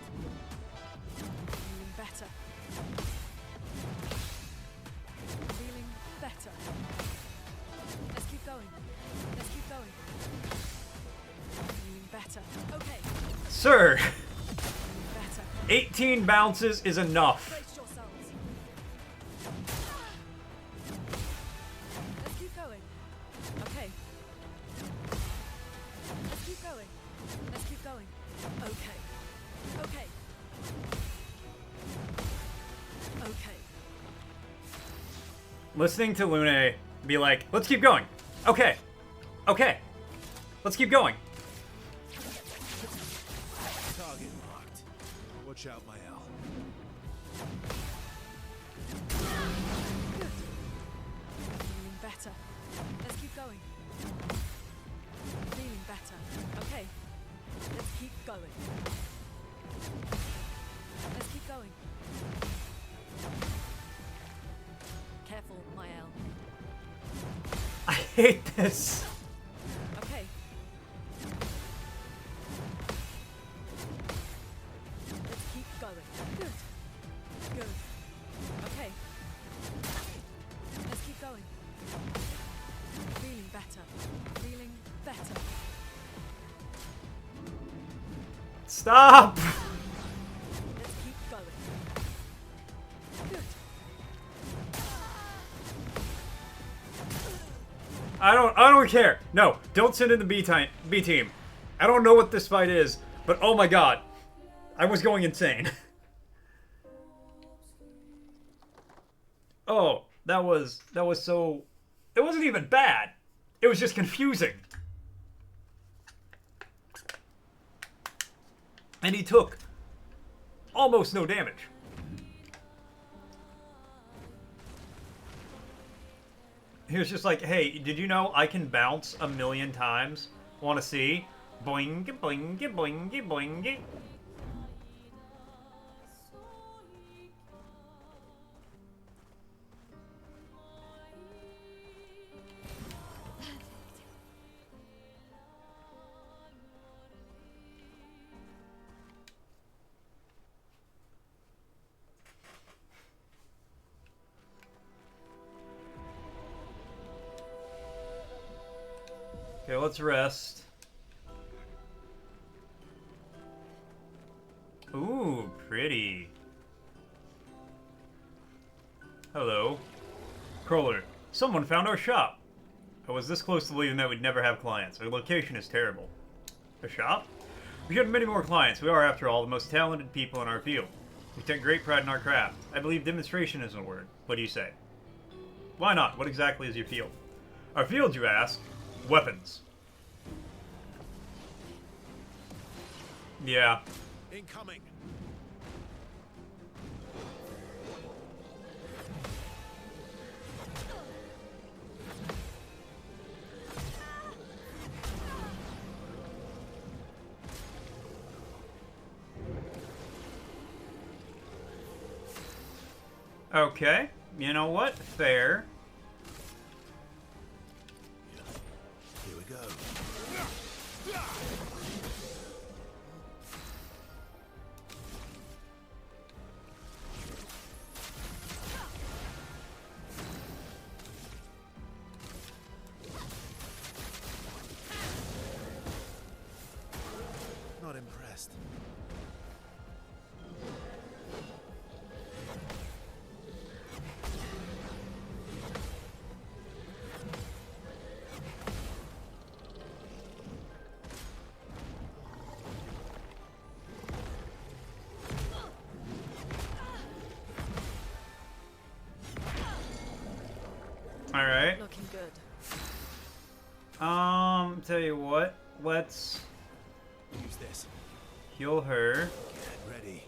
Feeling better. Feeling better. Let's keep going. Let's keep going. Feeling better. Okay. Sir, Feeling better. 18 bounces is enough. Brace yourselves. Let's keep going. Okay. Let's keep going. Let's keep going. Okay. Okay. Okay. Listening to Lune be like, let's keep going. Okay. Okay. Let's keep going. Target marked. Watch out, my Al. Good. Feeling better. Let's keep going. Feeling better. Okay. Let's keep going. Let's keep going. Careful, Mael. I hate this. Okay. Let's keep going. Good. Good. Okay. Let's keep going. Feeling better. Feeling better. Stop. Let's keep going. Good. I don't care. No, don't send in the B team. I don't know what this fight is, but oh my god. I was going insane. Oh, that was so... It wasn't even bad. It was just confusing. And he took almost no damage. He was just like, hey, did you know I can bounce 1,000,000 times? Want to see? Boing, boing, boing, boing. Okay, let's rest. Ooh, pretty. Hello. Crawler, someone found our shop. I was this close to believing that we'd never have clients. Our location is terrible. A shop? We should have many more clients. We are, after all, the most talented people in our field. We take great pride in our craft. I believe demonstration is a word. What do you say? Why not? What exactly is your field? Our field, you ask? Weapons. Yeah. Incoming. Okay. You know what? Fair. Here we go. Not impressed. Alright. Looking good. Tell you what. Let's Use this. heal her. Get ready.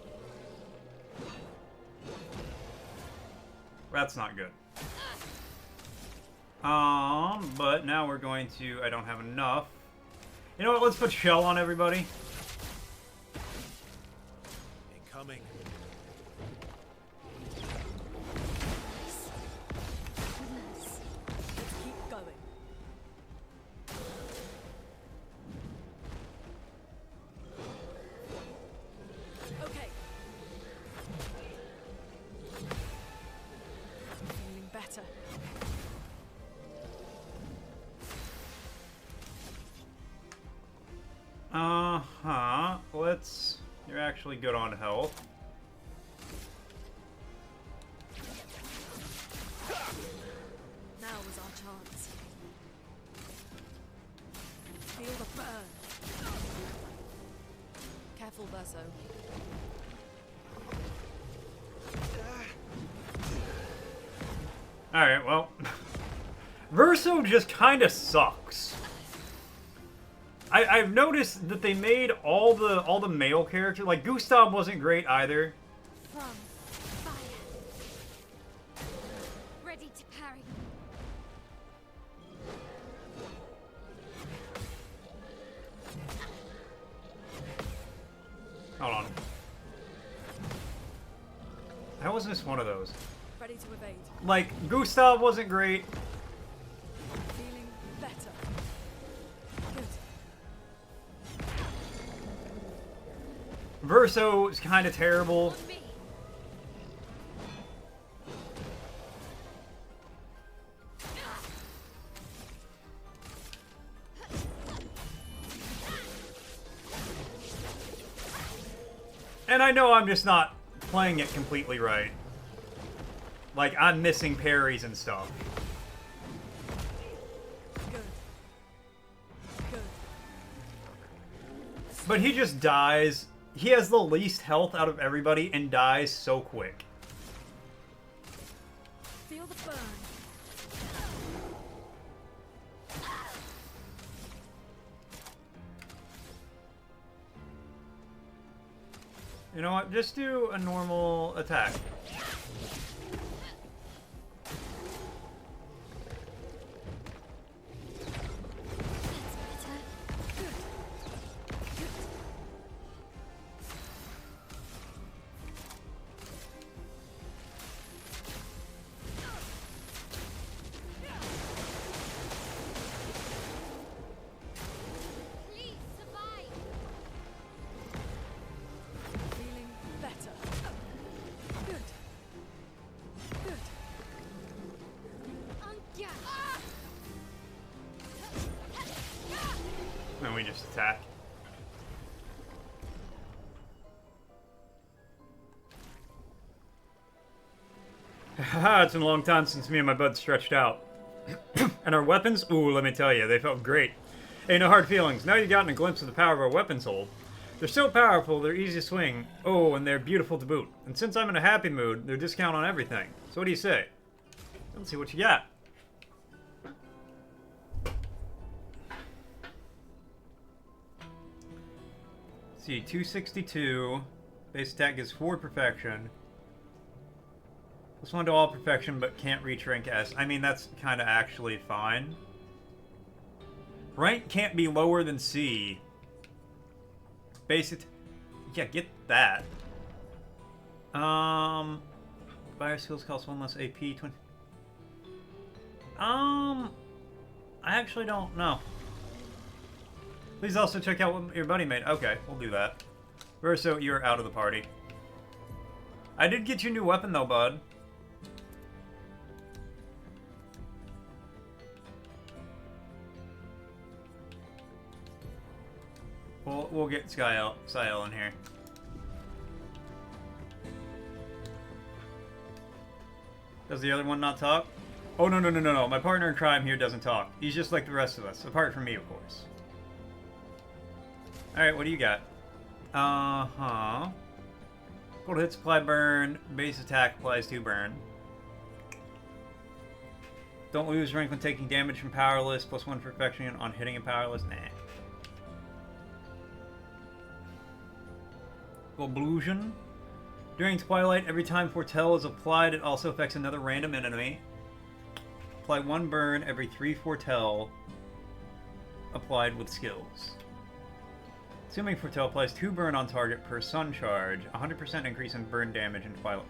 That's not good. But now we're going to... I don't have enough. You know what? Let's put shell on everybody. Incoming. Keep going. Okay. Feeling better. Uh-huh. Let's... You're actually good on health. Now was our chance. Feel the burn. Careful, Verso. Alright, well... Verso just kind of sucks. I've noticed that they made all the male characters... Like, Gustav wasn't great either. From fire. Ready to parry. Hold on. How was this one of those? Ready to evade. Like, Gustav wasn't great. Feeling better. Good. Verso is kind of terrible. On me. And I know I'm just not playing it completely right. Like, I'm missing parries and stuff. Good. Good. But he just dies. He has the least health out of everybody and dies so quick. Feel the burn. You know what? Just do a normal attack. Feeling better. Good. Good. And we just attack. Haha, it's been a long time since me and my bud stretched out. And our weapons? Ooh, let me tell you, they felt great. Ain't no hard feelings. Now you've gotten a glimpse of the power of our weapons hold. They're so powerful, they're easy to swing. Oh, and they're beautiful to boot. And since I'm in a happy mood, they're discount on everything. So what do you say? Let's see what you got. Let's see, 262. Base attack gives 4 perfection. Plus 1 to all perfection, but can't reach rank S. I mean, that's kind of actually fine. Rank can't be lower than C. Basic. Yeah, get that. Fire skills cost 1 less AP. 20. I actually don't know. Please also check out what your buddy made. Okay, we'll do that. Verso, you're out of the party. I did get you a new weapon though, bud. We'll get Skyel in here. Does the other one not talk? Oh, no. My partner in crime here doesn't talk. He's just like the rest of us, apart from me, of course. Alright, what do you got? Cold hit, supply burn. Base attack applies 2 burn. Don't lose rank when taking damage from powerless. Plus 1 perfection on hitting a powerless. Nah. Oblivion. During Twilight, every time Foretell is applied, it also affects another random enemy. Apply 1 burn every 3 Foretell applied with skills. Assuming Foretell applies 2 burn on target per sun charge, 100% increase in burn damage in Twilight.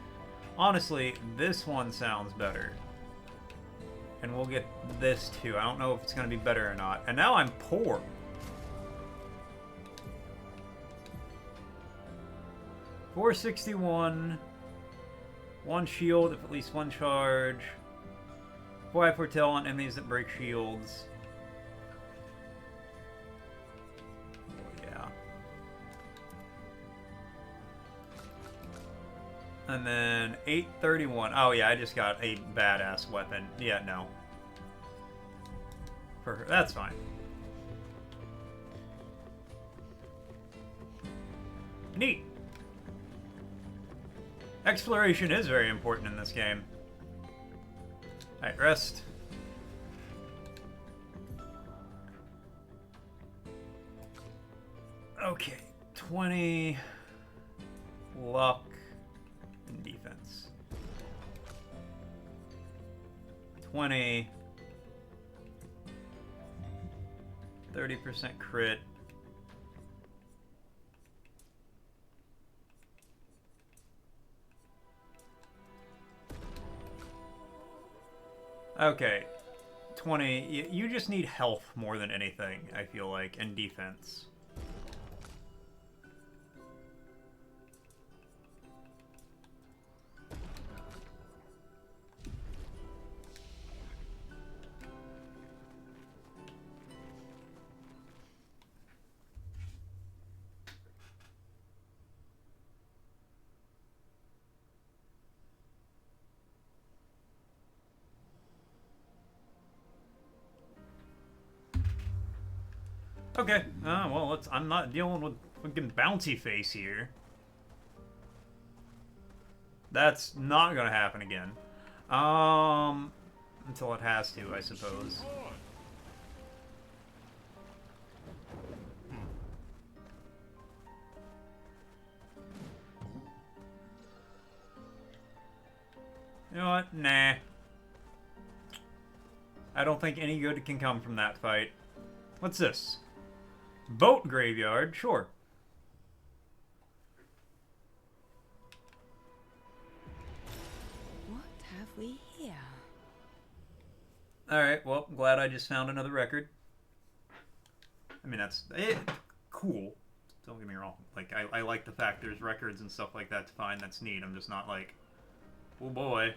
Honestly, this one sounds better. And we'll get this too. I don't know if it's going to be better or not. And now I'm poor. $461. 1 shield if at least 1 charge. 5 Foretell on enemies that break shields. And then 831. Oh yeah, I just got a badass weapon. Yeah, no. For her. That's fine. Neat. Exploration is very important in this game. Alright, rest. Okay. 20 luck. Defense. 20. 30% crit. Okay. 20. You just need health more than anything, I feel like, and defense. Okay. Well, I'm not dealing with Fucking bouncy face here. That's not gonna happen again. Until it has to, I suppose. You know what? Nah. I don't think any good can come from that fight. What's this? Boat graveyard? Sure. What have we here? Alright, well, glad I just found another record. I mean, that's cool. Don't get me wrong. Like, I like the fact there's records and stuff like that to find. That's neat. I'm just not like, oh boy.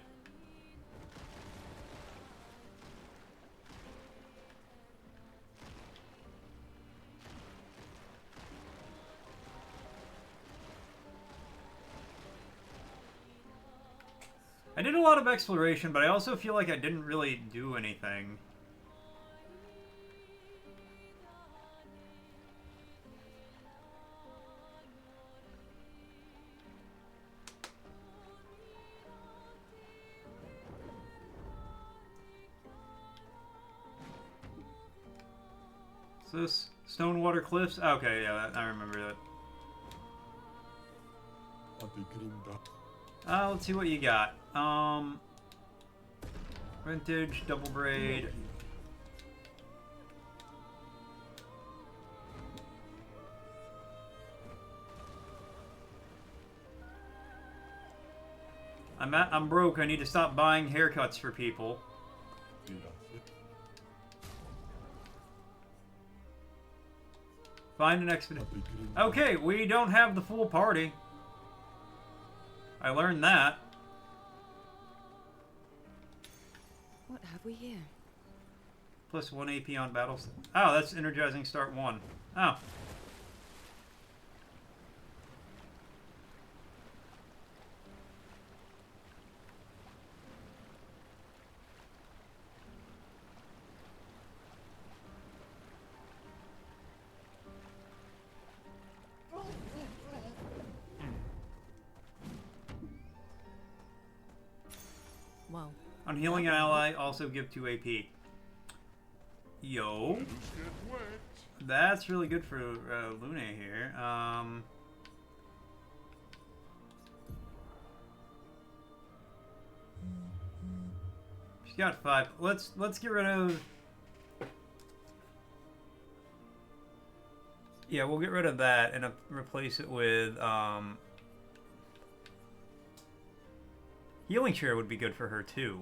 I did a lot of exploration, but I also feel like I didn't really do anything. Is this Stonewater Cliffs? Okay, yeah, I remember that. Let's see what you got. Vintage, double braid. I'm broke. I need to stop buying haircuts for people. Find an expedition. Okay, we don't have the full party. I learned that. What have we here? Plus 1 AP on battles. Oh, that's energizing start 1. Oh. Well, On healing an ally, also give 2 AP. Yo. That's really good for Lune here. She's got 5. Let's get rid of. Yeah, we'll get rid of that and replace it with healing share would be good for her too.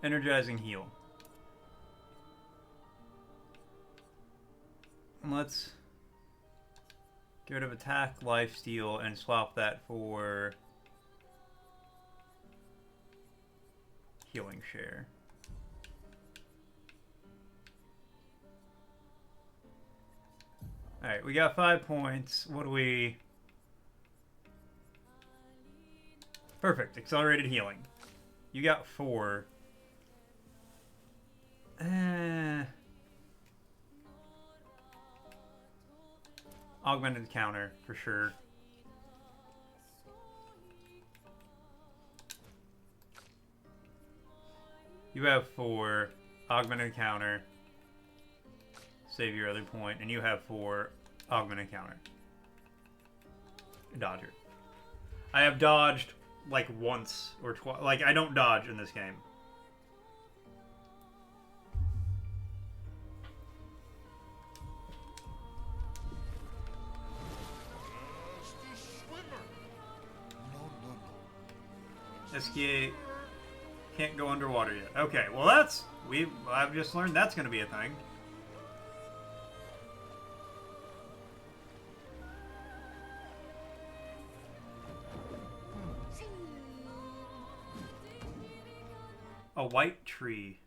Energizing heal. Let's get rid of attack, lifesteal, and swap that for healing share. Alright, we got 5 points. What do we... Perfect. Accelerated healing. You got 4. Augmented counter, for sure. You have 4. Augmented counter. Save your other point. And you have 4. Augmented counter. Dodger. I have dodged, like, once or twice. Like, I don't dodge in this game. SKA can't go underwater yet. Okay, well that's... I've just learned that's going to be a thing. A white tree.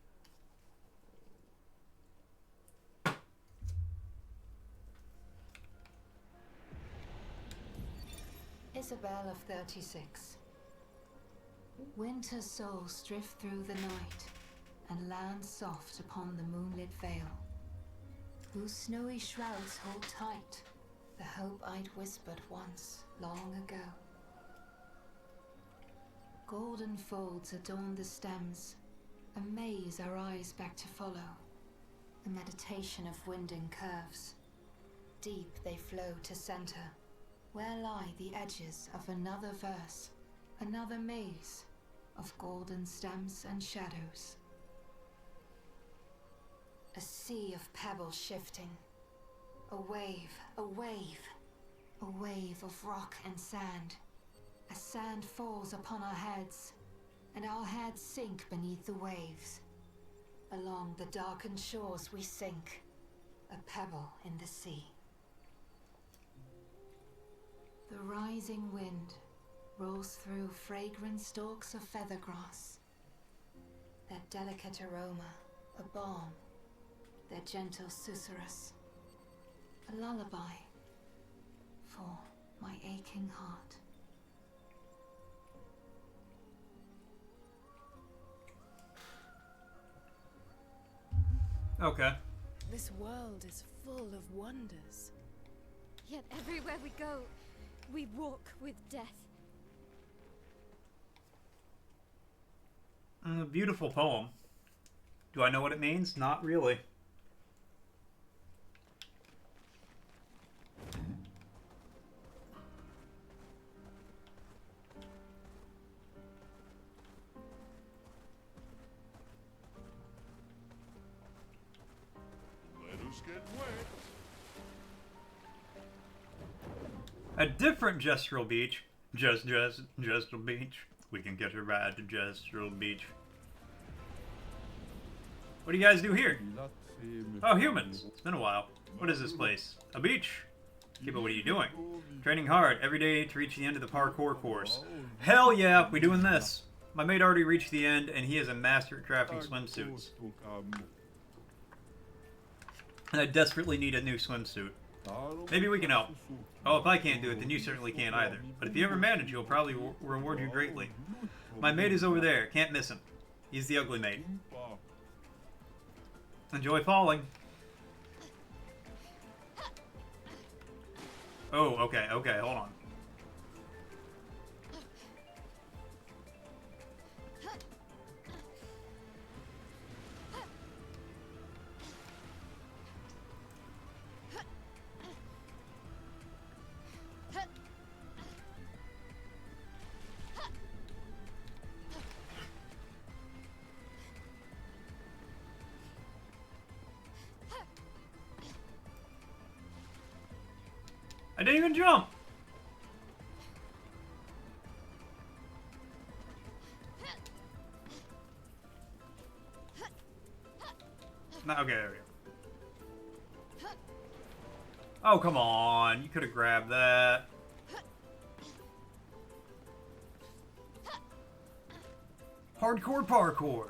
Isabel of 36. Winter souls drift through the night and land soft upon the moonlit vale, whose snowy shrouds hold tight the hope I'd whispered once, long ago. Golden folds adorn the stems, a maze our eyes back to follow, a meditation of winding curves. Deep they flow to center, where lie the edges of another verse, another maze of golden stems and shadows. A sea of pebbles shifting, a wave, a wave, a wave of rock and sand. As sand falls upon our heads, and our heads sink beneath the waves. Along the darkened shores we sink, a pebble in the sea. The rising wind rolls through fragrant stalks of feathergrass. Their delicate aroma, a balm, their gentle susurrus, a lullaby for my aching heart. Okay. This world is full of wonders. Yet everywhere we go, we walk with death. Beautiful poem. Do I know what it means? Not really. Let us get wet. A different Jestrel Beach. Jestrel Beach. We can get a ride to Jestrel Beach. What do you guys do here? Oh, humans. It's been a while. What is this place? A beach? Okay, but what are you doing? Training hard every day to reach the end of the parkour course. Hell yeah, we doing this. My mate already reached the end, and he is a master at crafting swimsuits. And I desperately need a new swimsuit. Maybe we can help. Oh, if I can't do it, then you certainly can't either. But if you ever manage, he'll probably reward you greatly. My mate is over there. Can't miss him. He's the ugly mate. Enjoy falling. Oh, okay, okay, hold on. I didn't even jump! No, okay, there we go. Oh, come on. You could have grabbed that. Hardcore parkour.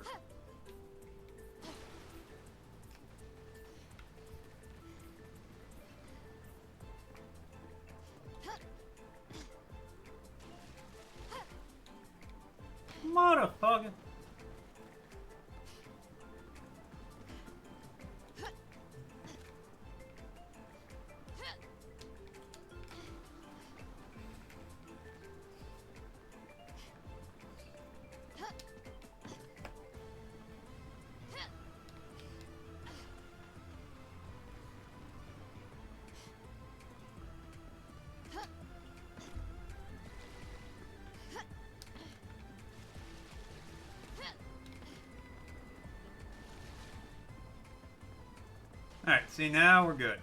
Motherfucker. Alright, see, now we're good.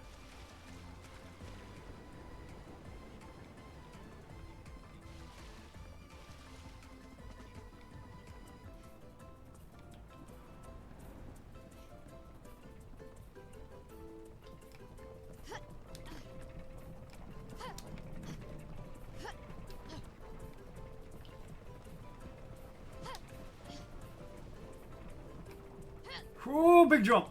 Ooh, big jump!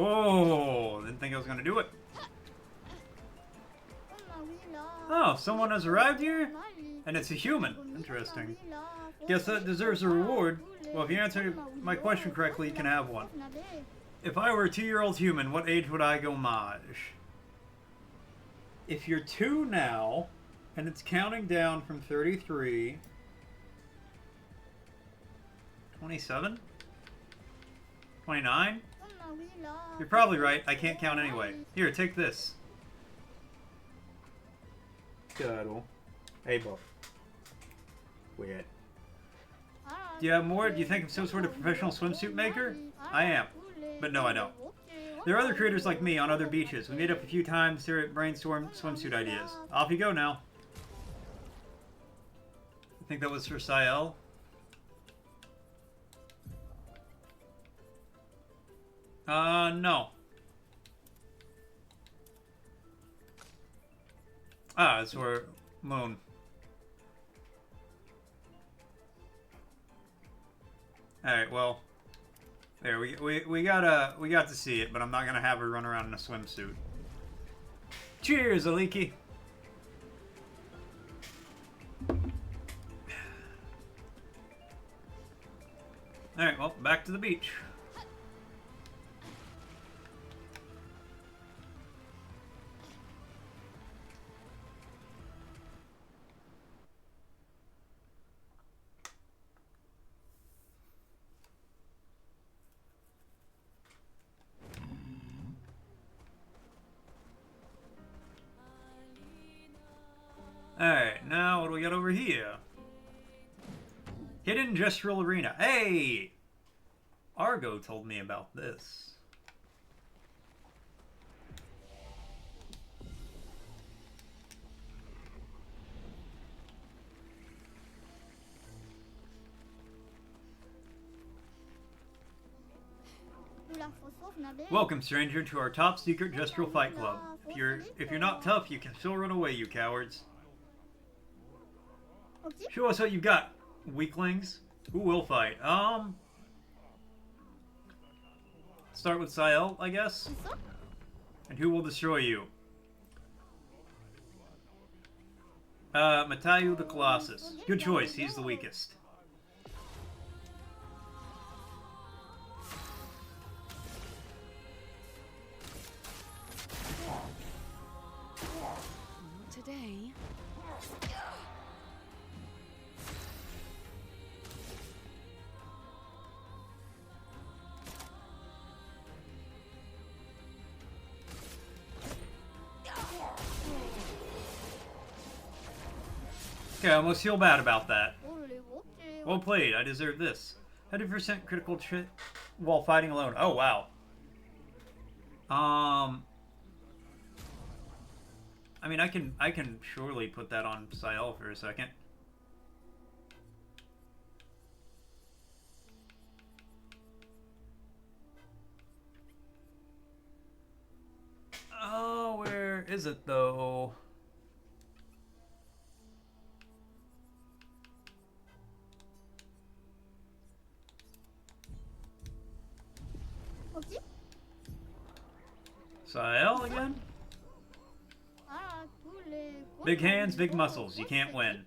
Oh, didn't think I was gonna do it. Oh, someone has arrived here? And it's a human. Interesting. Guess that deserves a reward. Well, if you answer my question correctly, you can have one. If I were a 2-year-old human, what age would I go maj? If you're 2 now, and it's counting down from 33... 27? 29? You're probably right. I can't count anyway. Here, take this. Cuddle. Hey, Buff. Weird. Do you have more? Do you think I'm some sort of professional swimsuit maker? I am. But no, I don't. There are other creators like me on other beaches. We meet up a few times to brainstorm swimsuit ideas. Off you go now. I think that was for Sael. No. Ah, it's for Moon. Alright, well. There, we got to see it, but I'm not gonna have her run around in a swimsuit. Cheers, Aliki! Alright, well, back to the beach. Alright, now what do we got over here? Hidden Gestural Arena. Hey! Argo told me about this. Welcome, stranger, to our top secret gestural fight club. If you're not tough, you can still run away, you cowards. Show us what you've got, weaklings. Who will fight? Start with Sael, I guess. And who will destroy you? Matayu the Colossus. Good choice, he's the weakest. Today. Okay, I almost feel bad about that. Well played, I deserve this. 100% critical hit while fighting alone. Oh, wow. I mean, I can surely put that on Sael for a second. Oh, where is it though? Sael again? Big hands, big muscles. You can't win.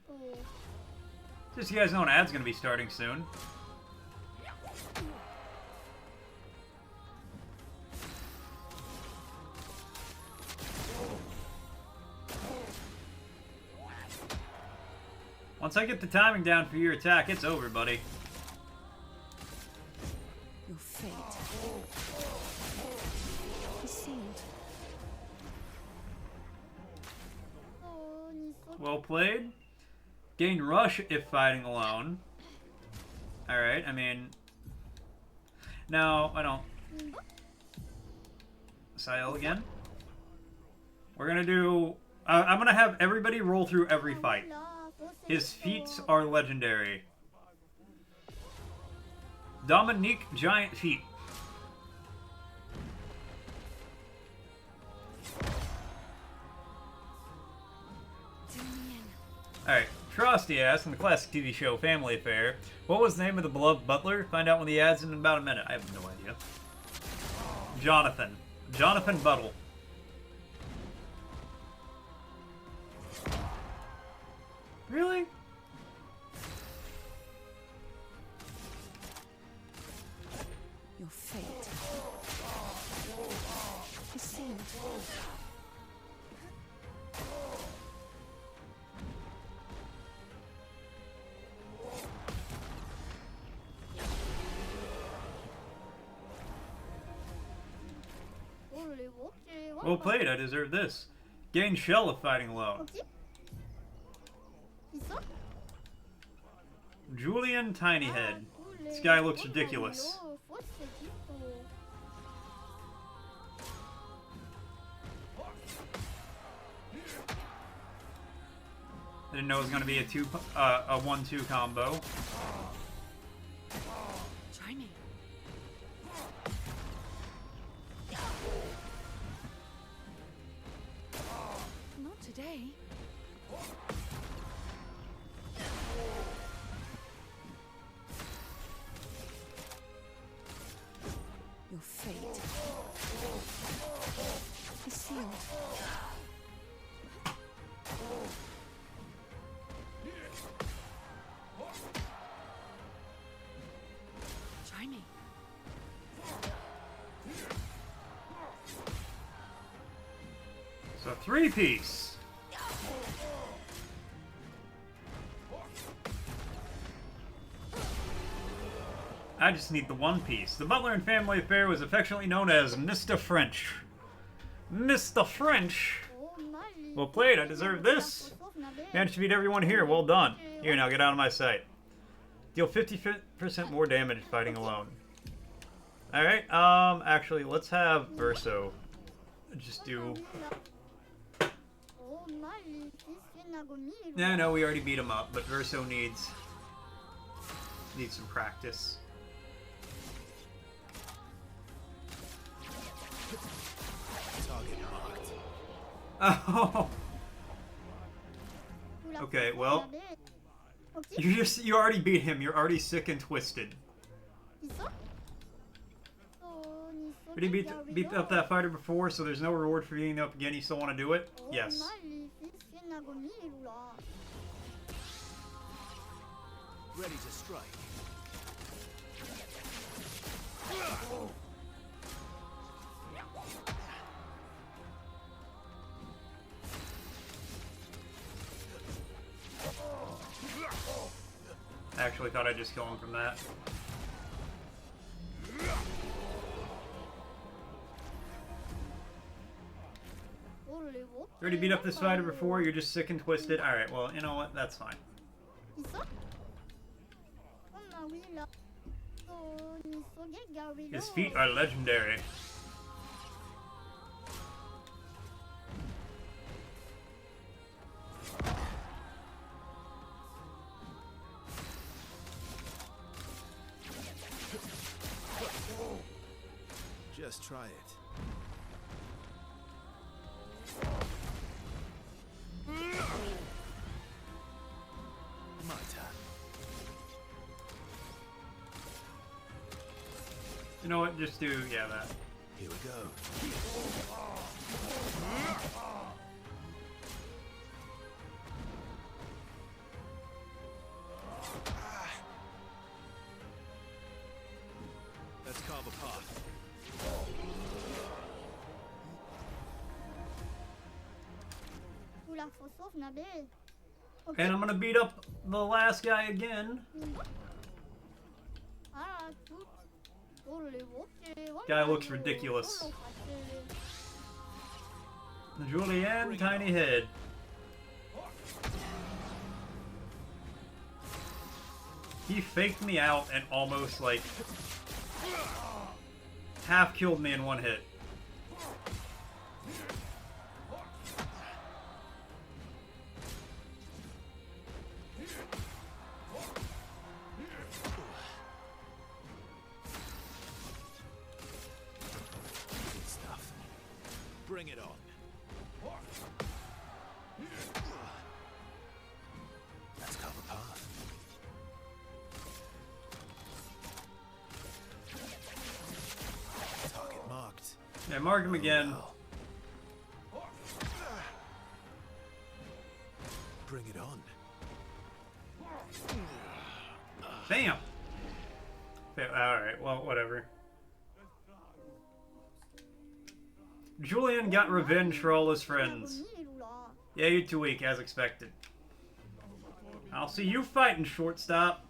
Just so you guys know, an ad's gonna be starting soon. Once I get the timing down for your attack, it's over, buddy. Your fate is sealed. Well played. Gain rush if fighting alone. Alright, I mean... No, I don't. Sael again. We're gonna do... I'm gonna have everybody roll through every fight. His feats are legendary. Dominique Giant Feet. Alright, Frosty asks in the classic TV show Family Affair, what was the name of the beloved butler? Find out when the ad's in about a minute. I have no idea. Jonathan. Jonathan Buttle. Really? Your fate is sealed. Well played, I deserve this. Gain shell of fighting alone. Julian Tinyhead. This guy looks ridiculous. I didn't know it was going to be a 1-2 combo. Try me. Not today. Your fate is sealed. Try me. So 3-piece. I just need the 1-piece. The butler in Family Affair was affectionately known as Mr. French. Mr. French? Well played, I deserve this. Managed to beat everyone here, well done. Here, now get out of my sight. Deal 50% more damage fighting alone. Alright, actually, let's have Verso just do... No, we already beat him up, but Verso needs some practice. Target marked. Oh. Okay, well, you already beat him. You're already sick and twisted. Did he beat up that fighter before, so there's no reward for beating him up again? You still want to do it? Yes. Ready to strike. I actually thought I'd just kill him from that. Already beat up this fighter before, you're just sick and twisted. Alright, well, you know what? That's fine. His feet are legendary. Just try it. My turn. You know what? Just do, yeah, that. Here we go. Let's carve a path. And I'm gonna beat up the last guy again. Guy looks ridiculous. Julianne Tiny Head. He faked me out and almost like half killed me in one hit. Good stuff. Bring it on. Let's carve a path. Target marked. Yeah, mark him again. Bring it on. Damn. Alright, well, whatever. Julian got revenge for all his friends. Yeah, you're too weak, as expected. I'll see you fighting, shortstop.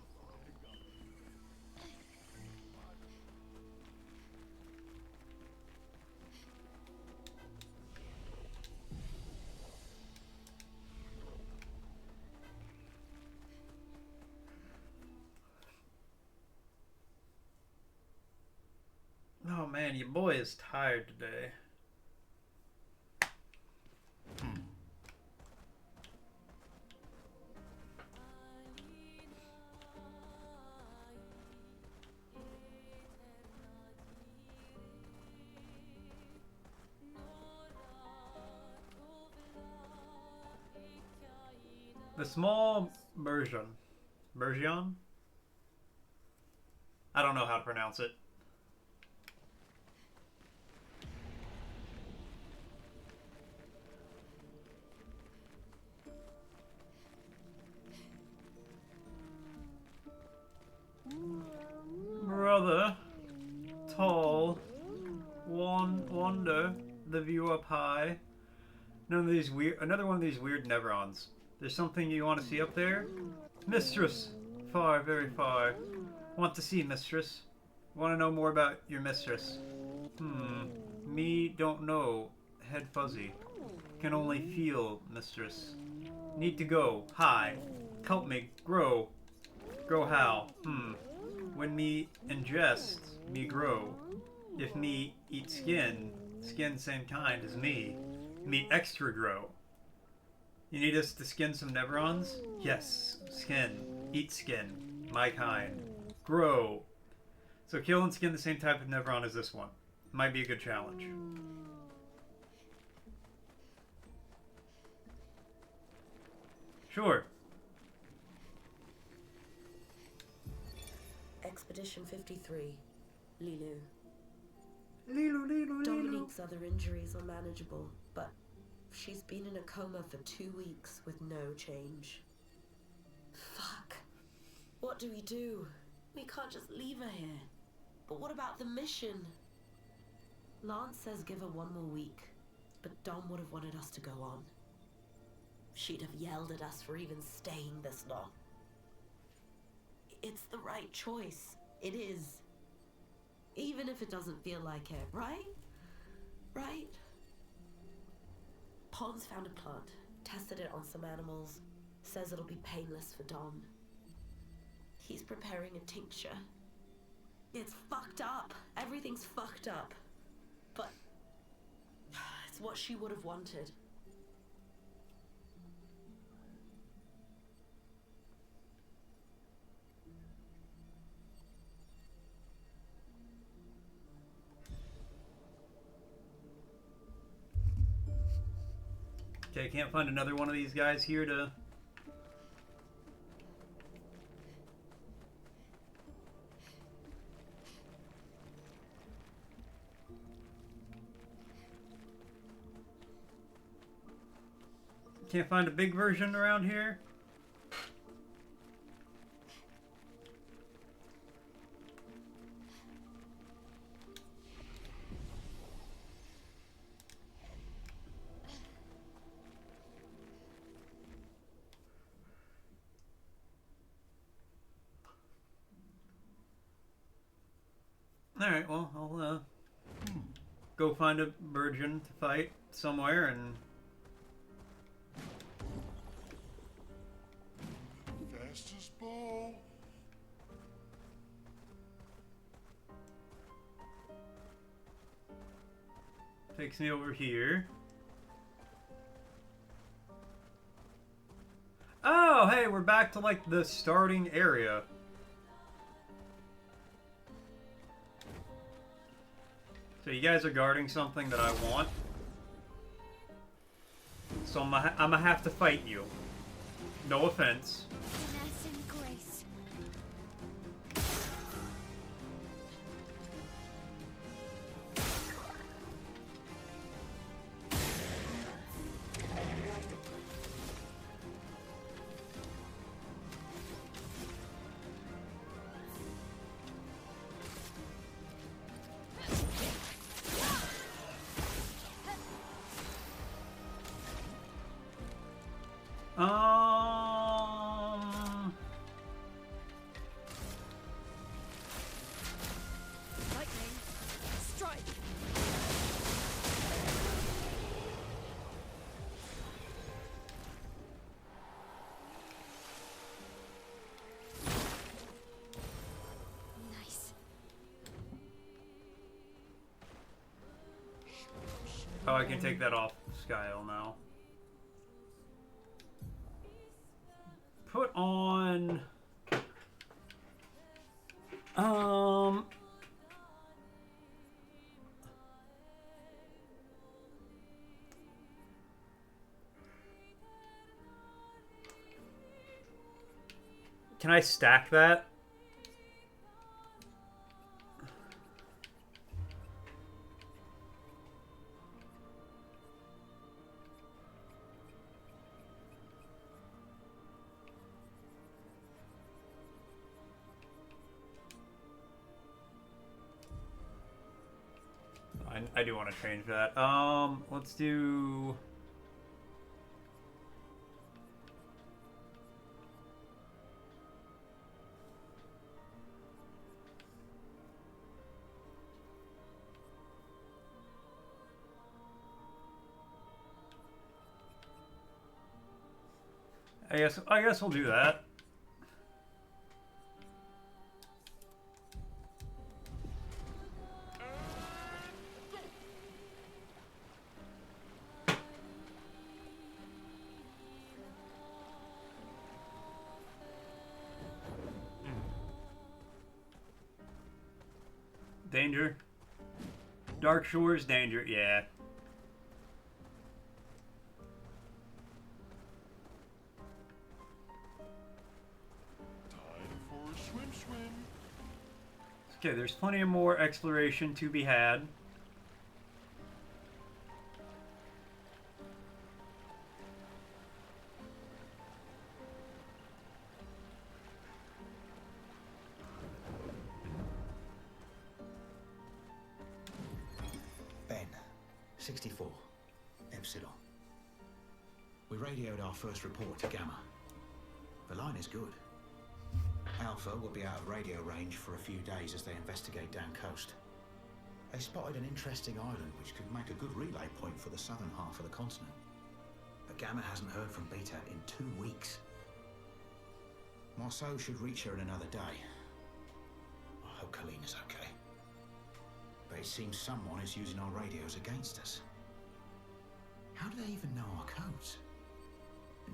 Oh man, your boy is tired today. The small version. I don't know how to pronounce it. Brother, tall, wonder, the view up high. Another one of these weird Neverons. There's something you want to see up there? Mistress, far, very far. Want to see, mistress. Want to know more about your mistress? Me don't know. Head fuzzy. Can only feel, mistress. Need to go. High. Help me. Grow. Grow how? When me ingest, me grow. If me eat skin, skin same kind as me. Me extra grow. You need us to skin some Neverons? Yes. Skin. Eat skin. My kind. Grow. So kill and skin the same type of Neveron as this one. Might be a good challenge. Sure. Expedition 53. Lilu. Lilu. Dominique's other injuries are manageable, but she's been in a coma for 2 weeks with no change. Fuck. What do? We can't just leave her here. But what about the mission? Lance says give her 1 more week, but Dom would have wanted us to go on. She'd have yelled at us for even staying this long. It's the right choice. It is. Even if it doesn't feel like it, right? Right? Pons found a plant, tested it on some animals, says it'll be painless for Dom. He's preparing a tincture. It's fucked up. Everything's fucked up. But it's what she would have wanted. Okay, can't find another one of these guys here to... Can't find a big version around here? Alright, well, I'll go find a virgin to fight somewhere and... Fastest ball. Takes me over here. Oh, hey, we're back to, like, the starting area. So you guys are guarding something that I want. So I'm gonna have to fight you. No offense. Finesse and grace. Lightning, strike. Nice. Oh, I can take that off Skyle now. Put on... Can I stack that? I do want to change that. Let's do... I guess we'll do that. Danger. Dark Shores, danger, yeah. Time for a swim swim. Okay, there's plenty of more exploration to be had. Ben, 64, Epsilon. We radioed our first report to Gamma. The line is good. Alpha will be out of radio range for a few days as they investigate down coast. They spotted an interesting island which could make a good relay point for the southern half of the continent. But Gamma hasn't heard from Beta in 2 weeks. Marceau should reach her in another day. I hope Kalina's okay. But it seems someone is using our radios against us. How do they even know our codes?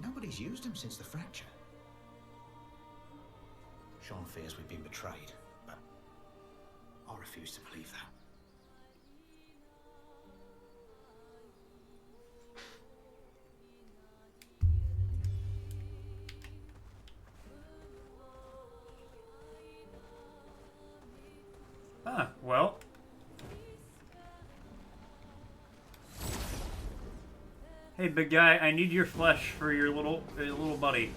Nobody's used them since the fracture. Sean fears we've been betrayed, but I refuse to believe that. Ah, well. Hey, big guy, I need your flesh for your little buddy.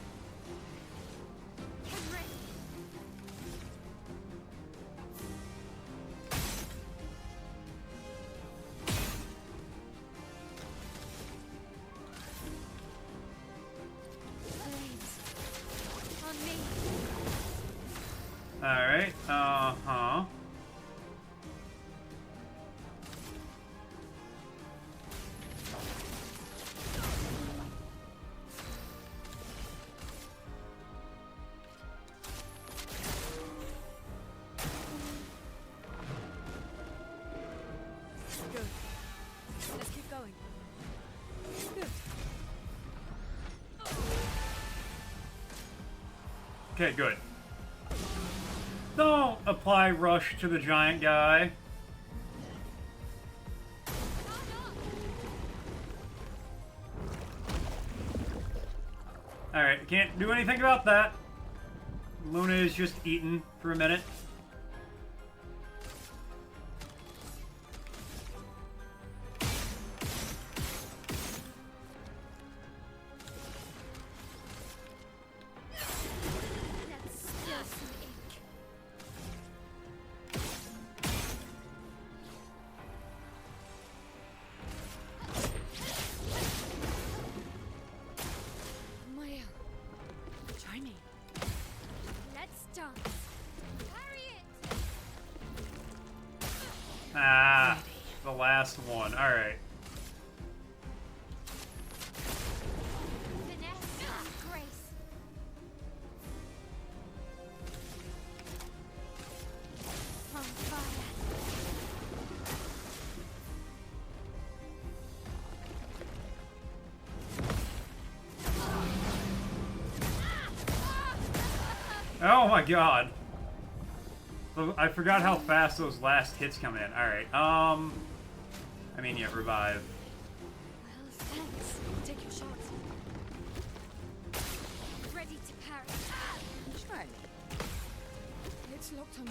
Alright, uh-huh. Good. Let's keep going. Good. Okay, good. Don't apply rush to the giant guy. Alright, I can't do anything about that. Luna is just eaten for a minute. last one. Alright. Oh my god. I forgot how fast those last hits come in. Alright, I mean, yeah, revive. Well, thanks. Take your shots. Ready to parry. Try me. It's locked on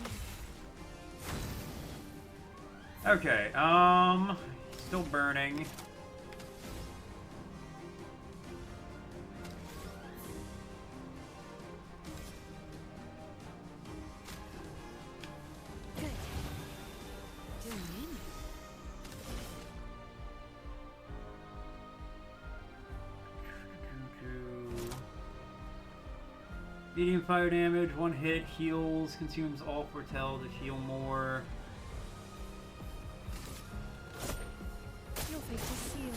you. Okay, still burning. Medium fire damage, one hit, heals, consumes all foretell to heal more. Your fate is sealed.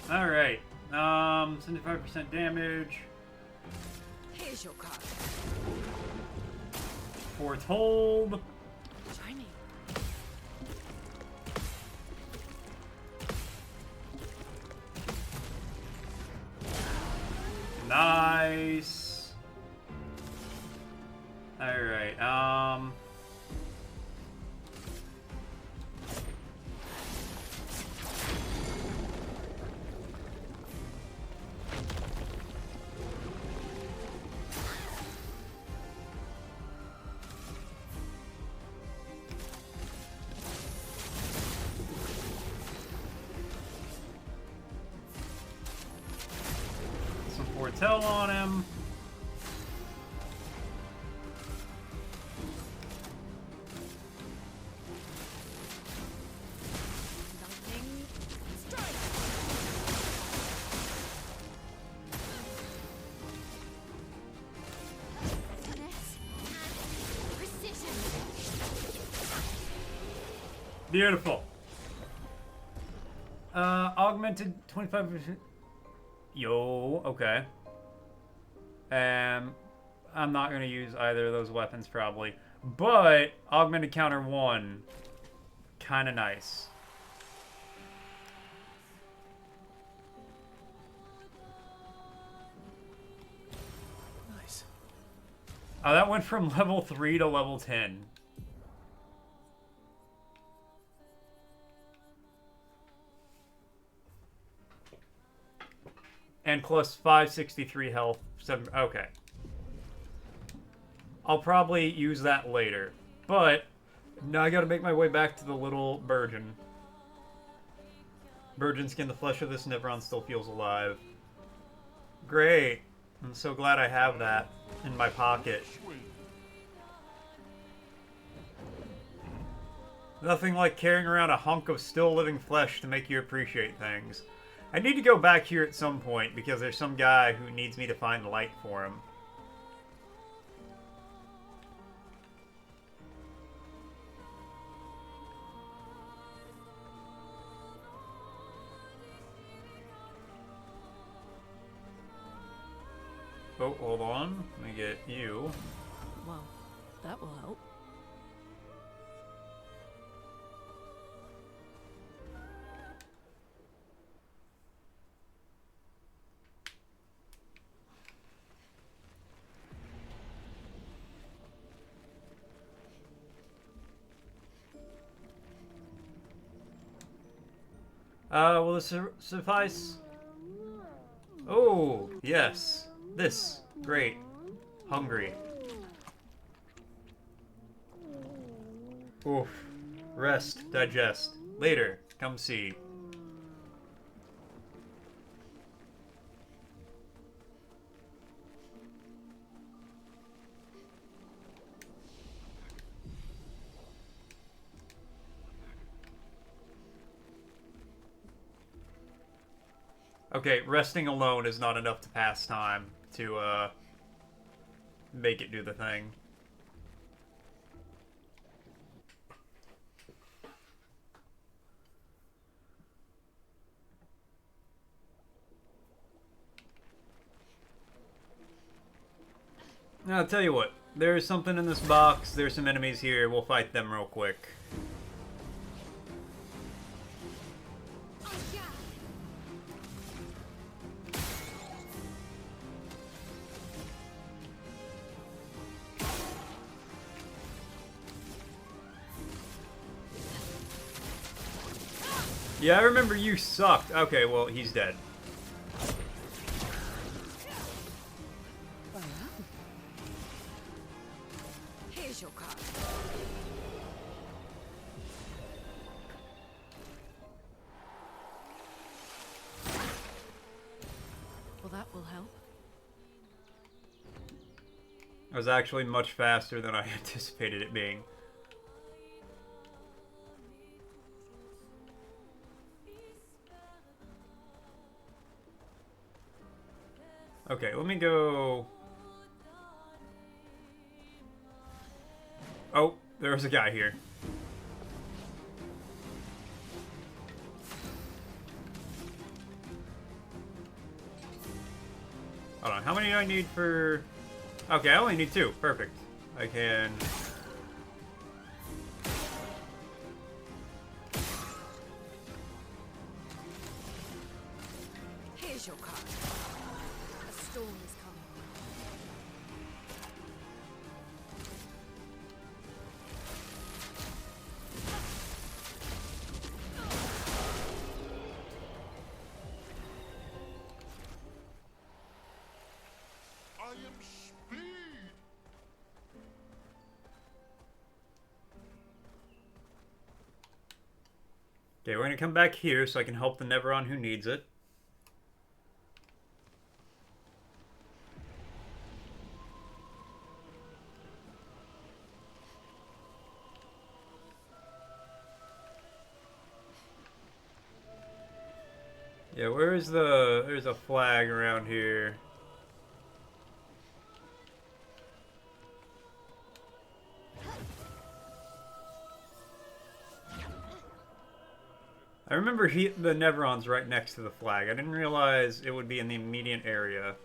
Alright, 75% damage. Here's your card. Foretold. Try me. Nice. Alright, some foretell on him. Lightning strike. Finesse and precision. Beautiful. Augmented 25%. Yo, okay. I'm not gonna use either of those weapons probably, but augmented counter 1, kind of nice. Nice. Oh, that went from level 3 to level 10. And plus 563 health. 7. Okay. I'll probably use that later. But now I gotta make my way back to the little Virgin. Virgin skin, the flesh of this Neveron still feels alive. Great. I'm so glad I have that in my pocket. Nothing like carrying around a hunk of still living flesh to make you appreciate things. I need to go back here at some point because there's some guy who needs me to find light for him. Oh, hold on. Let me get you. Well, that will help. Will this suffice? Oh, yes. This. Great. Hungry. Oof. Rest. Digest. Later. Come see. Okay, resting alone is not enough to pass time to, make it do the thing. Now, I'll tell you what. There's something in this box. There's some enemies here. We'll fight them real quick. Yeah, I remember you sucked. Okay, well, he's dead. Here's your card. Well, that will help. It was actually much faster than I anticipated it being. Okay, let me go... Oh, there's a guy here. Hold on, how many do I need for... Okay, I only need 2. Perfect. I can... Here's your card. A storm is coming. I am speed. Okay, we're gonna come back here so I can help the Neveron who needs it. Yeah, where's the... There's a flag around here. I remember the Neveron's right next to the flag. I didn't realize it would be in the immediate area.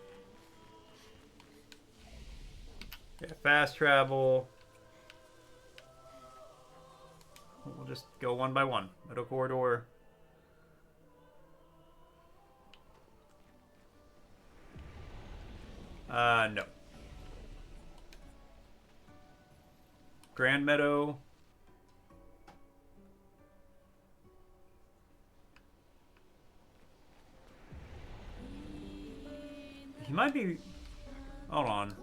Yeah, fast travel. We'll just go one by one. Middle corridor. No. Grand Meadow. He might be... Hold on.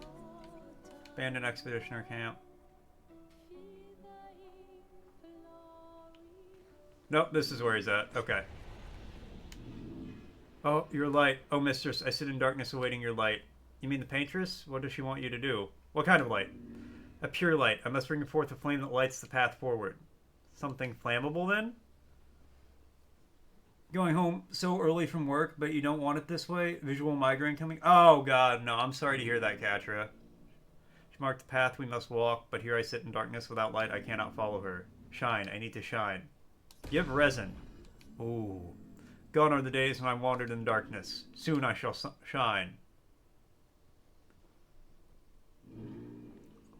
Abandoned Expeditioner Camp. Nope, this is where he's at. Okay. Oh, your light. Oh, mistress, I sit in darkness awaiting your light. You mean the paintress? What does she want you to do? What kind of light? A pure light. I must bring forth a flame that lights the path forward. Something flammable, then? Going home so early from work, but you don't want it this way? Visual migraine coming? Oh, God, no. I'm sorry to hear that, Katra. She marked the path we must walk, but here I sit in darkness without light. I cannot follow her. Shine. I need to shine. You have resin. Ooh. Gone are the days when I wandered in darkness. Soon I shall shine.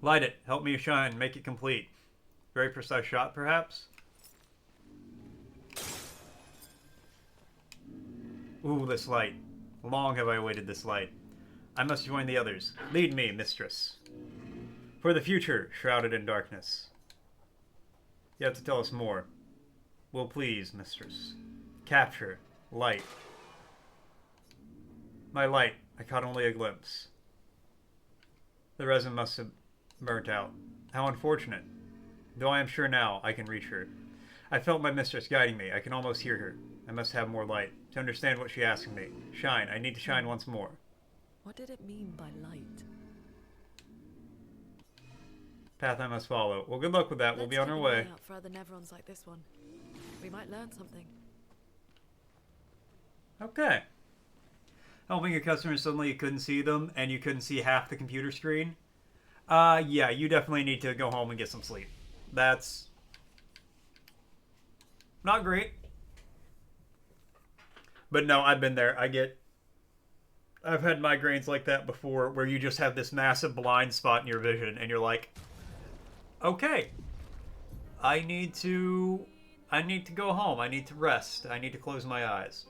Light it. Help me shine. Make it complete. Very precise shot, perhaps? Ooh, this light. Long have I awaited this light. I must join the others. Lead me, mistress. For the future, shrouded in darkness. You have to tell us more. Will please, mistress. Capture. Light. My light. I caught only a glimpse. The resin must have burnt out. How unfortunate. Though I am sure now I can reach her. I felt my mistress guiding me. I can almost hear her. I must have more light to understand what she asked me. Shine. I need to shine once more. What did it mean by light? Path I must follow. Well, good luck with that. We'll be on our way. Let's keep an eye out for other Neverons like this one. We might learn something. Okay. helping a customer, suddenly you couldn't see them and you couldn't see half the computer screen. Yeah, you definitely need to go home and get some sleep. That's not great. But no, I've been there. I've had migraines like that before, where you just have this massive blind spot in your vision and you're like, okay, I need to go home. I need to rest. I need to close my eyes.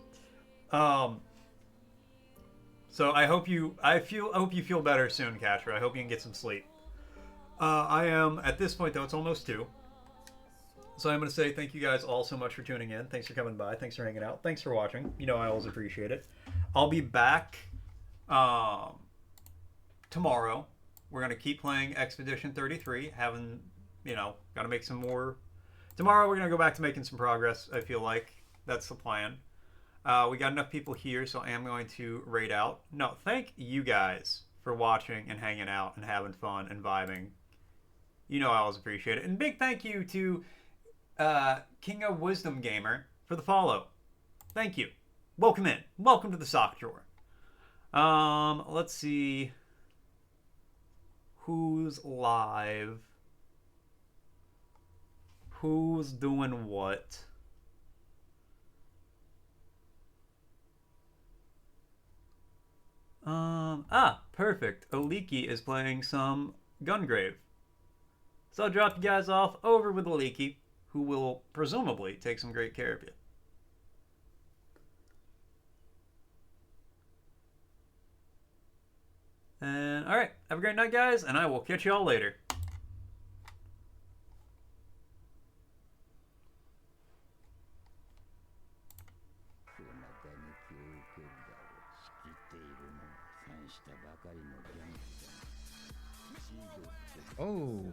So I hope you feel better soon, Katra. I hope you can get some sleep. I am, at this point though, it's almost 2. So I'm going to say thank you guys all so much for tuning in. Thanks for coming by. Thanks for hanging out. Thanks for watching. You know I always appreciate it. I'll be back tomorrow. We're going to keep playing Expedition 33. Got to make some more. Tomorrow we're going to go back to making some progress, I feel like. That's the plan. We got enough people here, so I am going to raid out. No, thank you guys for watching and hanging out and having fun and vibing. You know I always appreciate it. And big thank you to King of Wisdom Gamer for the follow. Thank you. Welcome in. Welcome to the sock drawer. Let's see who's live. Who's doing what? Perfect. Aliki is playing some Gungrave. So I'll drop you guys off over with Aliki, who will presumably take some great care of you. And alright, have a great night, guys, and I will catch y'all later. Oh.